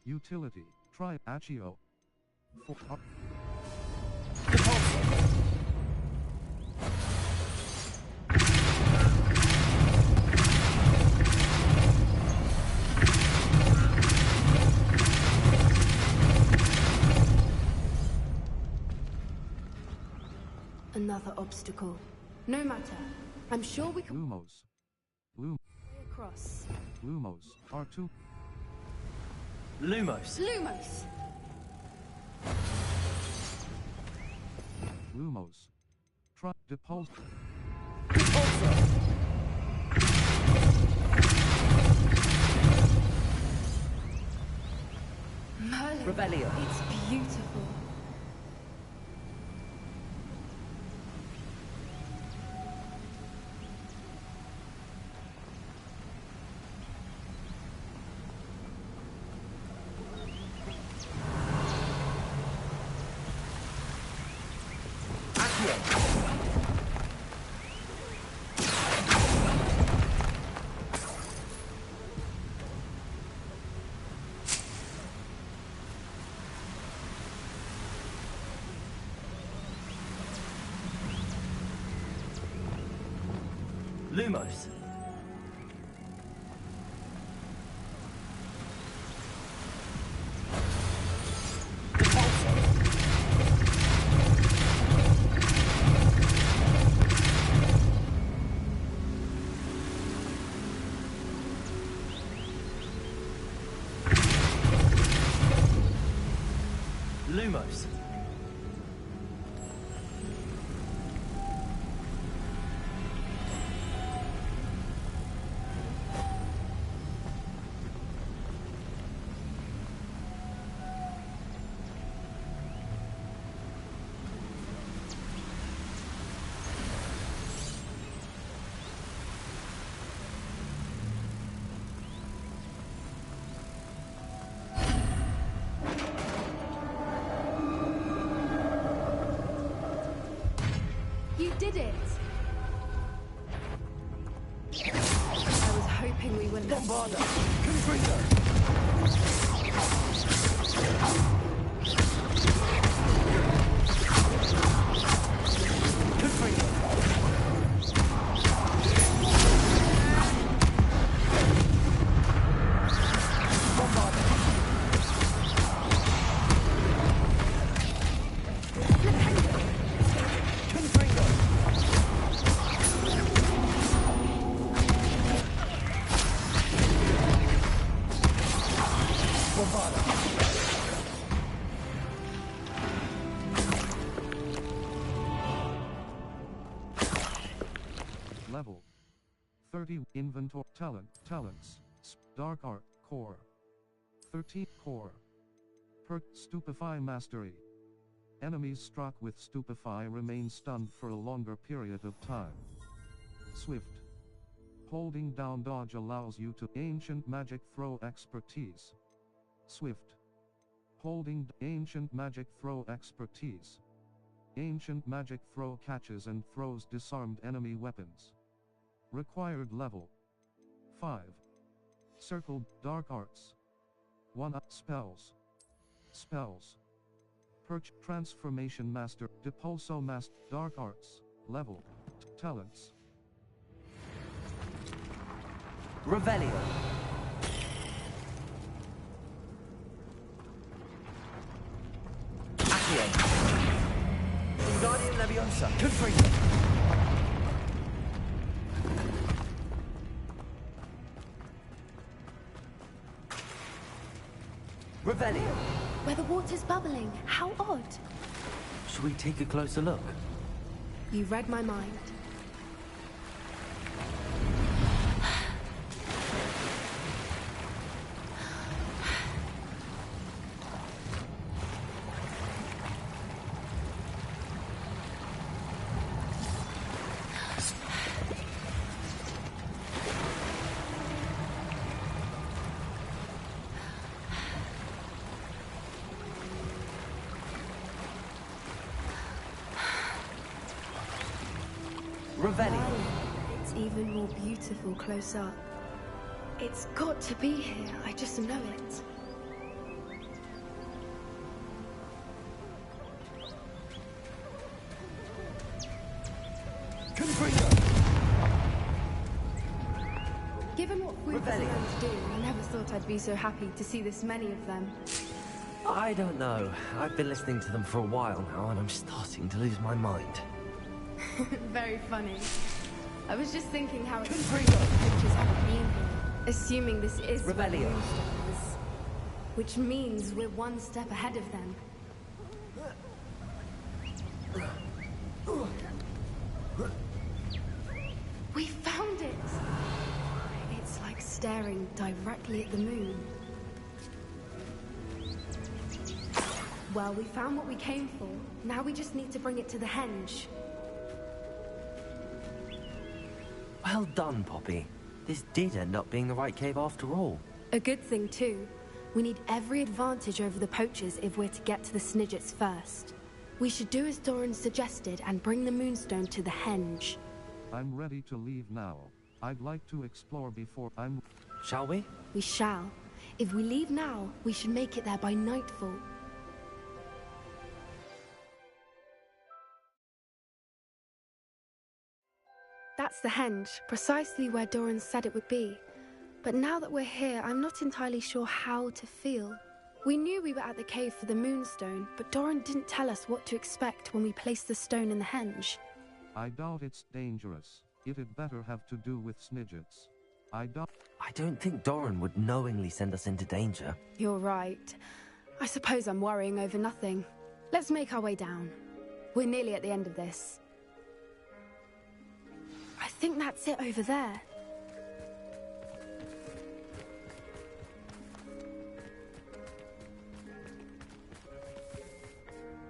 Utility. Try Accio. For Another obstacle. No matter. I'm sure we can... Lumos. Way across. Lumos. R2. Lumos. Lumos! Lumos. Try Depulse. Merlin. Revelio. It's beautiful. Lumos. Lumos. You did it! I was hoping we wouldn't... Don't bother! Confringo! Level 30 Inventory Talents Dark Art Core 13 Core Perk Stupefy Mastery. Enemies struck with Stupefy remain stunned for a longer period of time. Swift. Holding down dodge allows you to Ancient Magic Throw Expertise. Swift. Holding Ancient Magic Throw Expertise. Ancient Magic Throw catches and throws disarmed enemy weapons. Required level 5. Circled Dark Arts 1 up Spells. Spells. Perch Transformation Master Depulso Master Dark Arts Level Talents. Revelio. Accio. Wingardium Leviosa. Confringo. Revelio. Where the water's bubbling. How odd. Should we take a closer look? You read my mind. Revelio. It's even more beautiful close up. It's got to be here. I just know it. Given what fruit do, I never thought I'd be so happy to see this many of them. I don't know. I've been listening to them for a while now, and I'm starting to lose my mind. Very funny. I was just thinking how it's strange that poachers haven't been here. Assuming this is where the Rebellion. Moonstone is. Which means we're one step ahead of them. We found it! It's like staring directly at the moon. Well, we found what we came for. Now we just need to bring it to the henge. Well done, Poppy. This did end up being the right cave after all. A good thing, too. We need every advantage over the poachers if we're to get to the Snidgets first. We should do as Doran suggested and bring the Moonstone to the henge. I'm ready to leave now. I'd like to explore before I'm... Shall we? We shall. If we leave now, we should make it there by nightfall. That's the henge, precisely where Doran said it would be. But now that we're here, I'm not entirely sure how to feel. We knew we were at the cave for the Moonstone, but Doran didn't tell us what to expect when we placed the stone in the henge. I doubt it's dangerous. It'd better have to do with Snidgets. I don't think Doran would knowingly send us into danger. You're right. I suppose I'm worrying over nothing. Let's make our way down. We're nearly at the end of this. I think that's it over there.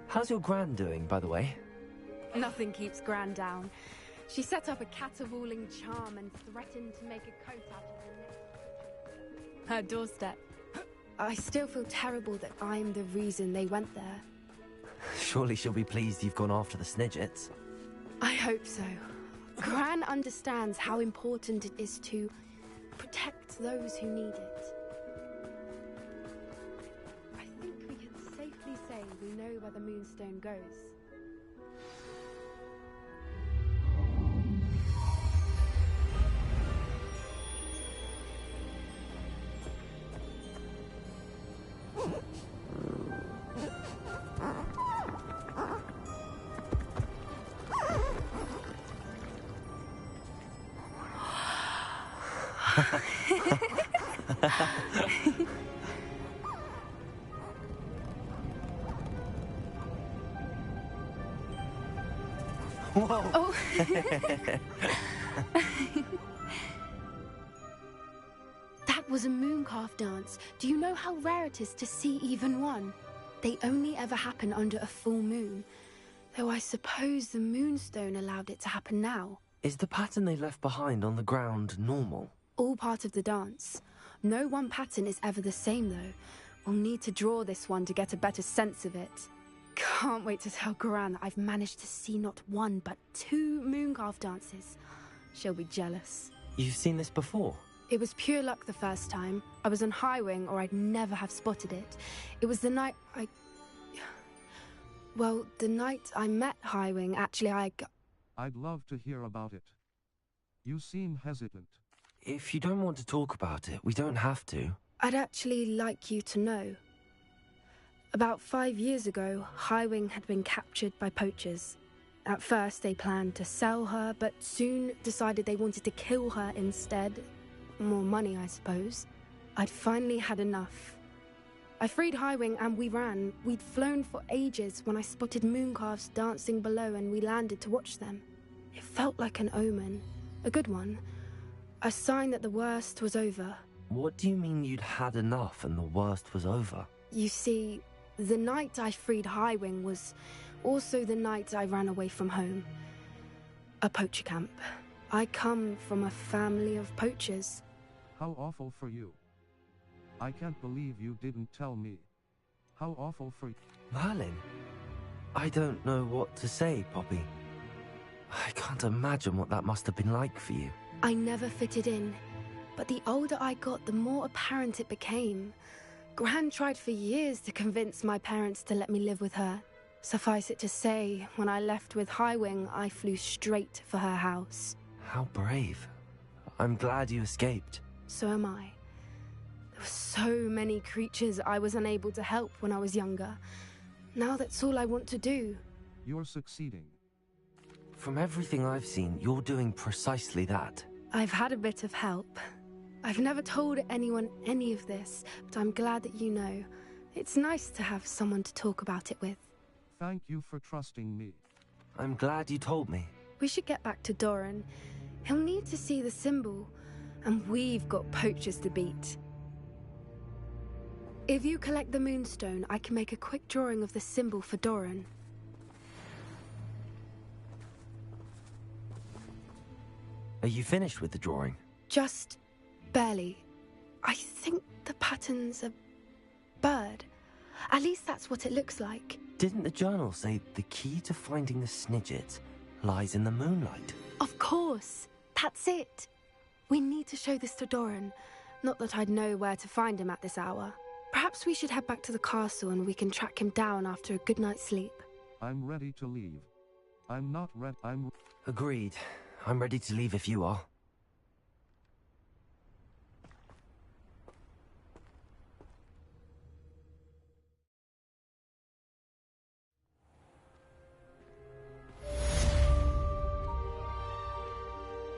How's your gran doing, by the way? Nothing keeps Gran down. She set up a caterwauling charm and threatened to make a coat out of her doorstep. I still feel terrible that I'm the reason they went there. Surely she'll be pleased you've gone after the Snidgets. I hope so. Gran understands how important it is to protect those who need it. I think we can safely say we know where the Moonstone goes. Whoa! Oh. That was a mooncalf dance. Do you know how rare it is to see even one? They only ever happen under a full moon. Though I suppose the Moonstone allowed it to happen now. Is the pattern they left behind on the ground normal? All part of the dance. No one pattern is ever the same, though. We'll need to draw this one to get a better sense of it. Can't wait to tell Gran that I've managed to see not one, but 2 mooncalf dances. She'll be jealous. You've seen this before? It was pure luck the first time. I was on Highwing, or I'd never have spotted it. It was the night Well, the night I met Highwing, actually I'd love to hear about it. You seem hesitant. If you don't want to talk about it, we don't have to. I'd actually like you to know. About 5 years ago, Highwing had been captured by poachers. At first, they planned to sell her, but soon decided they wanted to kill her instead. More money, I suppose. I'd finally had enough. I freed Highwing and we ran. We'd flown for ages when I spotted mooncalves dancing below and we landed to watch them. It felt like an omen. A good one. A sign that the worst was over. What do you mean you'd had enough and the worst was over? You see, the night I freed Highwing was also the night I ran away from home. A poacher camp. I come from a family of poachers. How awful for you. I can't believe you didn't tell me. How awful for you. Merlin? I don't know what to say, Poppy. I can't imagine what that must have been like for you. I never fitted in, but the older I got, the more apparent it became. Gran tried for years to convince my parents to let me live with her. Suffice it to say, when I left with Highwing, I flew straight for her house. How brave. I'm glad you escaped. So am I. There were so many creatures I was unable to help when I was younger. Now that's all I want to do. You're succeeding. From everything I've seen, you're doing precisely that. I've had a bit of help. I've never told anyone any of this, but I'm glad that you know. It's nice to have someone to talk about it with. Thank you for trusting me. I'm glad you told me. We should get back to Doran. He'll need to see the symbol, and we've got poachers to beat. If you collect the moonstone, I can make a quick drawing of the symbol for Doran. Are you finished with the drawing? Just barely. I think the pattern's a bird. At least that's what it looks like. Didn't the journal say the key to finding the Snidgets lies in the moonlight? Of course. That's it. We need to show this to Doran. Not that I'd know where to find him at this hour. Perhaps we should head back to the castle and we can track him down after a good night's sleep. I'm ready to leave. I'm not ready. Agreed. I'm ready to leave if you are.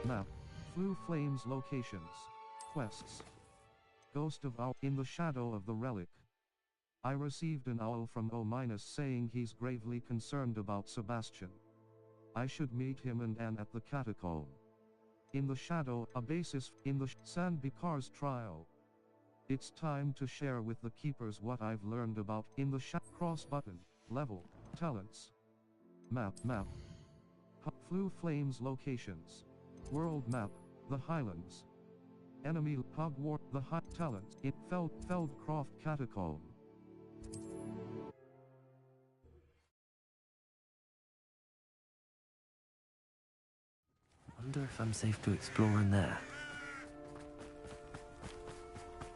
Map. Blue Flames locations. Quests. Ghost of Owl. In the shadow of the relic. I received an owl from O- saying he's gravely concerned about Sebastian. I should meet him and Anne at the catacomb. In the shadow, a basis in the Sandbikar's trial. It's time to share with the keepers what I've learned about in the cross button, level, talents. Map. Blue Flames locations. World map, the Highlands. Enemy Hogwarts, the high talents in Feldcroft catacomb. Wonder if I'm safe to explore in there.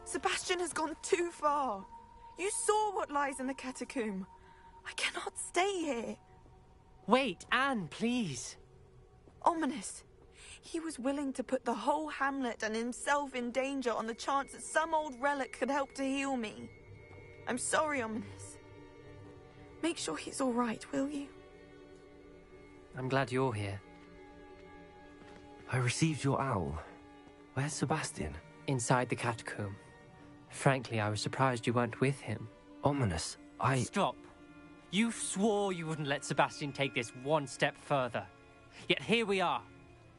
Sebastian has gone too far. You saw what lies in the catacomb. I cannot stay here. Wait, Anne, please. Ominous. He was willing to put the whole hamlet and himself in danger on the chance that some old relic could help to heal me. I'm sorry, Ominous. Make sure he's all right, will you? I'm glad you're here. I received your owl. Where's Sebastian? Inside the catacomb. Frankly, I was surprised you weren't with him. Ominous, Stop. You swore you wouldn't let Sebastian take this one step further. Yet here we are.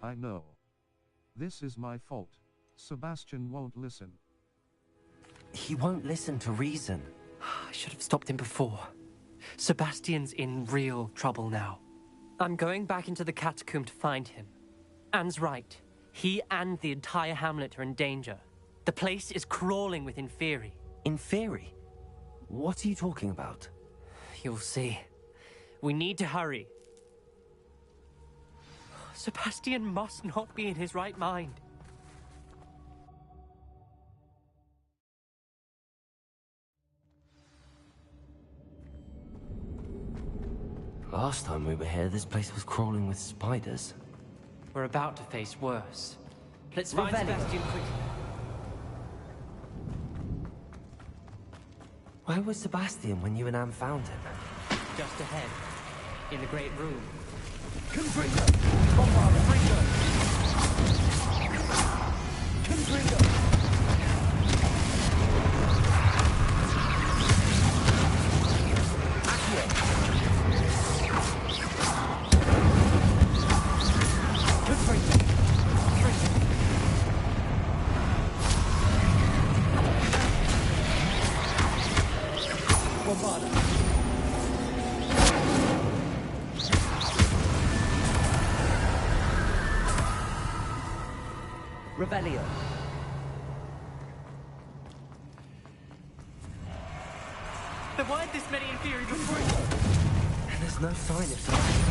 I know. This is my fault. Sebastian won't listen. He won't listen to reason. I should have stopped him before. Sebastian's in real trouble now. I'm going back into the catacomb to find him. Anne's right. He and the entire hamlet are in danger. The place is crawling with Inferi. Inferi? What are you talking about? You'll see. We need to hurry. Sebastian must not be in his right mind. Last time we were here, this place was crawling with spiders. We're about to face worse. Let's find Sebastian quickly. Where was Sebastian when you and Anne found him? Just ahead, in the great room. Confringo! Bombarder, Fringo! Confringo! Revelio. There weren't this many Inferi before. And there's no sign of Sebastian.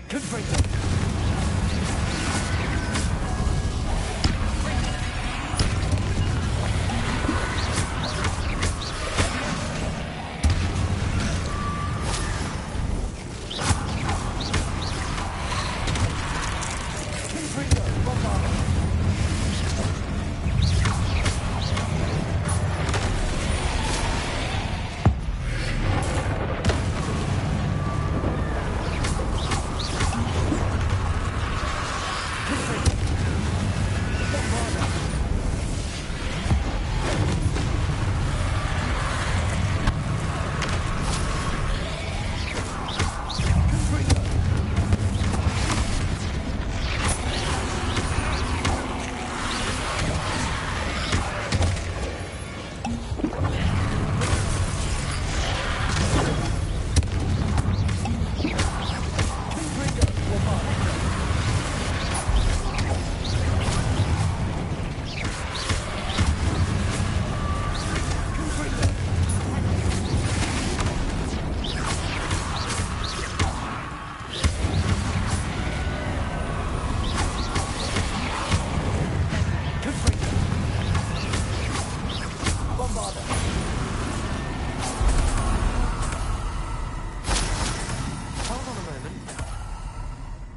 Confringo!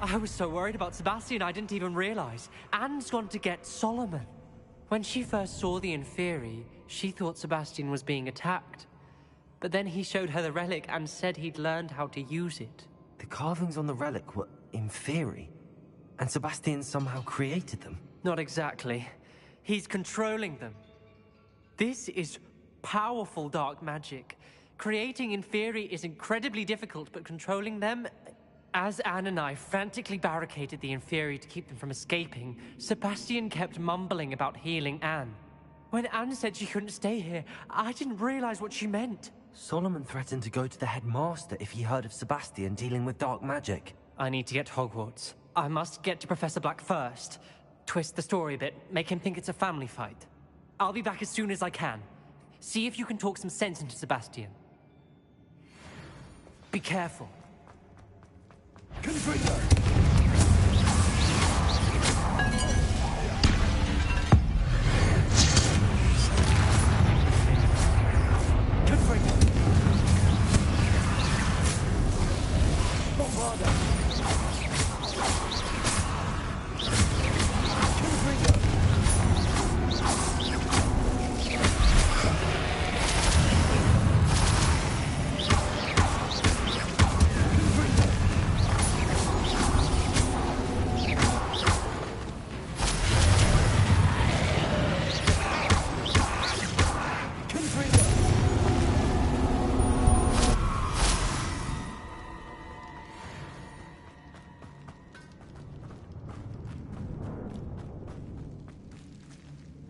I was so worried about Sebastian I didn't even realize. Anne's gone to get Solomon. When she first saw the Inferi, she thought Sebastian was being attacked. But then he showed her the relic and said he'd learned how to use it. The carvings on the relic were Inferi, and Sebastian somehow created them. Not exactly. He's controlling them. This is powerful dark magic. Creating Inferi is incredibly difficult, but controlling them... As Anne and I frantically barricaded the Inferi to keep them from escaping, Sebastian kept mumbling about healing Anne. When Anne said she couldn't stay here, I didn't realize what she meant. Solomon threatened to go to the headmaster if he heard of Sebastian dealing with dark magic. I need to get to Hogwarts. I must get to Professor Black first. Twist the story a bit, make him think it's a family fight. I'll be back as soon as I can. See if you can talk some sense into Sebastian. Be careful. Confringo!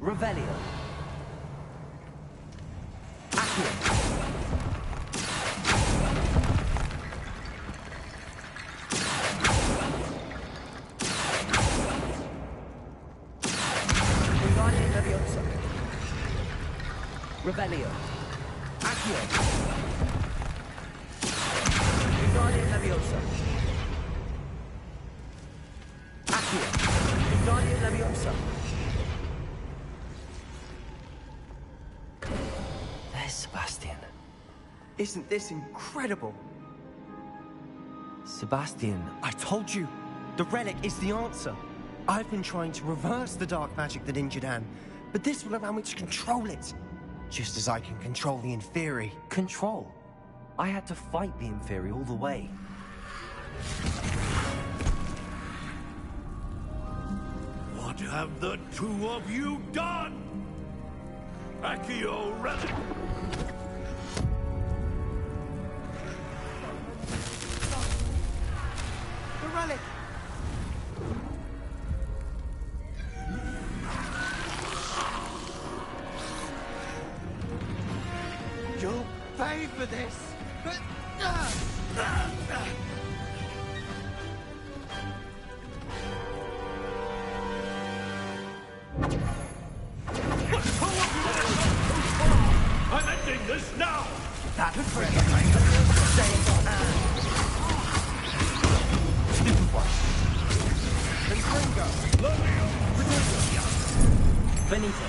Revelio. Accio. Wingardium Leviosa. Revelio. Accio. Wingardium Leviosa. Accio. Wingardium Leviosa. Sebastian. Isn't this incredible? Sebastian. I told you, the relic is the answer. I've been trying to reverse the dark magic that injured Anne, but this will allow me to control it. Just as I can control the Inferi. Control? I had to fight the Inferi all the way. What have the two of you done? Accio relic! The relic! You'll pay for this! I'm ending this now! That would bring it. Save Anne. Confringo. Benito.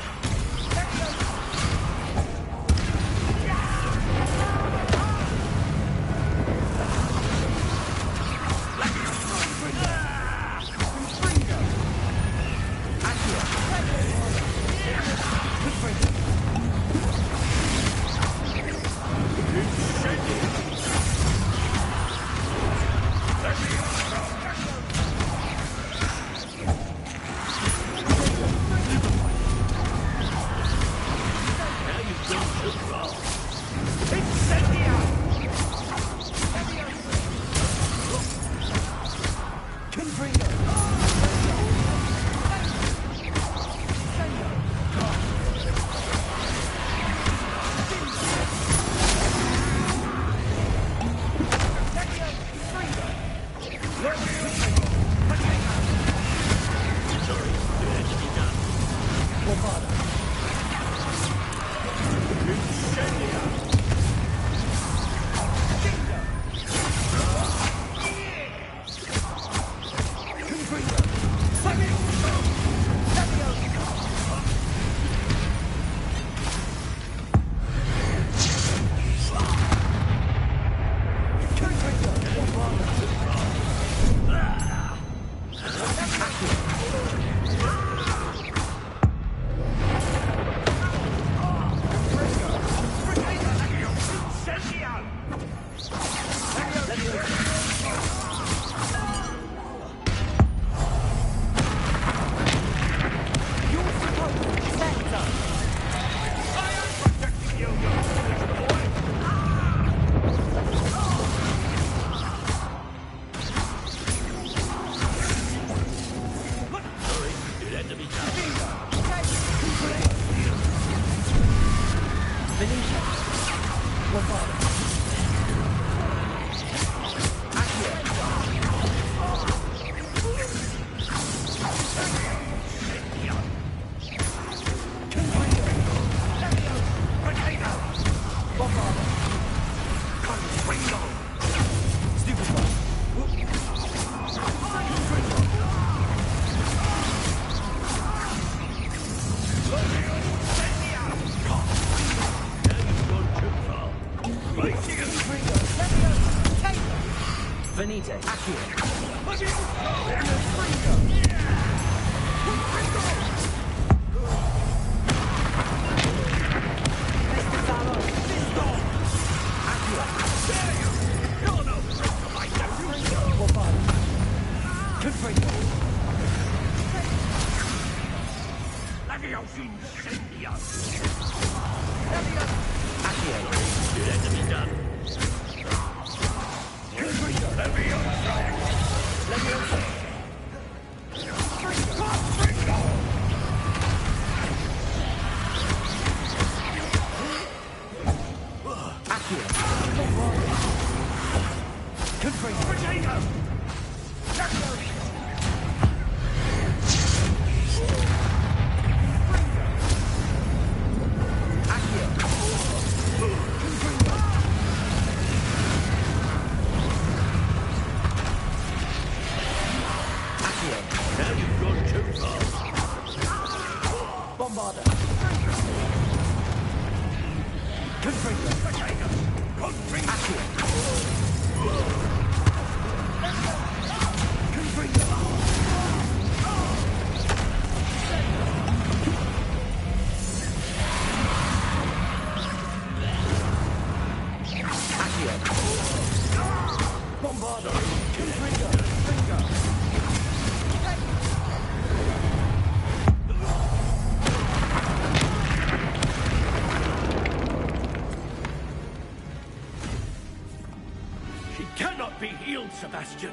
Sebastian,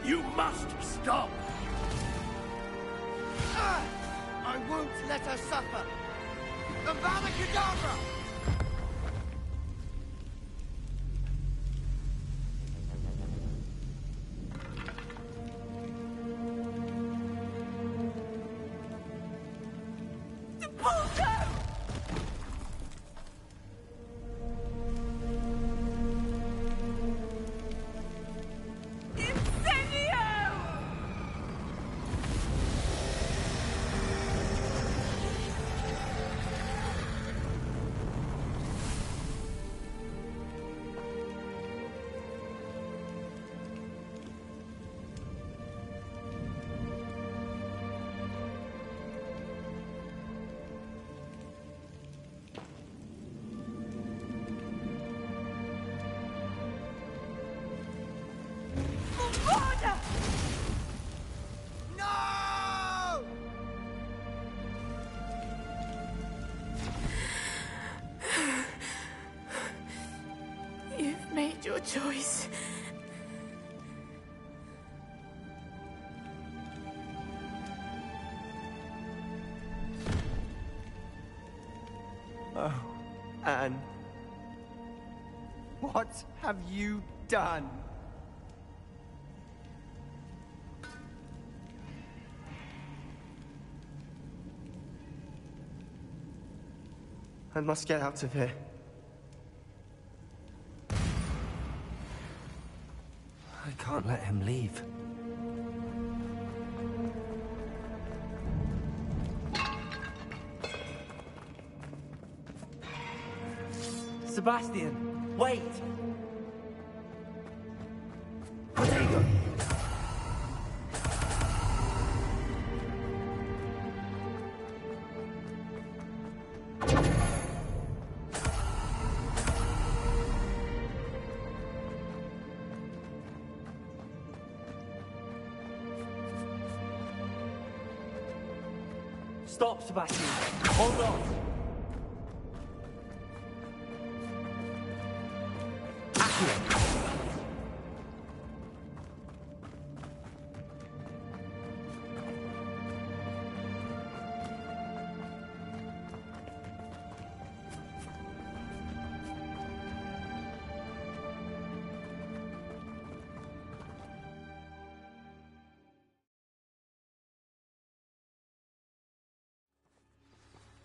you must stop! I won't let her suffer! Avada Kedavra! Your choice. Oh, Anne. What have you done? I must get out of here. I can't let him leave. Sebastian, wait! Potato! Stop, Sebastian. Hold on.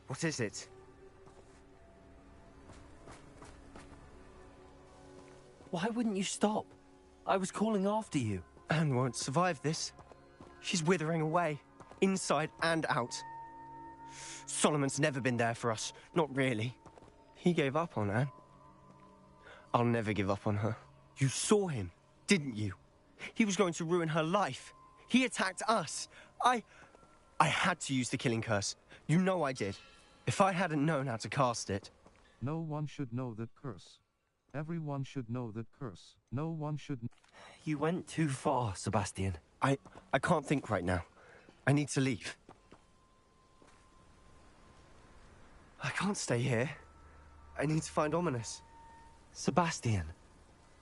What is it? Why wouldn't you stop? I was calling after you. Anne won't survive this. She's withering away, inside and out. Solomon's never been there for us. Not really. He gave up on Anne. I'll never give up on her. You saw him, didn't you? He was going to ruin her life. He attacked us. I had to use the killing curse. You know I did. If I hadn't known how to cast it... No one should know that curse. Everyone should know that curse. No one should... You went too far, Sebastian. I can't think right now. I need to leave. I can't stay here. I need to find Ominous. Sebastian.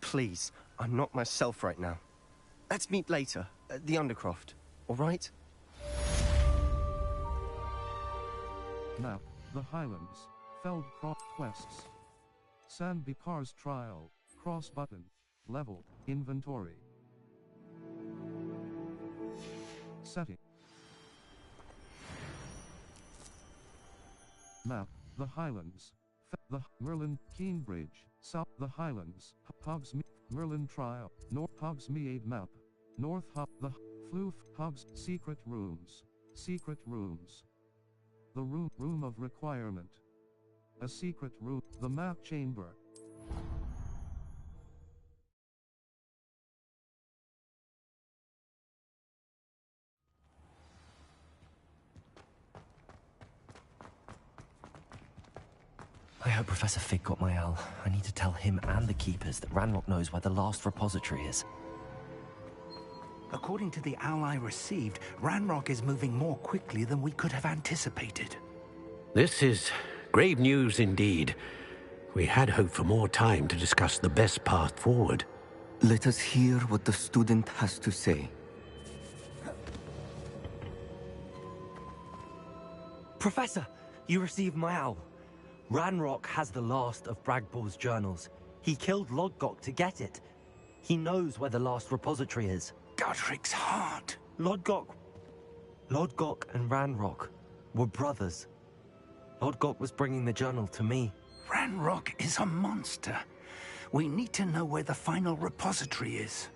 Please, I'm not myself right now. Let's meet later, at the Undercroft, all right? Map, the Highlands, Feldcroft quests. Sandbecar's trial, cross button, level, inventory. Setting. Map, the Highlands, the Merlin, Keenbridge, South, the Highlands, Hogsmeade, Merlin trial, North Hogsmeade map, North Hog, the Floof, Hogs, secret rooms, the room of requirement, a secret room, the map chamber. I hope Professor Fig got my owl. I need to tell him and the Keepers that Ranrock knows where the last repository is. According to the owl I received, Ranrock is moving more quickly than we could have anticipated. This is grave news indeed. We had hoped for more time to discuss the best path forward. Let us hear what the student has to say. Professor, you received my owl. Ranrock has the last of Bragbor's journals. He killed Lodgok to get it. He knows where the last repository is. Godric's heart. Lodgok and Ranrock were brothers. Lodgok was bringing the journal to me. Ranrock is a monster. We need to know where the final repository is.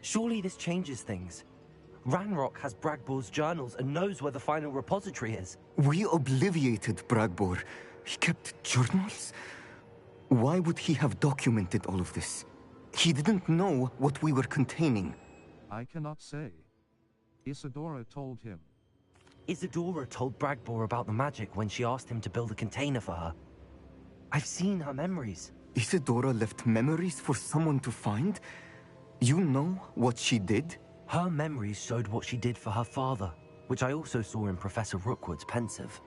Surely this changes things. Ranrock has Bragbor's journals and knows where the final repository is. We obliviated Bragbor. He kept journals? Why would he have documented all of this? He didn't know what we were containing. I cannot say. Isadora told him. Isadora told Bragbor about the magic when she asked him to build a container for her. I've seen her memories. Isadora left memories for someone to find? You know what she did? Her memories showed what she did for her father, which I also saw in Professor Rookwood's pensive.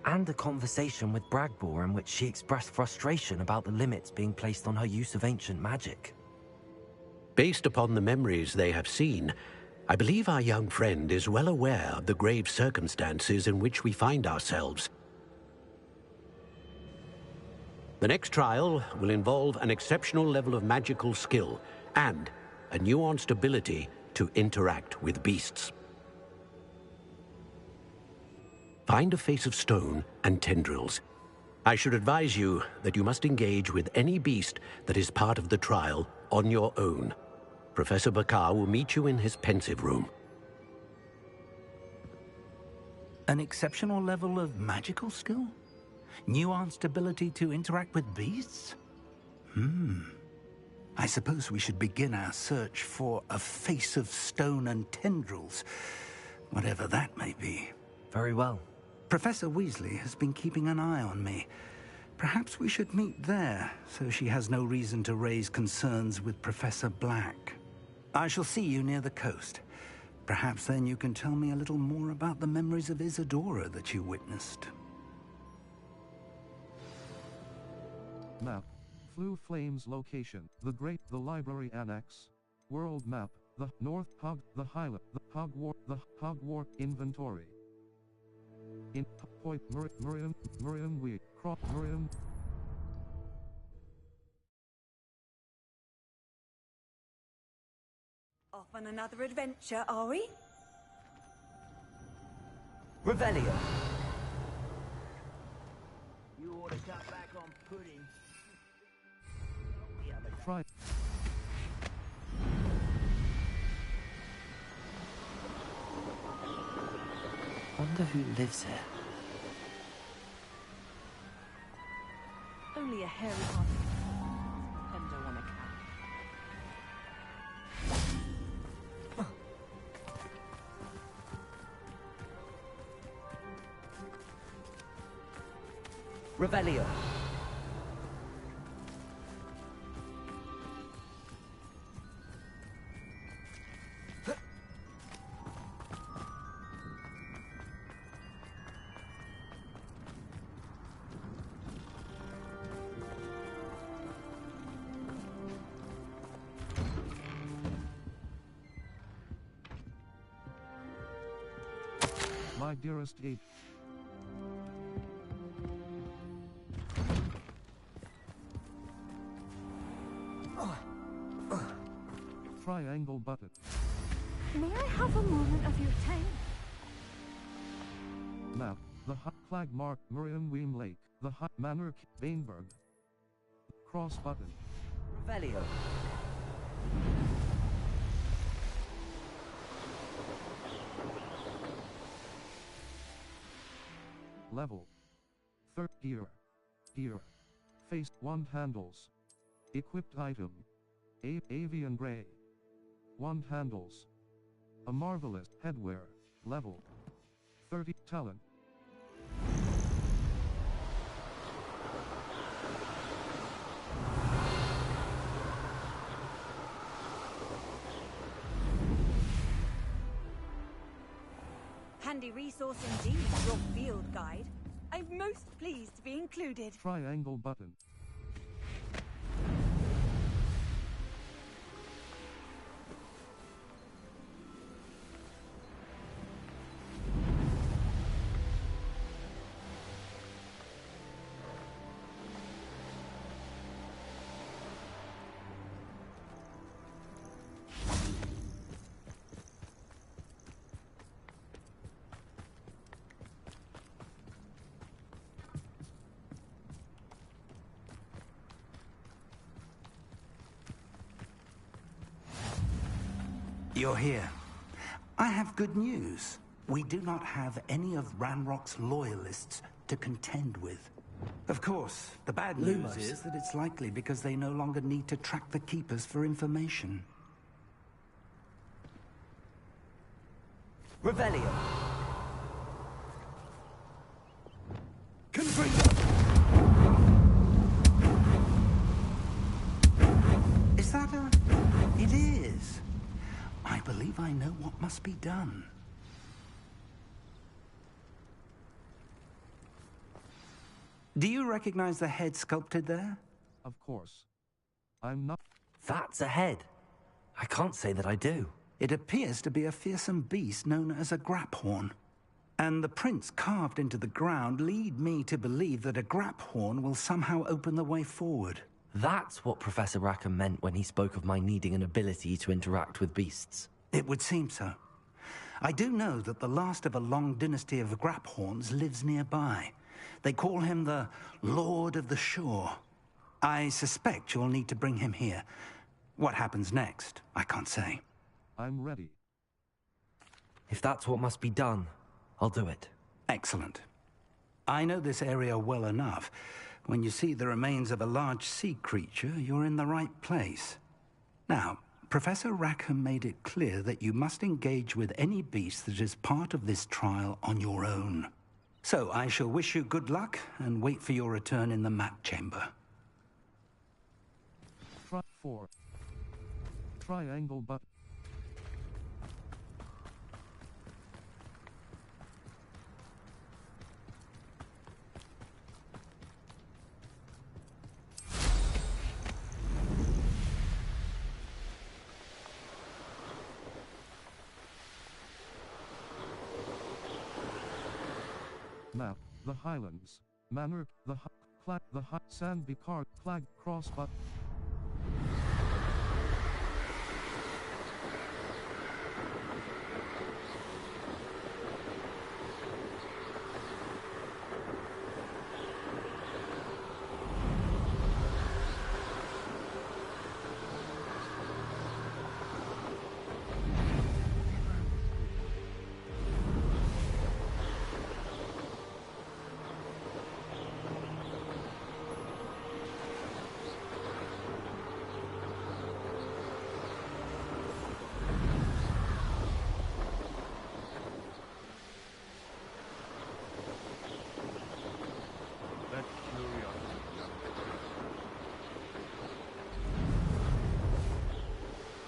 And a conversation with Bragbor in which she expressed frustration about the limits being placed on her use of ancient magic. Based upon the memories they have seen, I believe our young friend is well aware of the grave circumstances in which we find ourselves. The next trial will involve an exceptional level of magical skill and a nuanced ability to interact with beasts. Find a face of stone and tendrils. I should advise you that you must engage with any beast that is part of the trial on your own. Professor Bakar will meet you in his pensive room. An exceptional level of magical skill? Nuanced ability to interact with beasts? I suppose we should begin our search for a face of stone and tendrils, whatever that may be. Very well. Professor Weasley has been keeping an eye on me. Perhaps we should meet there, so she has no reason to raise concerns with Professor Black. I shall see you near the coast. Perhaps then you can tell me a little more about the memories of Isadora that you witnessed. Map. Flue Flames location. The library annex. World map. The North Hog. The Highland. The Hogwarts inventory. In Point Miriam we Crop Miriam. Off on another adventure, are we? Revelio. You ought to cut back on pudding. Fry. Wonder who lives here. Only a hairy-hearted depends on a cat. Revelio. My dearest H. Triangle button. May I have a moment of your time? Map. The Hut Flag Mark Miriam Weem Lake. The Hut Manor Bainberg. Cross button. Revelio. Level. Third gear. Gear. Face wand handles. Equipped item. Avian gray. Wand handles. A marvelous headwear. Level. 30 talent. Handy resource indeed, your field guide. I'm most pleased to be included. Triangle button. You're here. I have good news. We do not have any of Ranrock's loyalists to contend with. Of course, the bad news Lumos. is that it's likely because they no longer need to track the Keepers for information. Revelio. Is that a... It is. I believe I know what must be done. Do you recognize the head sculpted there? Of course. I'm not... That's a head. I can't say that I do. It appears to be a fearsome beast known as a graphorn. And the prints carved into the ground lead me to believe that a graphorn will somehow open the way forward. That's what Professor Rackham meant when he spoke of my needing an ability to interact with beasts. It would seem so. I do know that the last of a long dynasty of graphorns lives nearby. They call him the Lord of the Shore. I suspect you'll need to bring him here. What happens next, I can't say. I'm ready. If that's what must be done, I'll do it. Excellent. I know this area well enough. When you see the remains of a large sea creature, you're in the right place. Now, Professor Rackham made it clear that you must engage with any beast that is part of this trial on your own. So I shall wish you good luck and wait for your return in the map chamber. 4. Triangle button. Map, the Highlands. Manor, the Sandby Card, Flag, Cross button.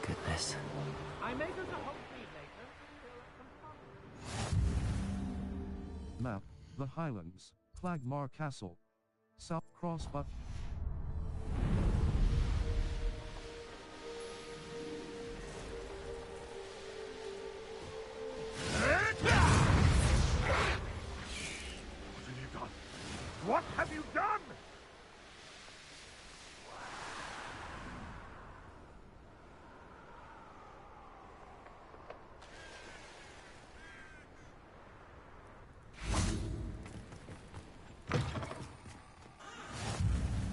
Goodness. I may go to Hogsmeade later. Map: The Highlands, Clagmar Castle. South Crossbutt. What have you done?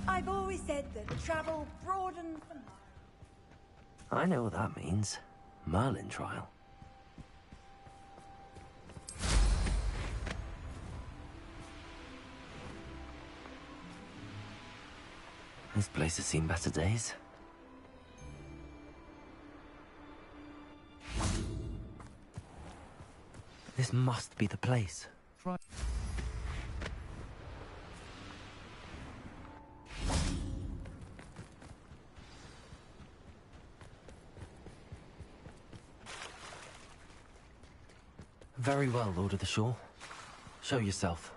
I've always said that travel broadens the mind. I know what that means. Merlin trial. This place has seen better days. This must be the place. Try. Very well, Lord of the Shore. Show yourself.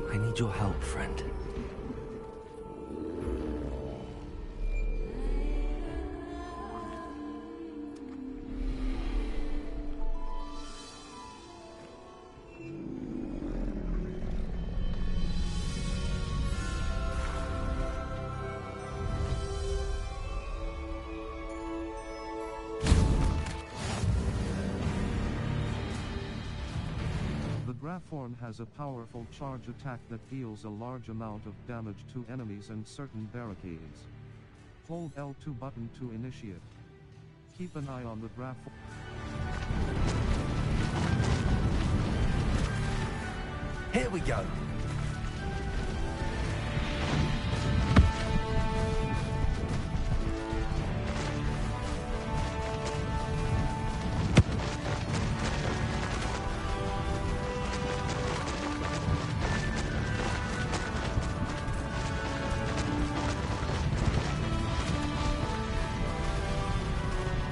I need your help, friend. Graphoorn has a powerful charge attack that deals a large amount of damage to enemies and certain barricades. Hold L2 button to initiate. Keep an eye on the Graphoorn. Here we go.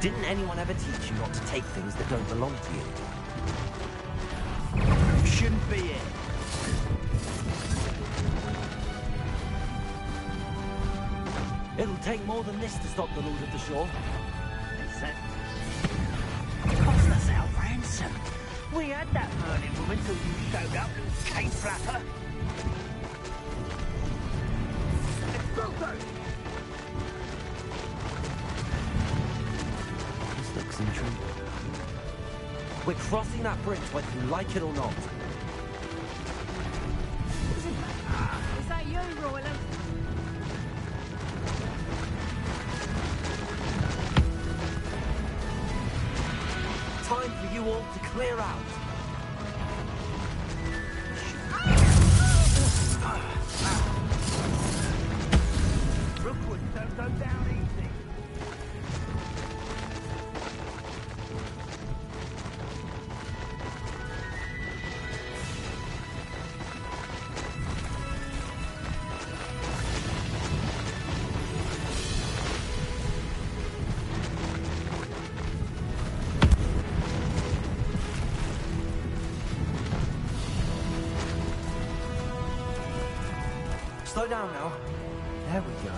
Didn't anyone ever teach you not to take things that don't belong to you? Shouldn't be it. It'll take more than this to stop the Lord of the Shore. Cost us our ransom. We had that Merlin woman till you showed up, little cave flapper. Looks intriguing. We're crossing that bridge whether you like it or not. Is that you, Royland? Time for you all to clear out. Rookwood don't go down easy. Slow down now. There we go.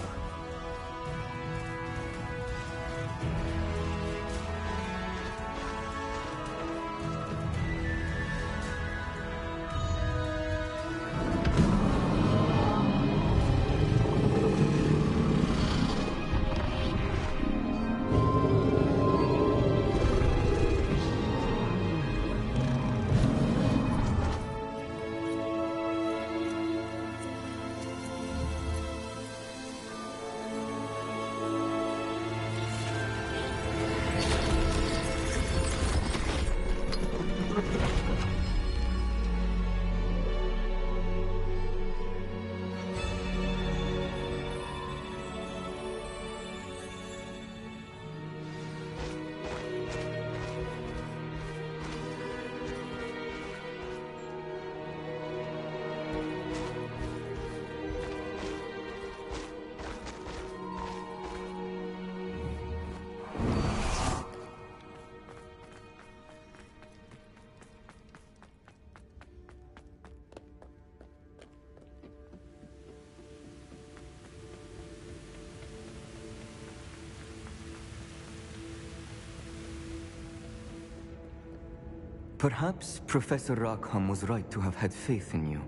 Perhaps Professor Rackham was right to have had faith in you.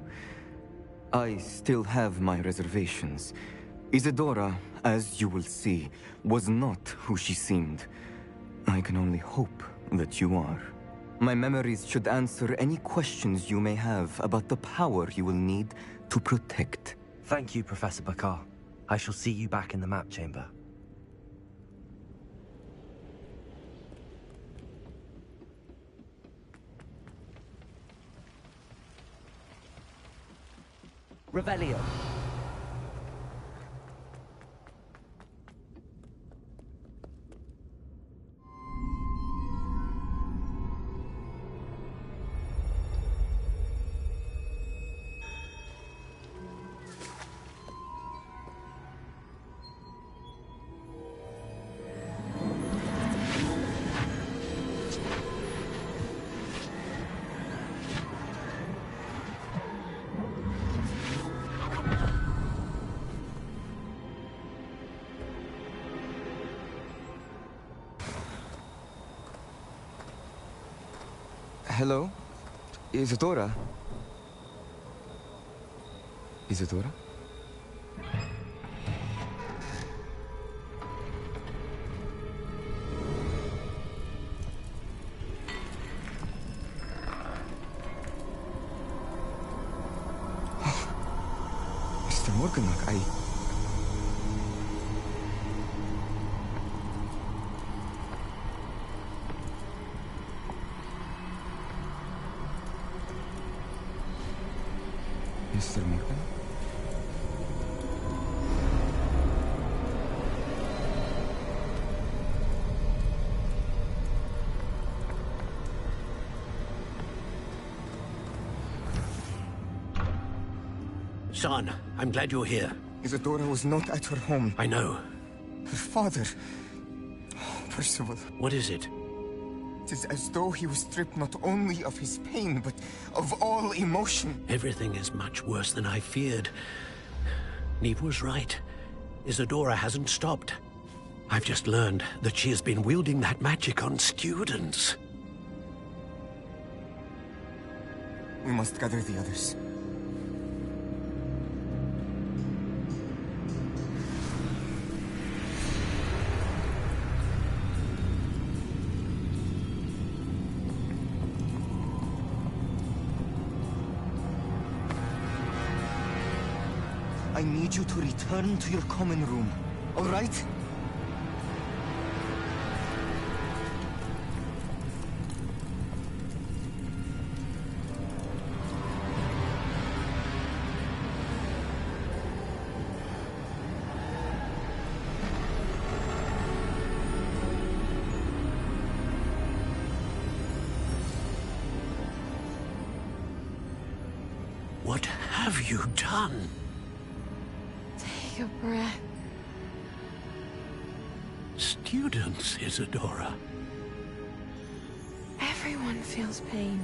I still have my reservations. Isadora as you will see, was not who she seemed. I can only hope that you are. My memories should answer any questions you may have about the power you will need to protect. Thank you, Professor Bakar. I shall see you back in the map chamber. Revelio. Hello? Isadora? Isadora? Mr. Morganlock, Mr. Morgan? Son, I'm glad you're here. Isadora was not at her home. I know. Her father... Oh, Percival. What is it? It is as though he was stripped not only of his pain, but of all emotion. Everything is much worse than I feared. Neve was right. Isadora hasn't stopped. I've just learned that she has been wielding that magic on students. We must gather the others. I need you to return to your common room, all right? What have you done? Take a breath. Students, Isadora. Everyone feels pain.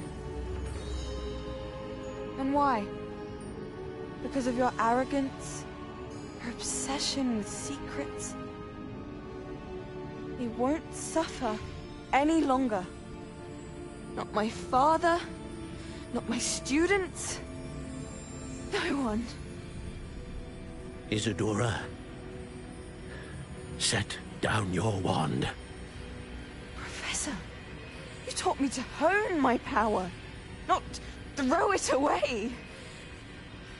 And why? Because of your arrogance? Your obsession with secrets? He won't suffer any longer. Not my father, not my students, no one. Isadora, set down your wand. Professor, you taught me to hone my power, not throw it away.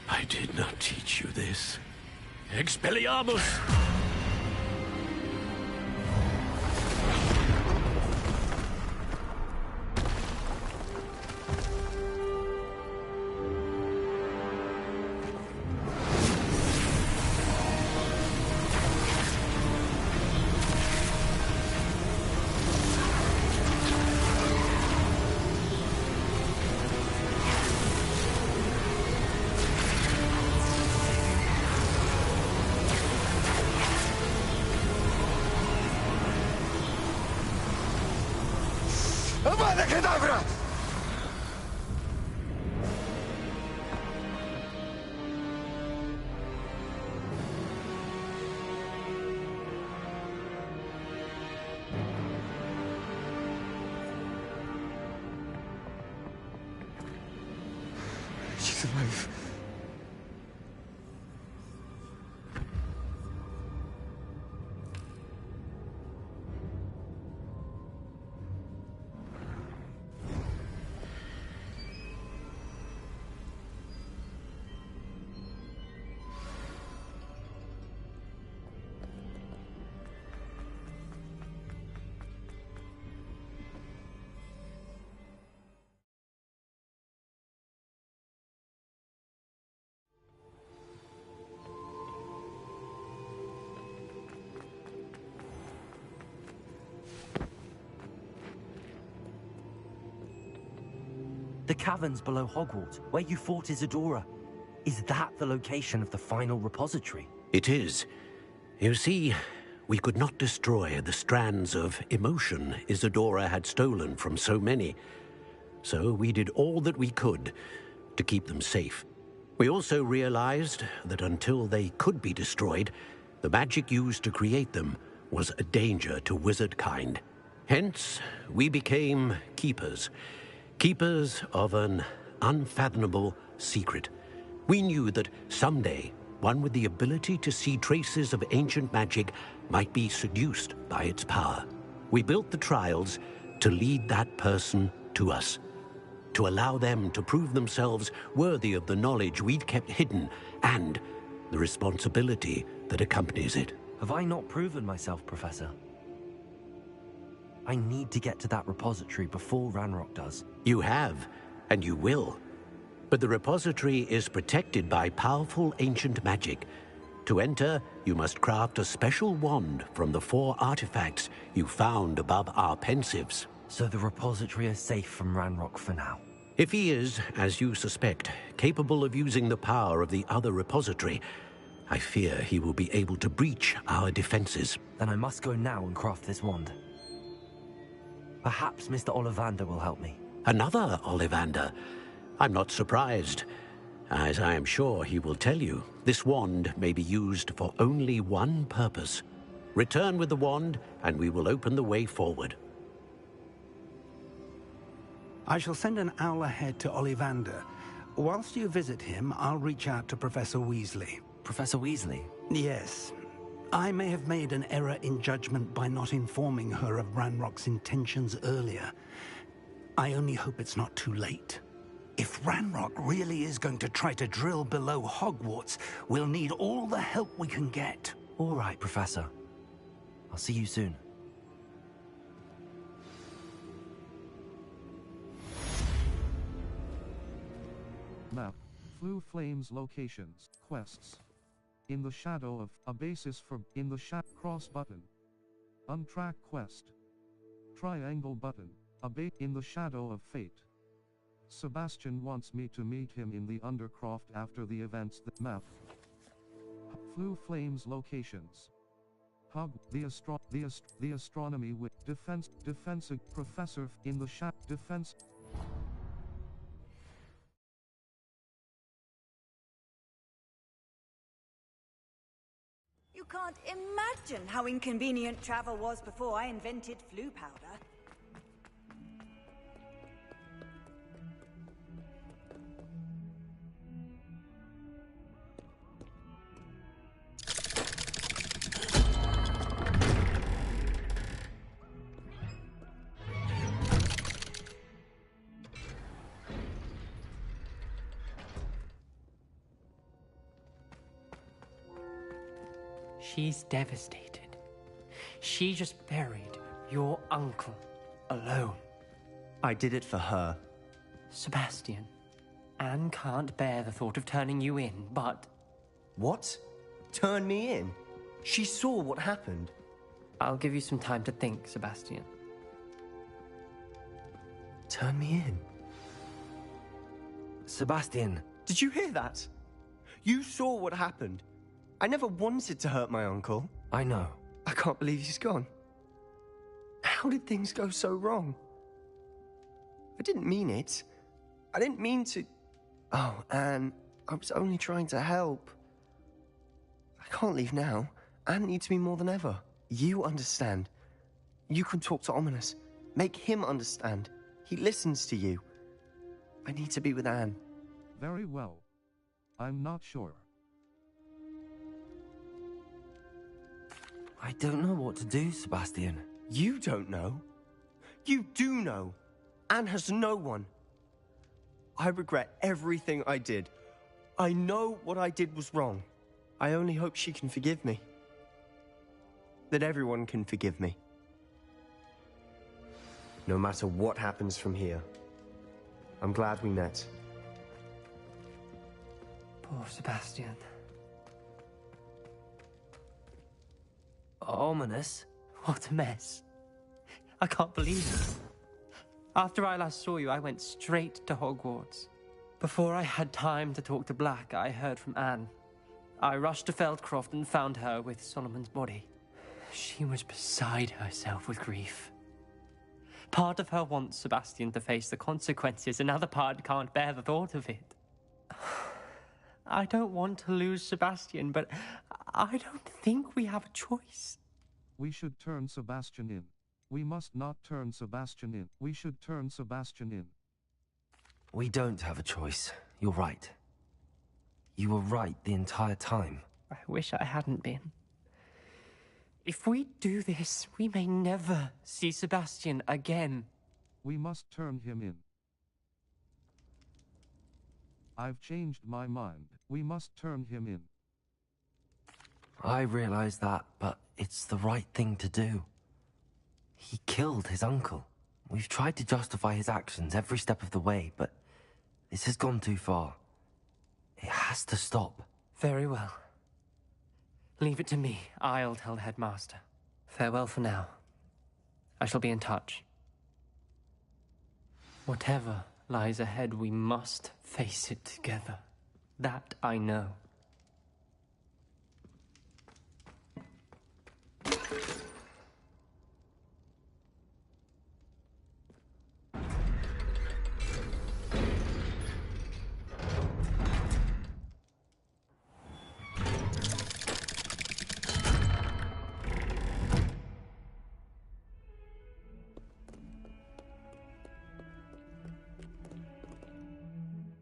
I did not teach you this. Expelliarmus! Avada Kedavra! She's alive. The caverns below Hogwarts, where you fought Isadora. Is that the location of the final repository? It is. You see, we could not destroy the strands of emotion Isadora had stolen from so many. So we did all that we could to keep them safe. We also realized that until they could be destroyed, the magic used to create them was a danger to wizard kind. Hence, we became keepers. Keepers of an unfathomable secret. We knew that someday, one with the ability to see traces of ancient magic might be seduced by its power. We built the trials to lead that person to us, to allow them to prove themselves worthy of the knowledge we'd kept hidden and the responsibility that accompanies it. Have I not proven myself, Professor? I need to get to that repository before Ranrock does. You have, and you will. But the repository is protected by powerful ancient magic. To enter, you must craft a special wand from the 4 artifacts you found above our pensives. So the repository is safe from Ranrock for now? If he is, as you suspect, capable of using the power of the other repository, I fear he will be able to breach our defenses. Then I must go now and craft this wand. Perhaps Mr. Ollivander will help me. Another Ollivander? I'm not surprised. As I am sure he will tell you, this wand may be used for only one purpose. Return with the wand, and we will open the way forward. I shall send an owl ahead to Ollivander. Whilst you visit him, I'll reach out to Professor Weasley. Professor Weasley? Yes. I may have made an error in judgment by not informing her of Ranrock's intentions earlier. I only hope it's not too late. If Ranrock really is going to try to drill below Hogwarts, we'll need all the help we can get. All right, Professor. I'll see you soon. Map. Flue Flames locations. Quests. In the shadow of. A basis for. In the cross button. Untrack quest. Triangle button. In the shadow of fate. Sebastian wants me to meet him in the Undercroft after the events that map. Flue Flames locations. Hub, the astronomy with defensive professor in the defense. You can't imagine how inconvenient travel was before I invented flue powder. She's devastated. She just buried your uncle alone. I did it for her. Sebastian, Anne can't bear the thought of turning you in, but... What? Turn me in? She saw what happened. I'll give you some time to think, Sebastian. Turn me in? Sebastian. Did you hear that? You saw what happened. I never wanted to hurt my uncle. I know. I can't believe he's gone. How did things go so wrong? I didn't mean it. I didn't mean to... Oh, Anne, I was only trying to help. I can't leave now. Anne needs me more than ever. You understand. You can talk to Ominous. Make him understand. He listens to you. I need to be with Anne. Very well. I'm not sure. I don't know what to do, Sebastian. You don't know. You do know. Anne has no one. I regret everything I did. I know what I did was wrong. I only hope she can forgive me. That everyone can forgive me. No matter what happens from here. I'm glad we met. Poor Sebastian. Ominous? What a mess. I can't believe it. After I last saw you, I went straight to Hogwarts. Before I had time to talk to Black, I heard from Anne. I rushed to Feldcroft and found her with Solomon's body. She was beside herself with grief. Part of her wants Sebastian to face the consequences, another part can't bear the thought of it. I don't want to lose Sebastian, but I don't think we have a choice. We should turn Sebastian in. We must not turn Sebastian in. We should turn Sebastian in. We don't have a choice. You're right. You were right the entire time. I wish I hadn't been. If we do this, we may never see Sebastian again. We must turn him in. I've changed my mind. We must turn him in. I realize that, but it's the right thing to do. He killed his uncle. We've tried to justify his actions every step of the way, but this has gone too far. It has to stop. Very well. Leave it to me. I'll tell the headmaster. Farewell for now. I shall be in touch. Whatever lies ahead, we must face it together. That I know.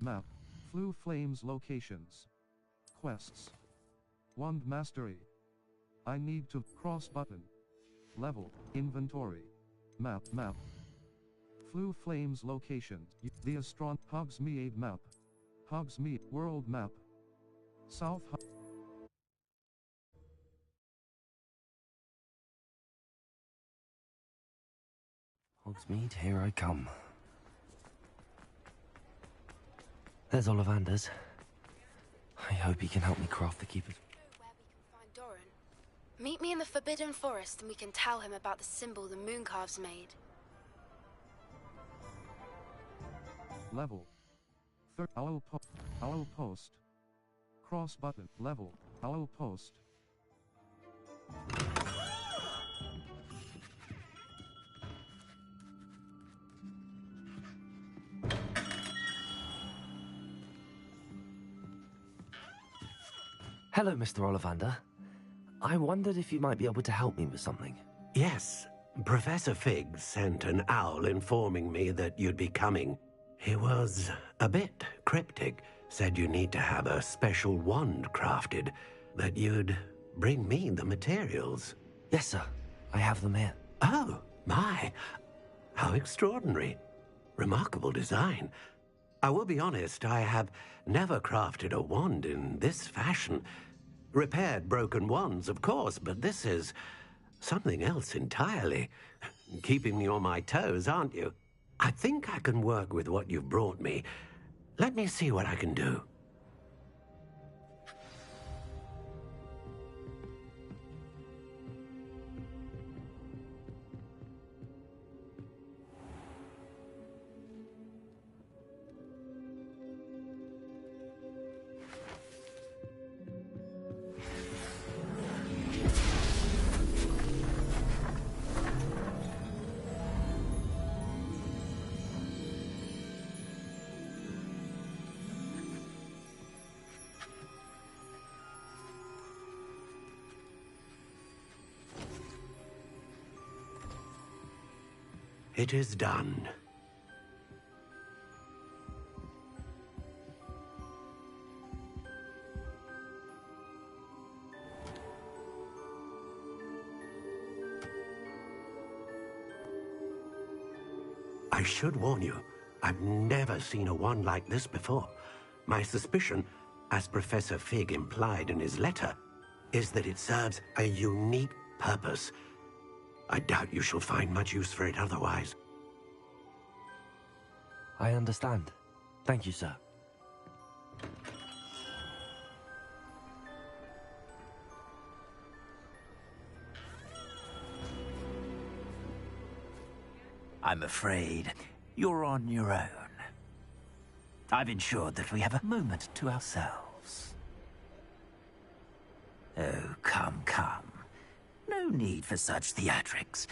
Map. Flue Flames locations. Quests. Wand Mastery. I need to cross button. Level. Inventory. Map. Flue Flames locations. The Astron. Hogsmeade map. Hogsmeade world map. South. Hogsmeade, here I come. There's Ollivander's. I hope he can help me craft the keepers. Where we can find Doran. Meet me in the Forbidden Forest and we can tell him about the symbol the Mooncalves made. Level. Owl post. Cross button. Level. Owl post. Hello, Mr. Ollivander. I wondered if you might be able to help me with something. Yes, Professor Fig sent an owl informing me that you'd be coming. He was a bit cryptic, said you need to have a special wand crafted, that you'd bring me the materials. Yes, sir. I have them here. Oh, my. How extraordinary. Remarkable design. I will be honest, I have never crafted a wand in this fashion. Repaired broken wands, of course, but this is something else entirely. Keeping me on my toes, aren't you? I think I can work with what you've brought me. Let me see what I can do. It is done. I should warn you, I've never seen a wand like this before. My suspicion, as Professor Fig implied in his letter, is that it serves a unique purpose. I doubt you shall find much use for it otherwise. I understand. Thank you, sir. I'm afraid You're on your own. I've ensured that we have a moment to ourselves. Oh, come, come. No need for such theatrics.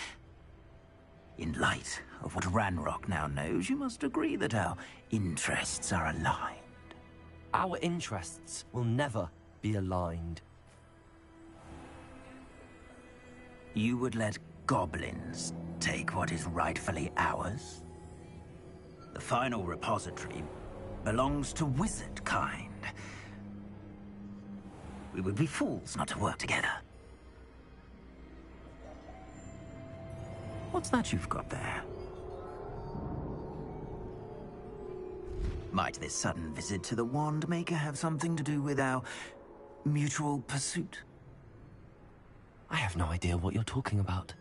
In light of what Ranrock now knows, you must agree that our interests are aligned. Our interests will never be aligned. You would let goblins take what is rightfully ours? The final repository belongs to wizard kind. We would be fools not to work together. What's that you've got there? Might this sudden visit to the Wand Maker have something to do with our mutual pursuit? I have no idea what you're talking about.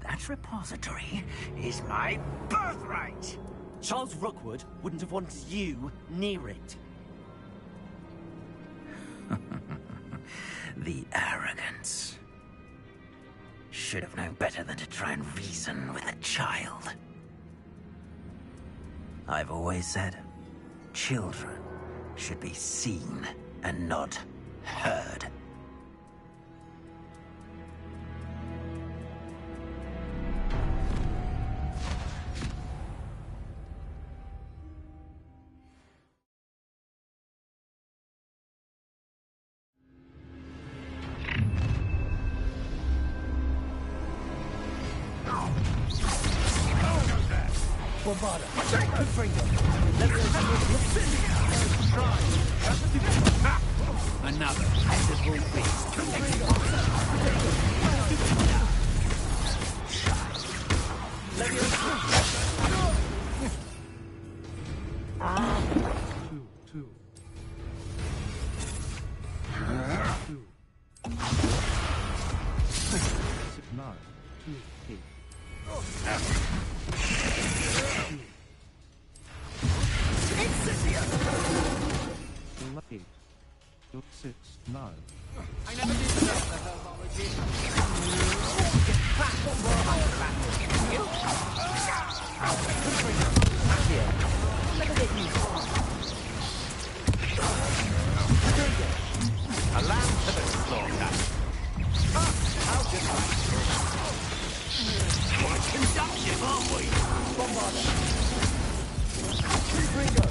That repository is my birthright! Charles Rookwood wouldn't have wanted you near it. The arrogance. Should have known better than to try and reason with a child. I've always said, children should be seen and not heard. Another edible beast. Two. Six, 9, 2, 8. Eight. 6, 9. I never did know the hermology. A lamb to the slaughter. How good. Quite conductive, aren't we? Bombarder. Ringo.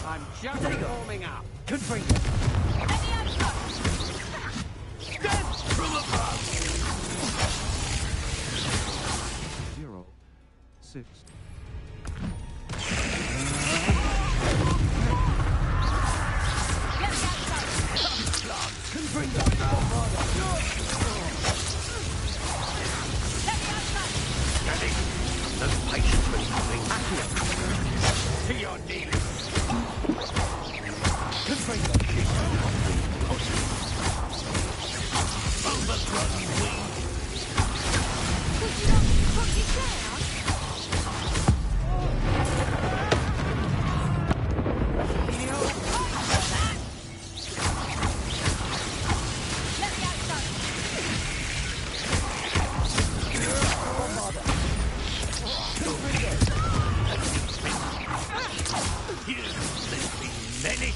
I'm just warming up. Confringo. Death from above. 0, 6. Confringo. No patience for nothing. To your knees. Confringo. Overgrown weed. Would you not put it down? Let me outside. Here, there's been many.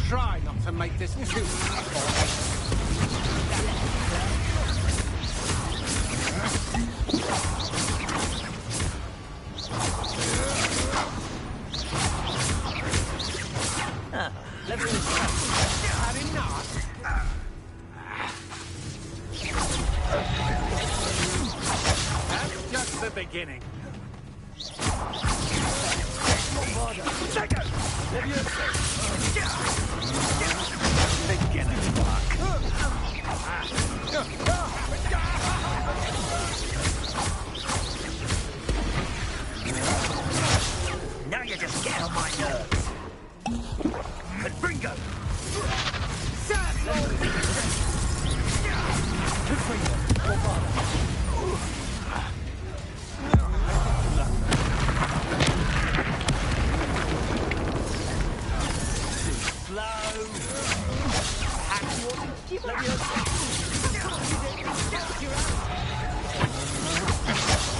Try not to make this too Now you just get on my nerves. Confringo!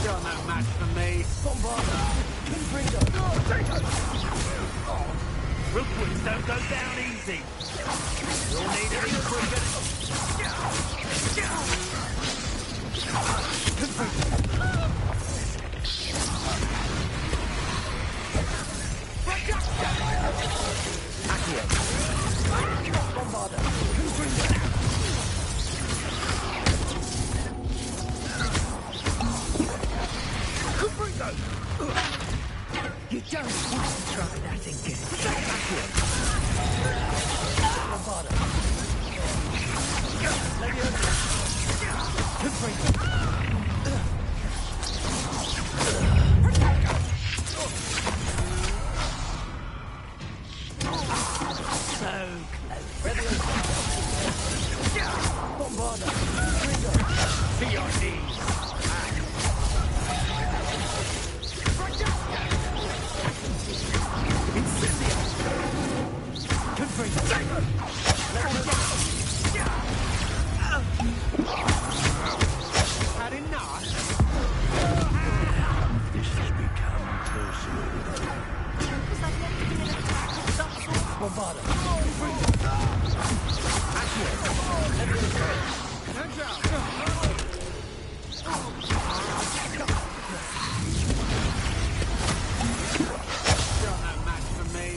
You're no match for me. Rookwoods don't go down easy. You'll need to be quicker. You don't want to try that again. To your knees. Had enough? This has become personal. You're no match for me.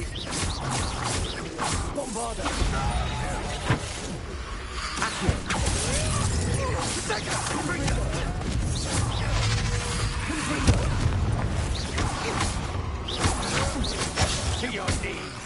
To your knees.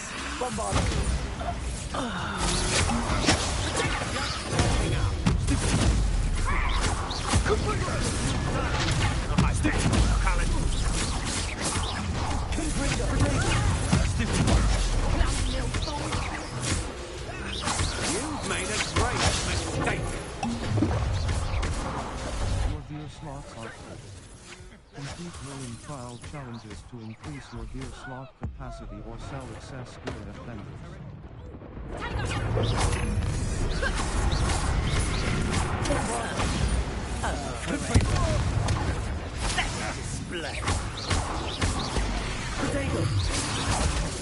You've made a great mistake. Your gear slots are full. Complete million trial challenges to increase your gear slot capacity or sell excess gear at vendors. Display.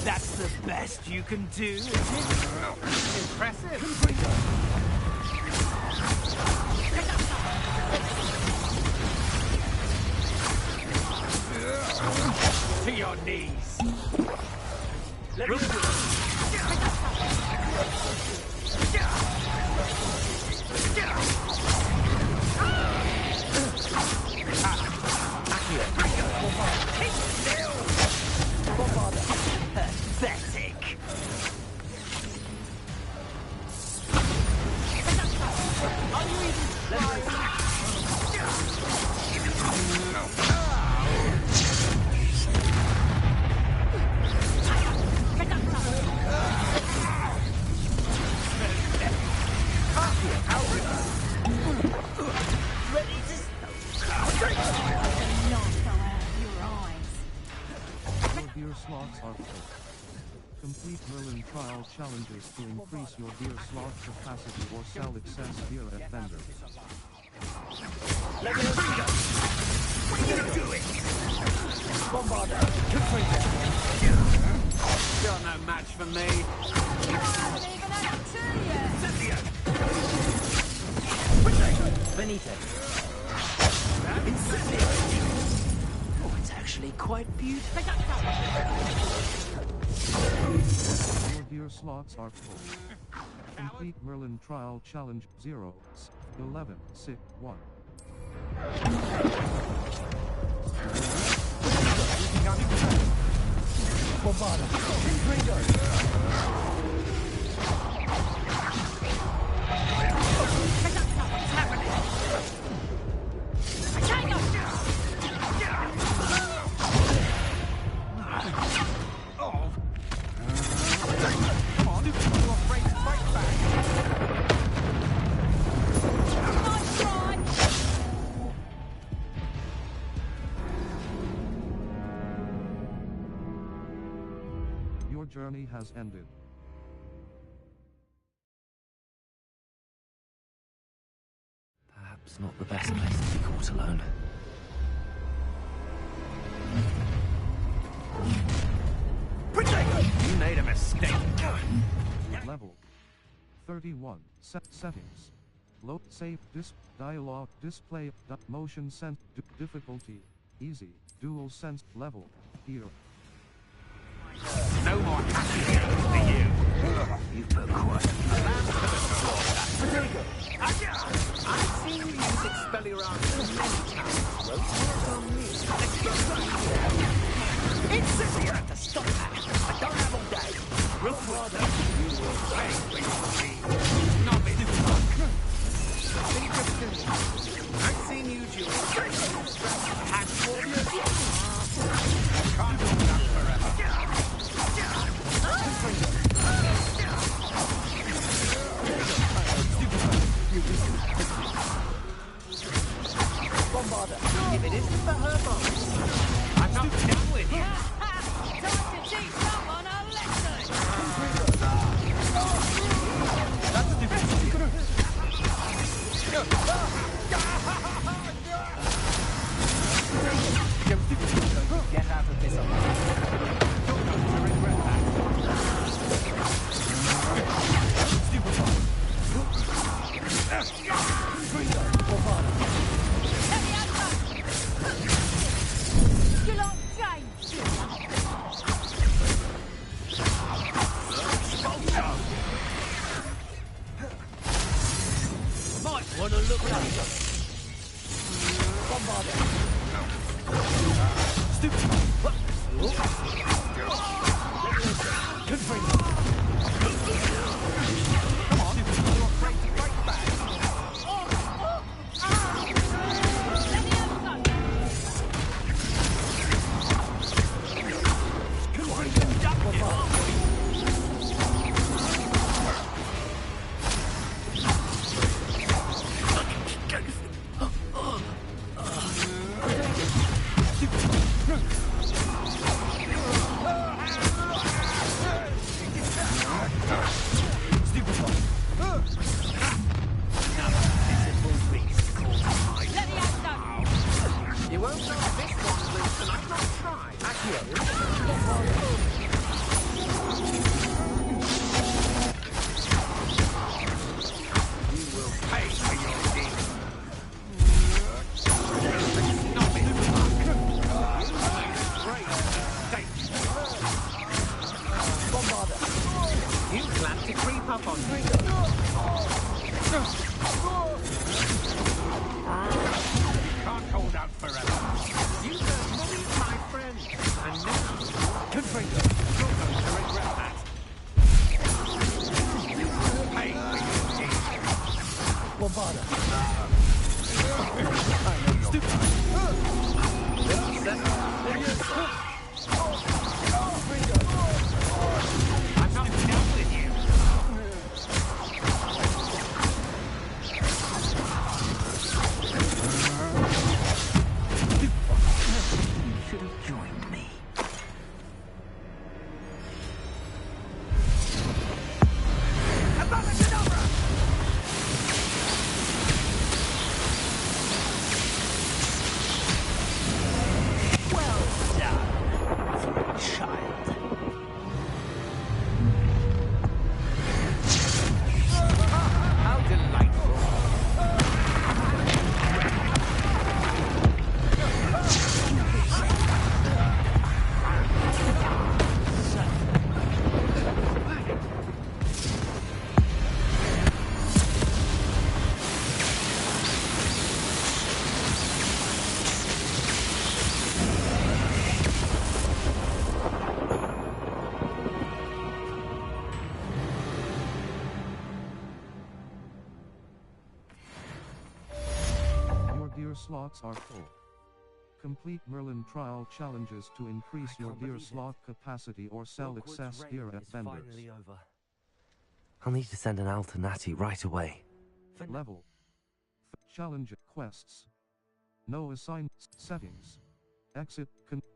That's the best you can do, is it? Impressive. To your knees. Pathetic. Are you even trying? Your gear slots are full. Complete Merlin trial challenges to increase your gear slot capacity or sell excess gear at vendors. What are you doing? You're no match for me. Benito. Oh, it's actually quite beautiful. Your gear slots are full. Complete Merlin trial challenge 0, 11, 6, 1. Bombarda. Intrigo. Your journey has ended. Perhaps not the best place to be caught alone. You made a mistake. Level 31. Settings. Load save dialogue display motion sense difficulty easy dual sense level here. No more passengers for you. You've put quite a lamb to the slaughter. I've seen you use Expelliarmus many times. Well, on me. Insist you have to stop that. I don't have all day. Rookwood, you will pay for your deeds. Not me. I've seen you duel. Hand for you. Can't hold that forever. Bombarda. If it isn't for her boss, I'm not done with you. Time to teach someone a lesson. That's a difference. Get out of this alive. You're going to regret that. You lot changed. Might want to look later. Bombarda. You won't know this one loose, and I've not tried. You will pay for your deeds. Not me. Great mistake. Bombarda. You plan to creep up on me. Can't hold out forever. You were many of my friends, and now, Confringo, you're going to regret that. You will pay for your deeds. Bombarda. I know you're I'm not done with you. slots are full. Complete Merlin trial challenges to increase your deer slot capacity or sell excess deer at vendors. Finally over. I'll need to send an alternati right away. Level. Challenge quests. No assignments. Settings. Exit.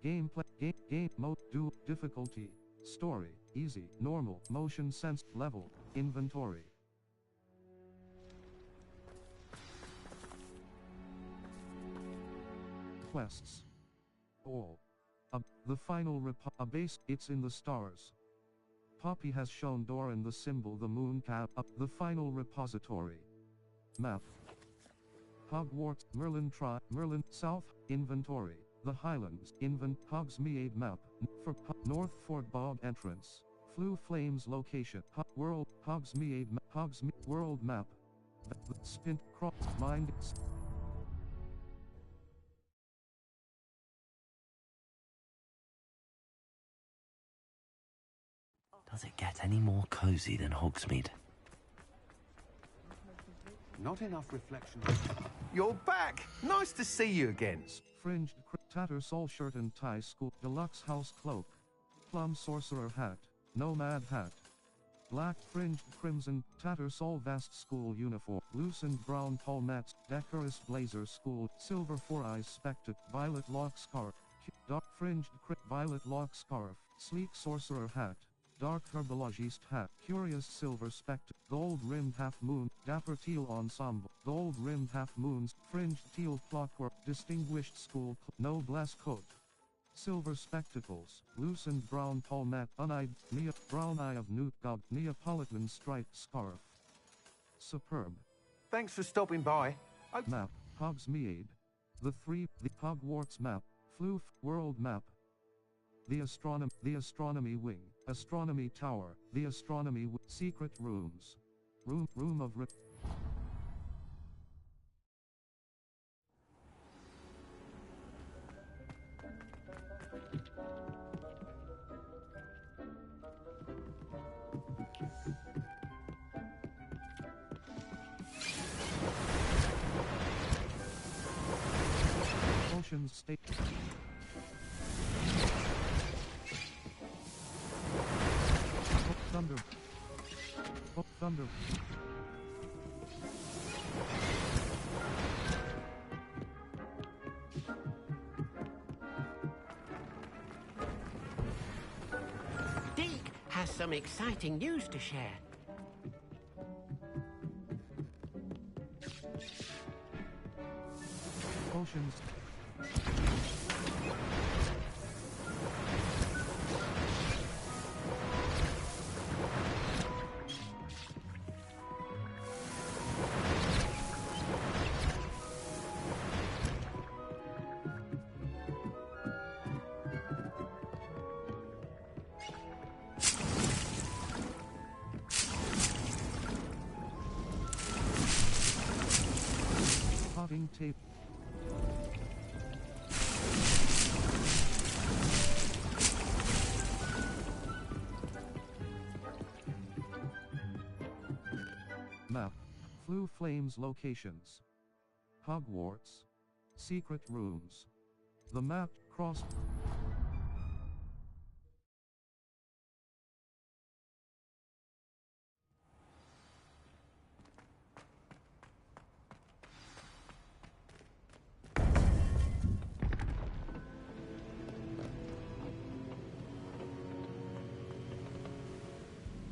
Gameplay. Game mode. Do. Difficulty. Story. Easy. Normal. Motion sense. Level. Inventory. Quests. All. The final base. It's in the stars. Poppy has shown Doran the symbol the moon cap. The final repository. Map. Hogwarts. Merlin South. Inventory. The Highlands. Hogsmeade map. For North Fort Bog entrance. Flue Flames location. World. Hogsmeade. World map. Spin. Cross. Mind. Does it get any more cozy than Hogsmeade? Not enough reflection. You're back! Nice to see you again. Fringed Tattersall shirt and tie school. Deluxe house cloak. Plum sorcerer hat. Nomad hat. Black fringed crimson Tattersall vest school uniform. Loosened brown palmettes. Decorous blazer school. Silver four eyes spectac. Violet lock scarf. Dark fringed violet lock scarf. Sleek sorcerer hat. Dark herbologist hat. Curious silver spectac. Gold-rimmed half-moon. Dapper teal ensemble. Gold-rimmed half-moons. Fringed teal clockwork. Distinguished school. Noblesse coat. Silver spectacles. Loosened brown palmette. Uneyed. Brown eye of newt gog. Neapolitan striped scarf. Superb. Thanks for stopping by. Map. Hogsmeade. The Hogwarts map. Floof. World map. The astronomy wing. Astronomy tower. The astronomy secret rooms. Room of Ocean's State. Thunder. Thunder. Deke has some exciting news to share. Oceans. Potting tape. Map. Flue Flames locations. Hogwarts. Secret rooms. The map cross.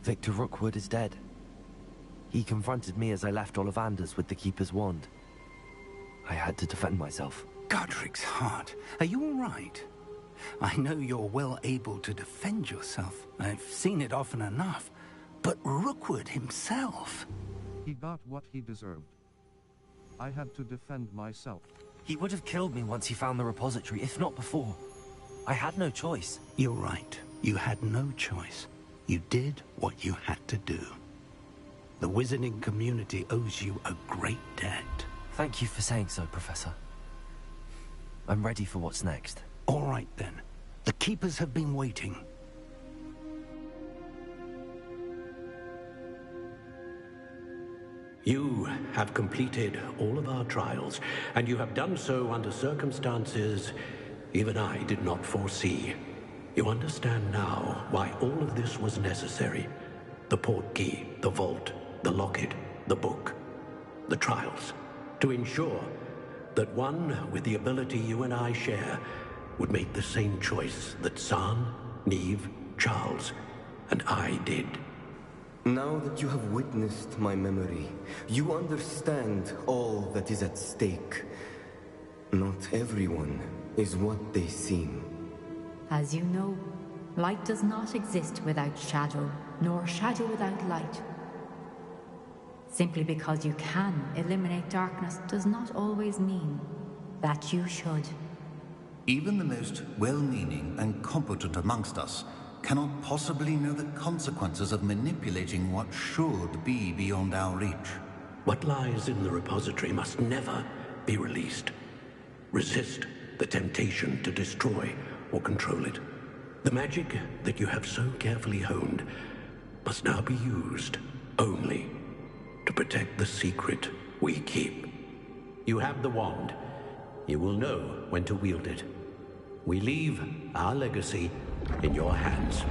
Victor Rookwood is dead. He confronted me as I left Ollivanders with the Keeper's wand. I had to defend myself. Godric's heart. Are you all right? I know you're well able to defend yourself. I've seen it often enough. But Rookwood himself... He got what he deserved. I had to defend myself. He would have killed me once he found the repository, if not before. I had no choice. You're right. You had no choice. You did what you had to do. The wizarding community owes you a great debt. Thank you for saying so, Professor. I'm ready for what's next. All right, then. The Keepers have been waiting. You have completed all of our trials, and you have done so under circumstances even I did not foresee. You understand now why all of this was necessary. The portkey, the vault, the locket, the book, the trials. To ensure that one with the ability you and I share would make the same choice that San, Neve, Charles, and I did. Now that you have witnessed my memory, you understand all that is at stake. Not everyone is what they seem. As you know, light does not exist without shadow, nor shadow without light. Simply because you can eliminate darkness does not always mean that you should. Even the most well-meaning and competent amongst us cannot possibly know the consequences of manipulating what should be beyond our reach. What lies in the repository must never be released. Resist the temptation to destroy or control it. The magic that you have so carefully honed must now be used only to protect the secret we keep. You have the wand. You will know when to wield it. We leave our legacy in your hands.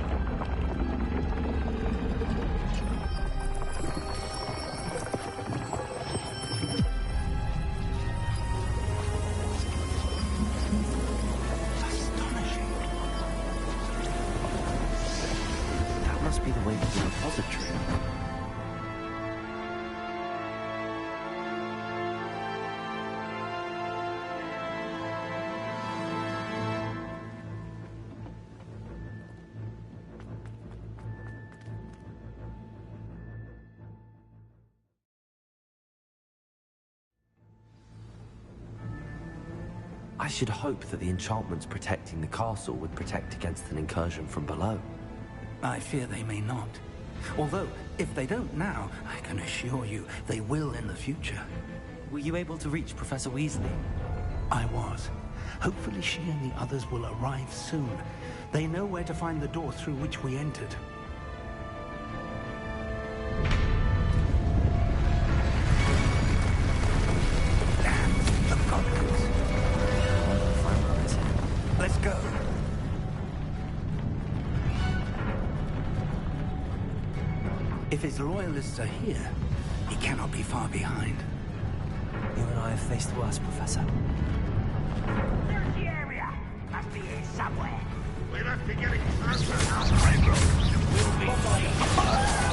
That must be the way to the repository. I should hope that the enchantments protecting the castle would protect against an incursion from below. I fear they may not. Although, if they don't now, I can assure you they will in the future. Were you able to reach Professor Weasley? I was. Hopefully she and the others will arrive soon. They know where to find the door through which we entered. Let's go. If his loyalists are here, he cannot be far behind. You and I have faced worse, Professor. There's the area. Must be here somewhere. We must be getting closer now. We'll be progress.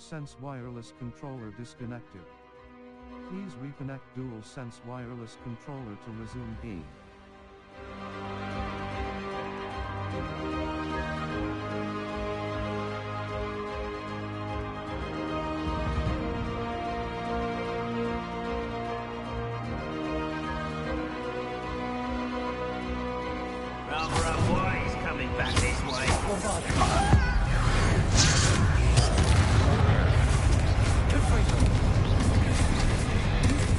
sense wireless controller disconnected. Please reconnect dual sense wireless controller to resume game. Why he's coming back this way?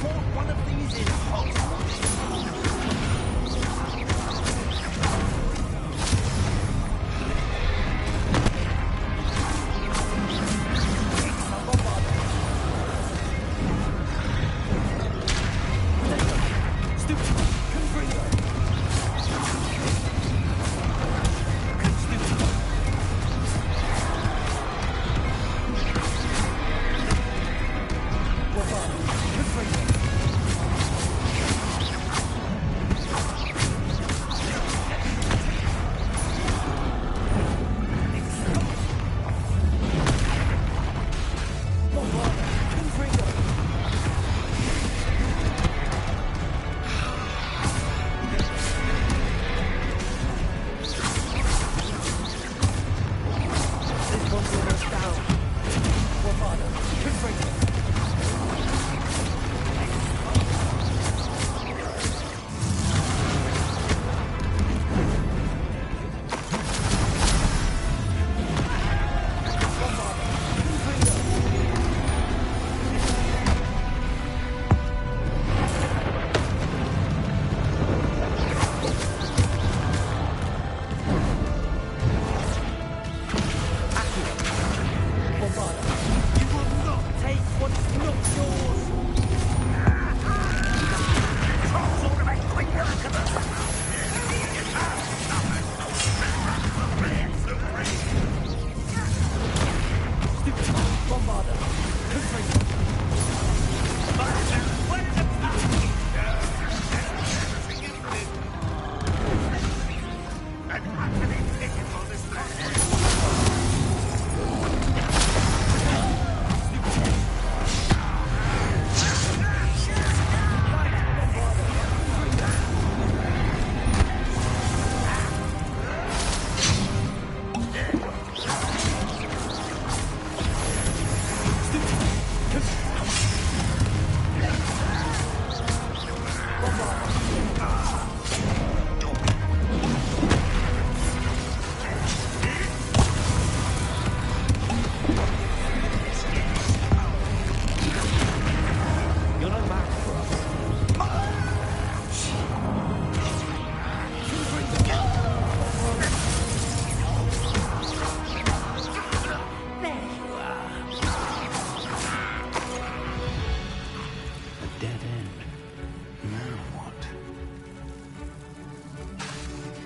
Fought one of these in Hogwarts.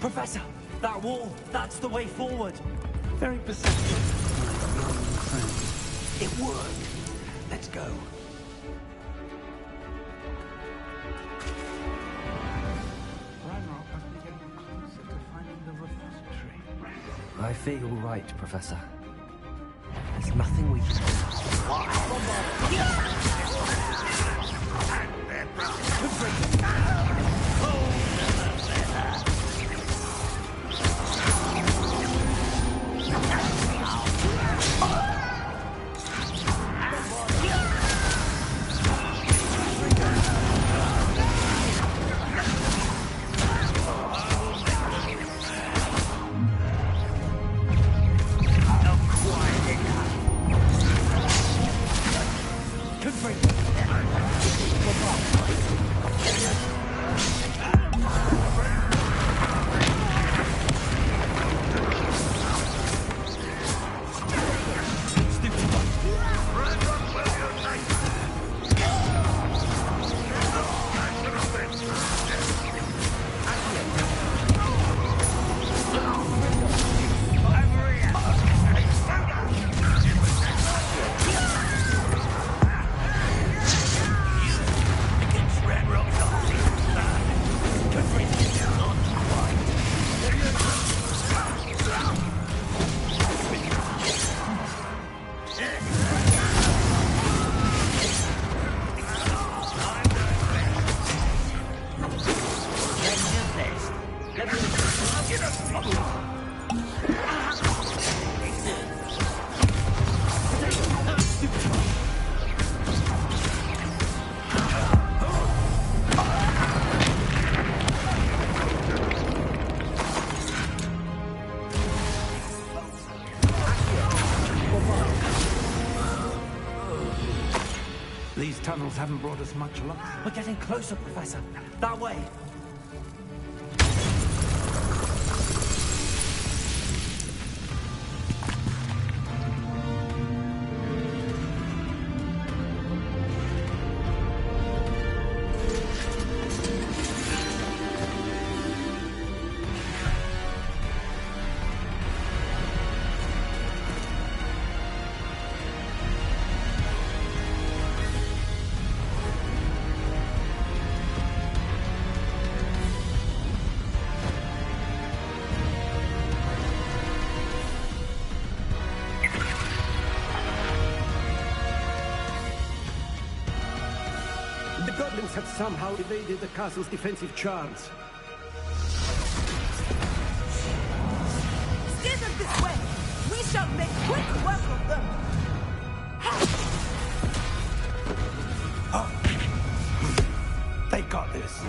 Professor, that wall, that's the way forward. Very perceptive, my young friend. It worked. Let's go. Ranrock must be getting closer to finding the repository. I feel right, Professor. There's nothing we can Confirm. These tunnels haven't brought us much luck. We're getting closer, Professor. That way. The goblins have somehow evaded the castle's defensive charms. Steer them this way! We shall make quick work of them! They got this.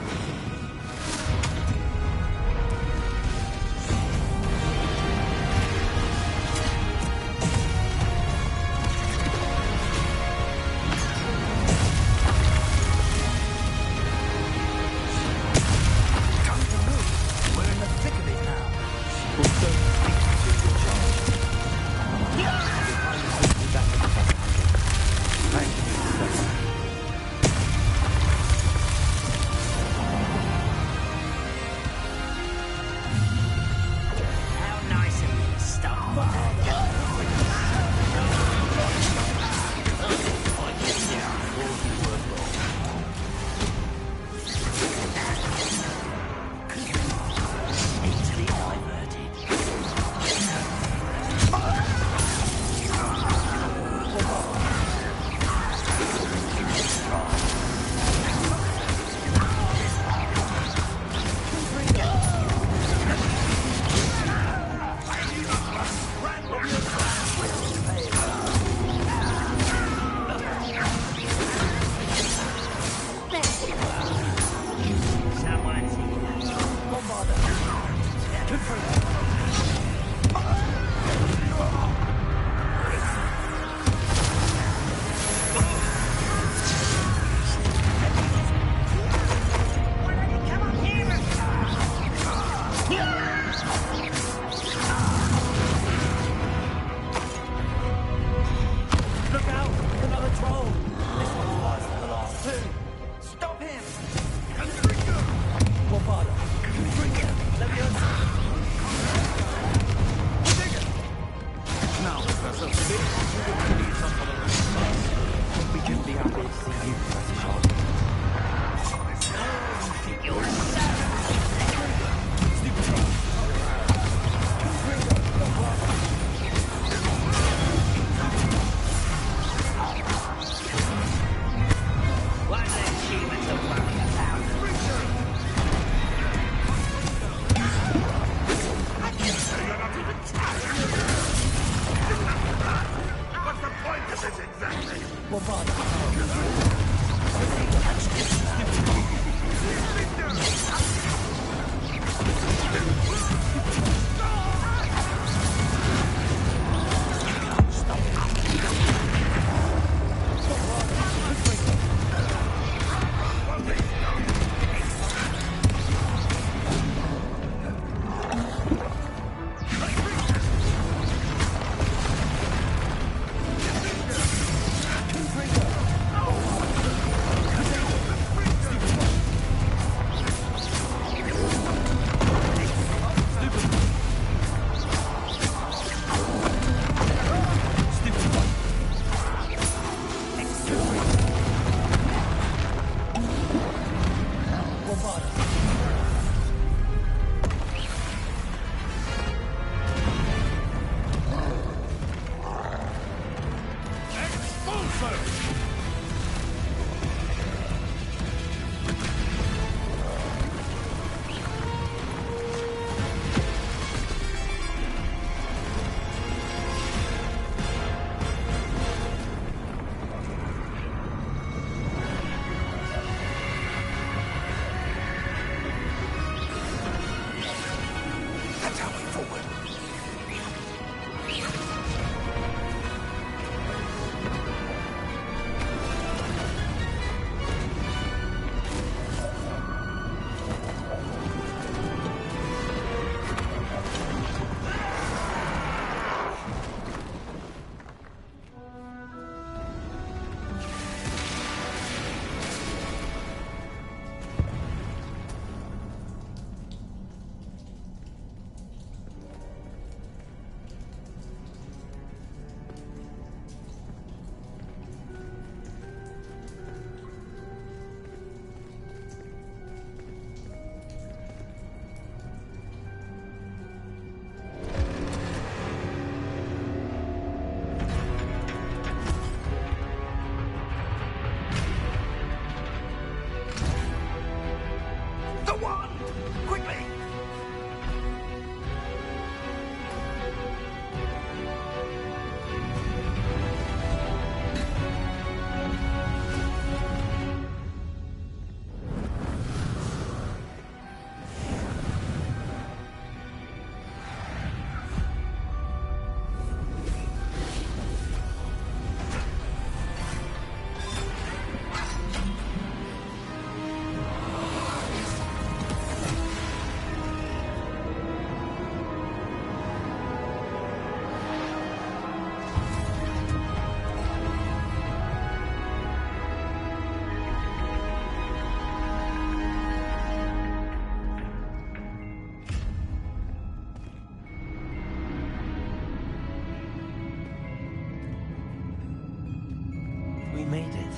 we made it.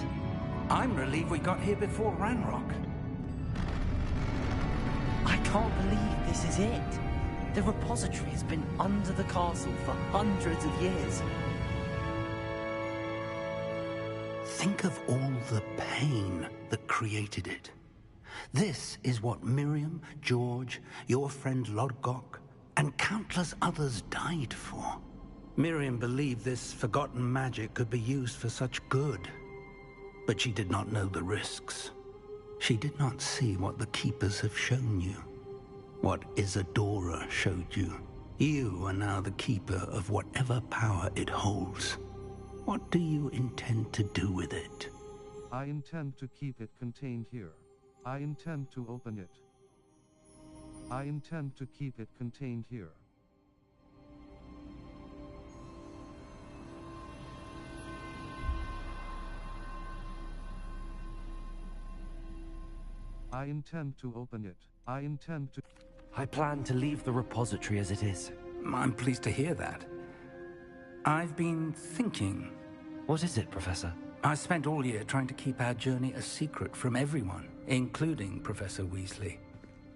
I'm relieved we got here before Ranrock. I can't believe this is it. The repository has been under the castle for hundreds of years. Think of all the pain that created it. This is what Miriam, George, your friend Lodgok, and countless others died for. Miriam believed this forgotten magic could be used for such good. But she did not know the risks. She did not see what the Keepers have shown you. What Isadora showed you. You are now the Keeper of whatever power it holds. What do you intend to do with it? I intend to keep it contained here. I intend to open it. I intend to keep it contained here. I intend to open it. I intend to... I plan to leave the repository as it is. I'm pleased to hear that. I've been thinking. What is it, Professor? I spent all year trying to keep our journey a secret from everyone, including Professor Weasley.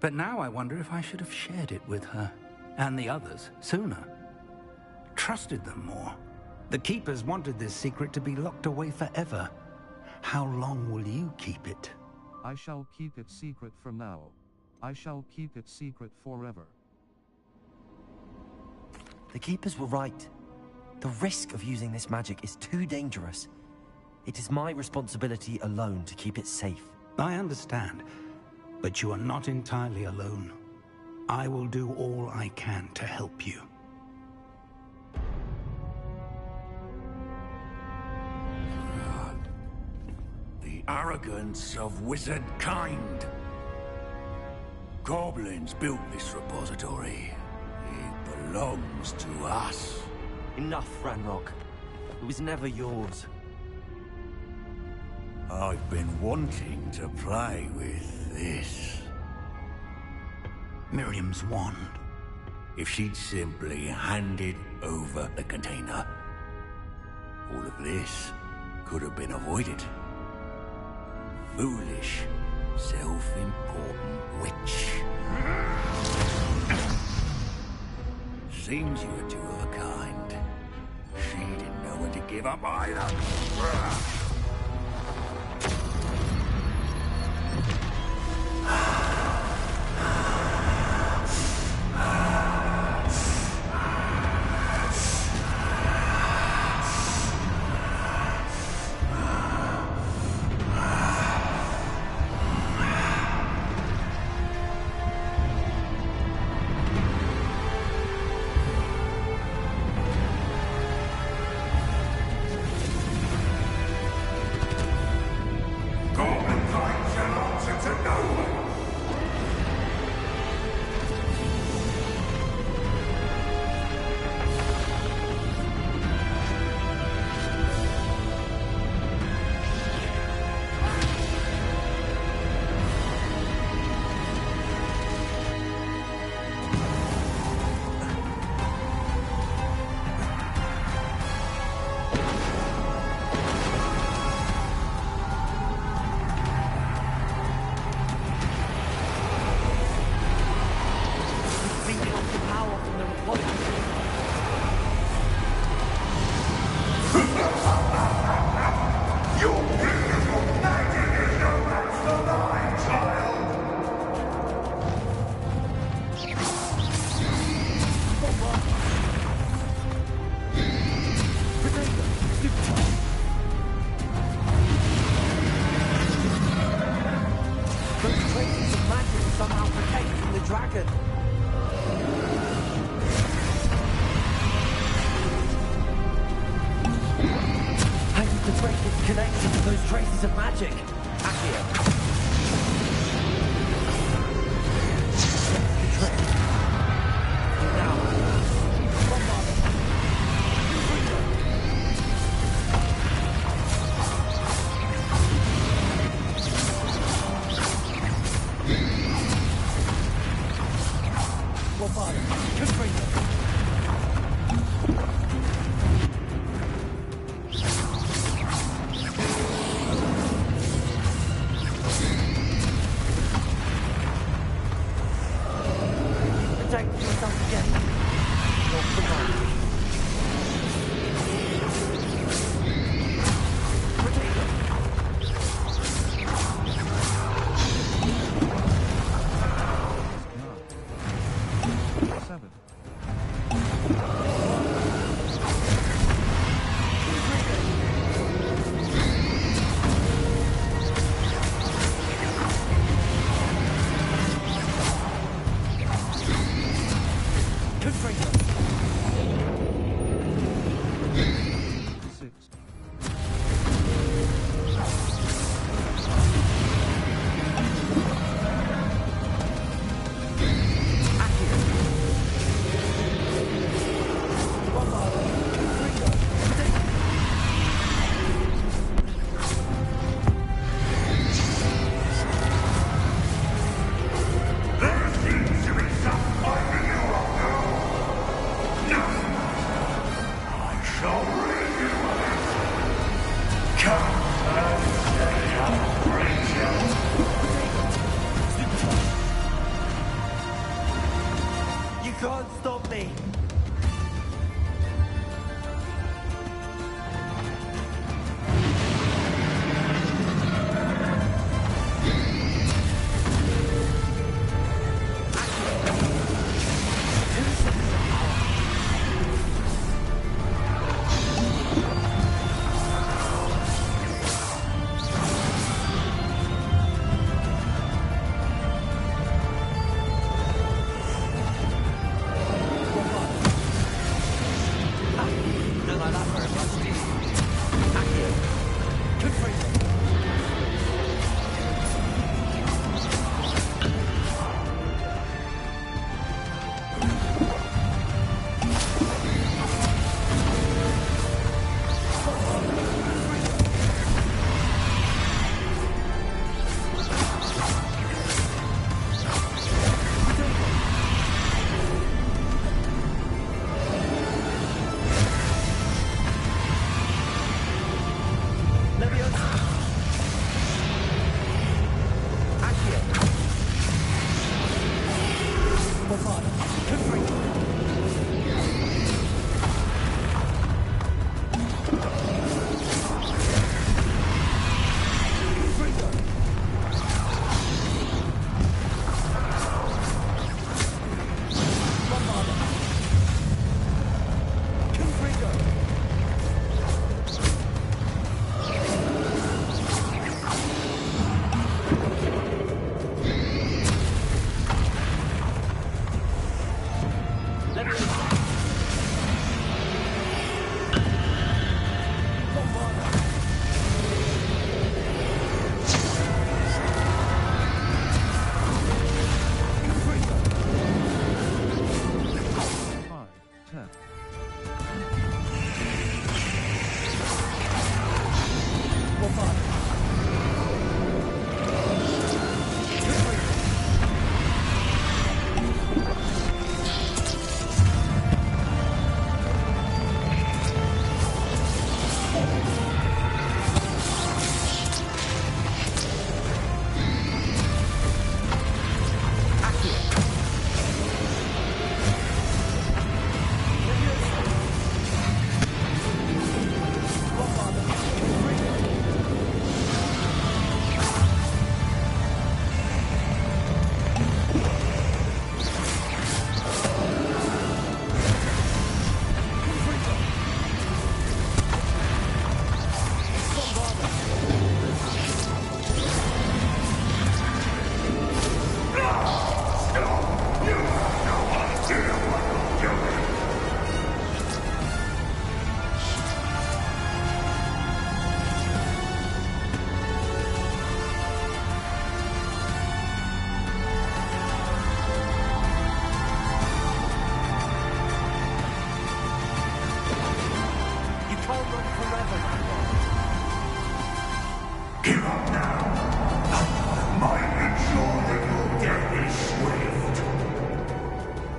But now I wonder if I should have shared it with her, and the others, sooner. Trusted them more. The Keepers wanted this secret to be locked away forever. How long will you keep it? I shall keep it secret from now. I shall keep it secret forever. The Keepers were right. The risk of using this magic is too dangerous. It is my responsibility alone to keep it safe. I understand, but you are not entirely alone. I will do all I can to help you. The arrogance of wizard kind. Goblins built this repository. It belongs to us. Enough, Ranrock. It was never yours. I've been wanting to play with this. Miriam's wand. If she'd simply handed over the container, all of this could have been avoided. Foolish, self-important witch. Seems you were two of a kind. She didn't know when to give up either. You can't stop me!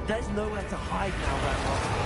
There's nowhere to hide now, Ranrock.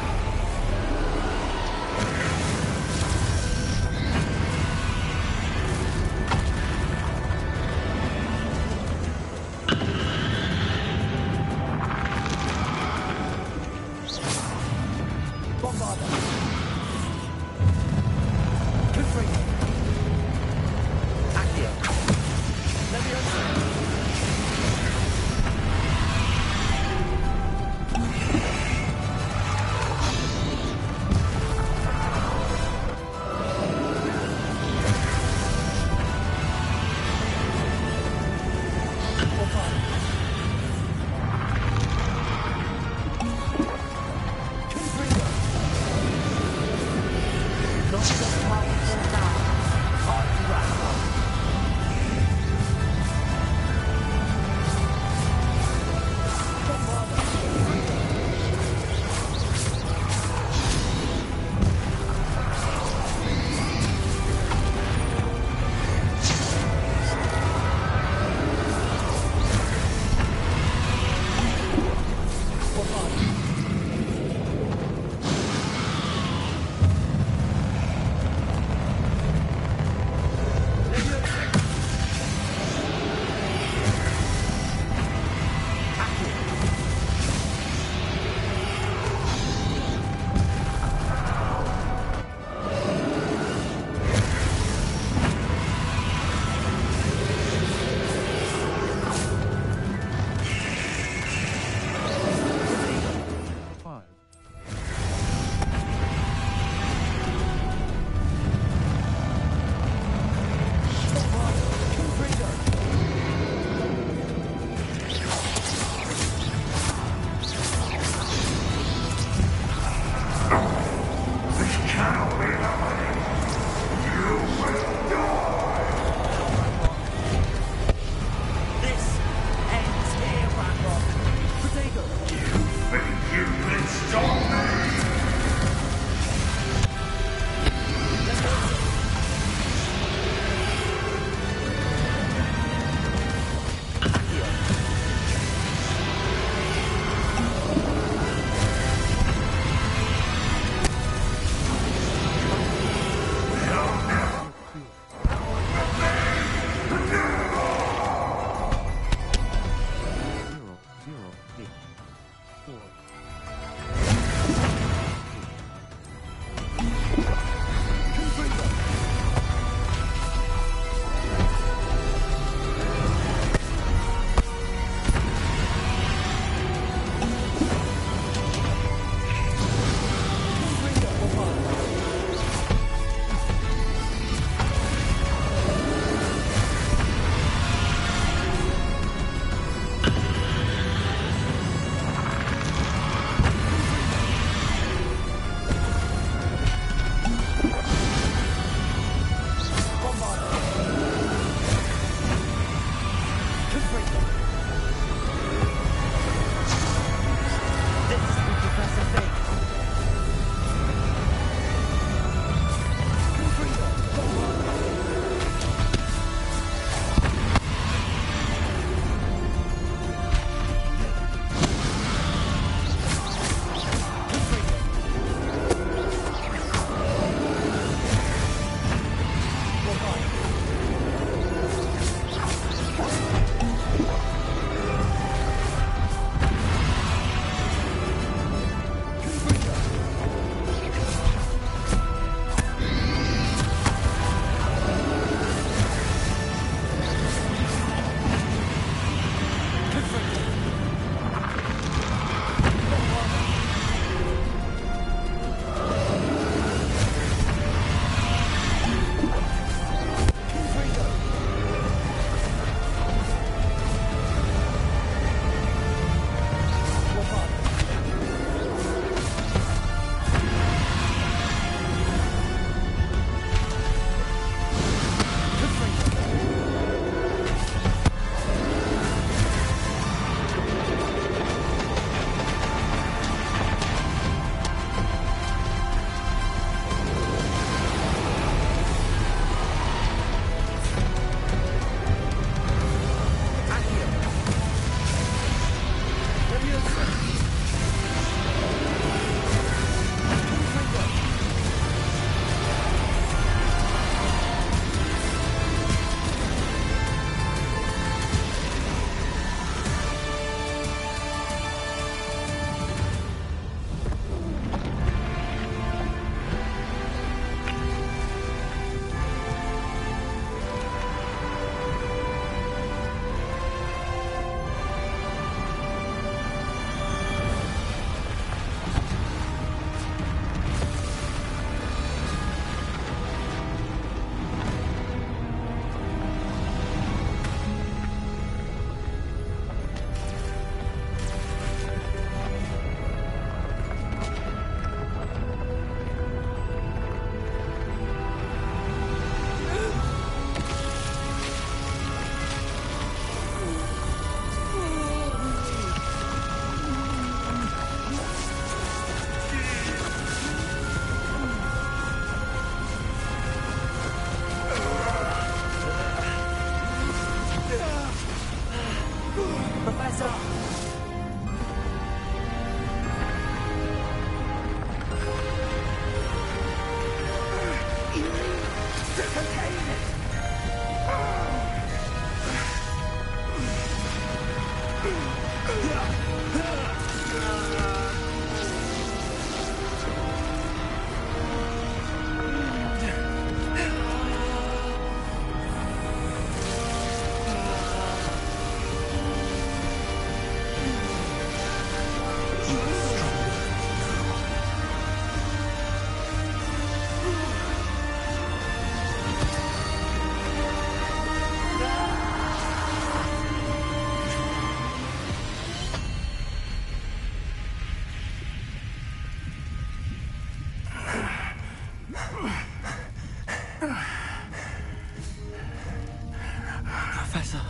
Professor.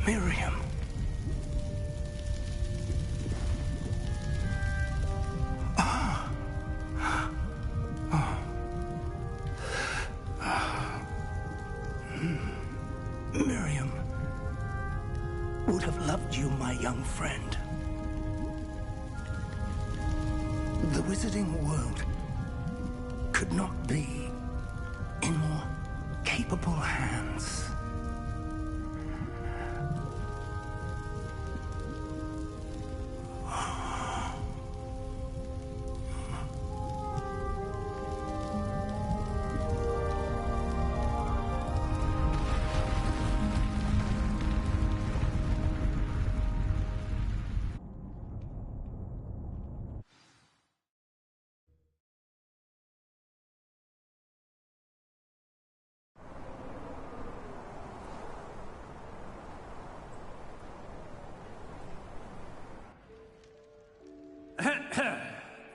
Miriam. Miriam would have loved you, my young friend. The wizarding world could not be in more capable hands.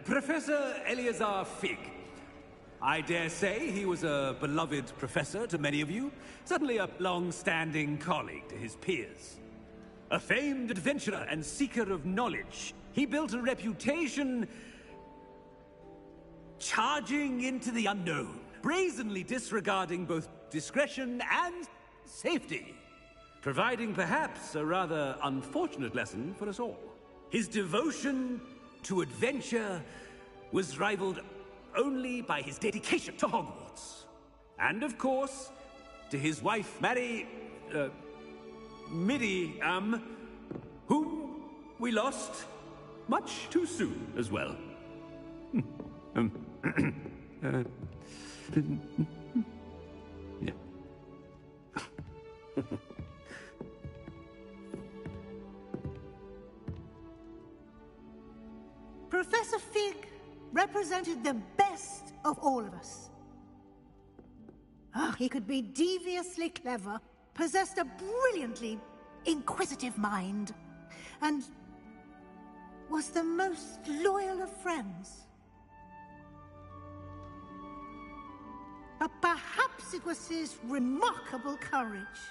Professor Eleazar Fig. I dare say he was a beloved professor to many of you, certainly a long-standing colleague to his peers. A famed adventurer and seeker of knowledge, he built a reputation charging into the unknown, brazenly disregarding both discretion and safety, providing perhaps a rather unfortunate lesson for us all. His devotion to adventure was rivaled only by his dedication to Hogwarts. And of course, to his wife, Miriam, whom we lost much too soon as well. Yeah. Professor Fig represented the best of all of us. He could be deviously clever, possessed a brilliantly inquisitive mind, and was the most loyal of friends. But perhaps it was his remarkable courage,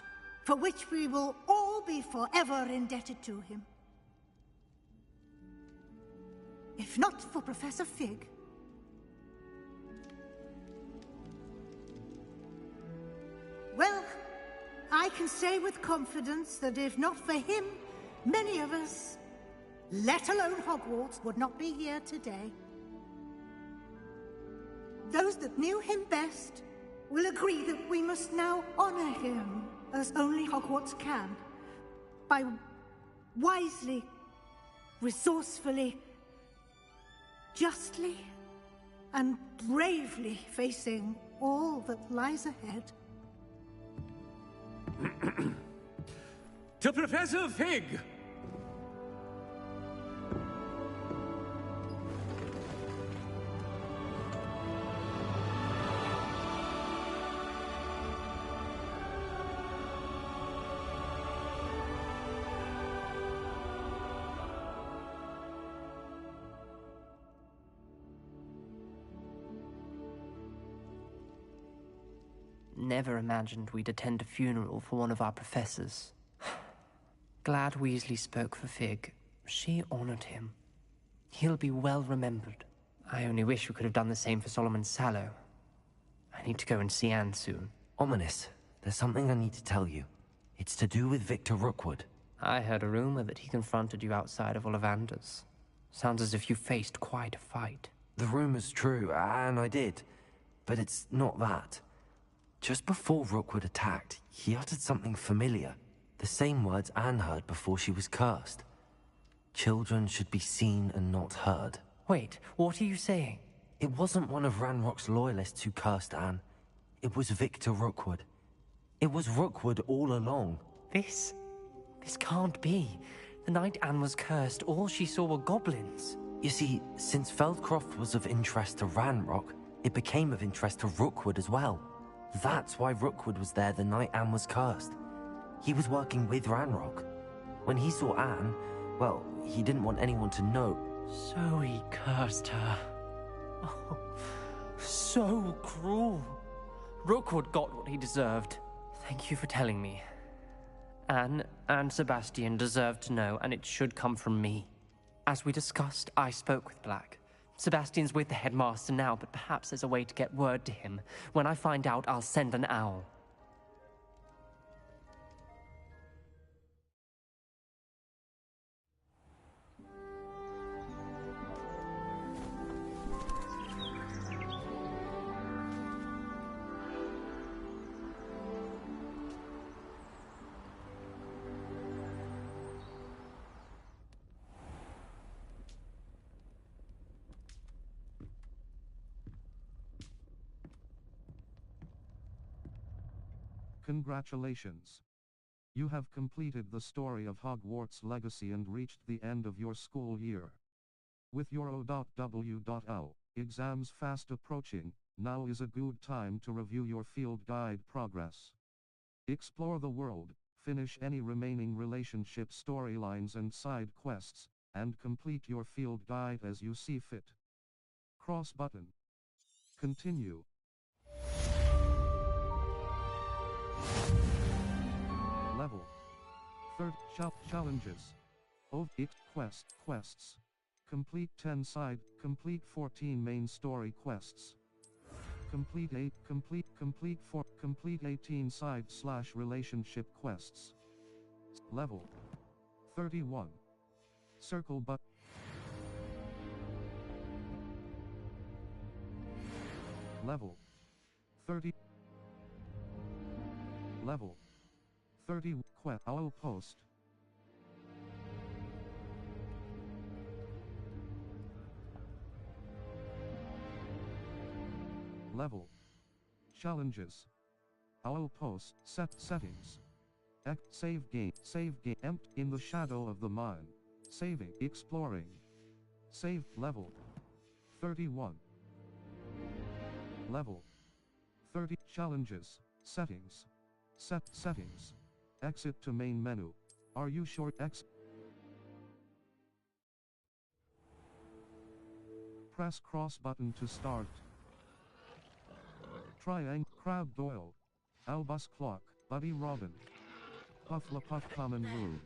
for which we will all be forever indebted to him. If not for Professor Fig, well, I can say with confidence that if not for him, many of us, let alone Hogwarts, would not be here today. Those that knew him best will agree that we must now honor him as only Hogwarts can, by wisely, resourcefully, justly and bravely facing all that lies ahead. To Professor Fig! Never imagined we'd attend a funeral for one of our professors. Glad Weasley spoke for Fig. She honored him. He'll be well remembered. I only wish we could have done the same for Solomon Sallow. I need to go and see Anne soon. Ominous, there's something I need to tell you. It's to do with Victor Rookwood. I heard a rumor that he confronted you outside of Ollivander's. Sounds as if you faced quite a fight. The rumor's true, and I did. But it's not that. Just before Rookwood attacked, he uttered something familiar. The same words Anne heard before she was cursed. Children should be seen and not heard. Wait, what are you saying? It wasn't one of Ranrock's loyalists who cursed Anne. It was Victor Rookwood. It was Rookwood all along. This can't be. The night Anne was cursed, all she saw were goblins. You see, since Feldcroft was of interest to Ranrock, it became of interest to Rookwood as well. That's why Rookwood was there the night Anne was cursed. He was working with Ranrock. When he saw Anne, well, he didn't want anyone to know. So he cursed her. Oh, so cruel. Rookwood got what he deserved. Thank you for telling me. Anne and Sebastian deserve to know, and it should come from me. As we discussed, I spoke with Black. Sebastian's with the headmaster now, but perhaps there's a way to get word to him. When I find out, I'll send an owl. Congratulations. You have completed the story of Hogwarts Legacy and reached the end of your school year. With your O.W.L. exams fast approaching, now is a good time to review your field guide progress. Explore the world, finish any remaining relationship storylines and side quests, and complete your field guide as you see fit. Cross button. Continue. Level. Third, challenges. Quests. Complete 10 side, complete 14 main story quests. Complete 18 side/relationship quests. Level 31. Circle but Level 30. Level 30. Owl post. Level. Challenges. Owl post. Settings. Save game. In the shadow of the mine. Saving. Exploring. Save. Level 31. Level 30. Challenges. Settings. Settings. Exit to main menu. Are you sure? Press cross button to start. Triangle. Crab Doyle. Albus Clock. Buddy Robin. Pufflepuff Common Room.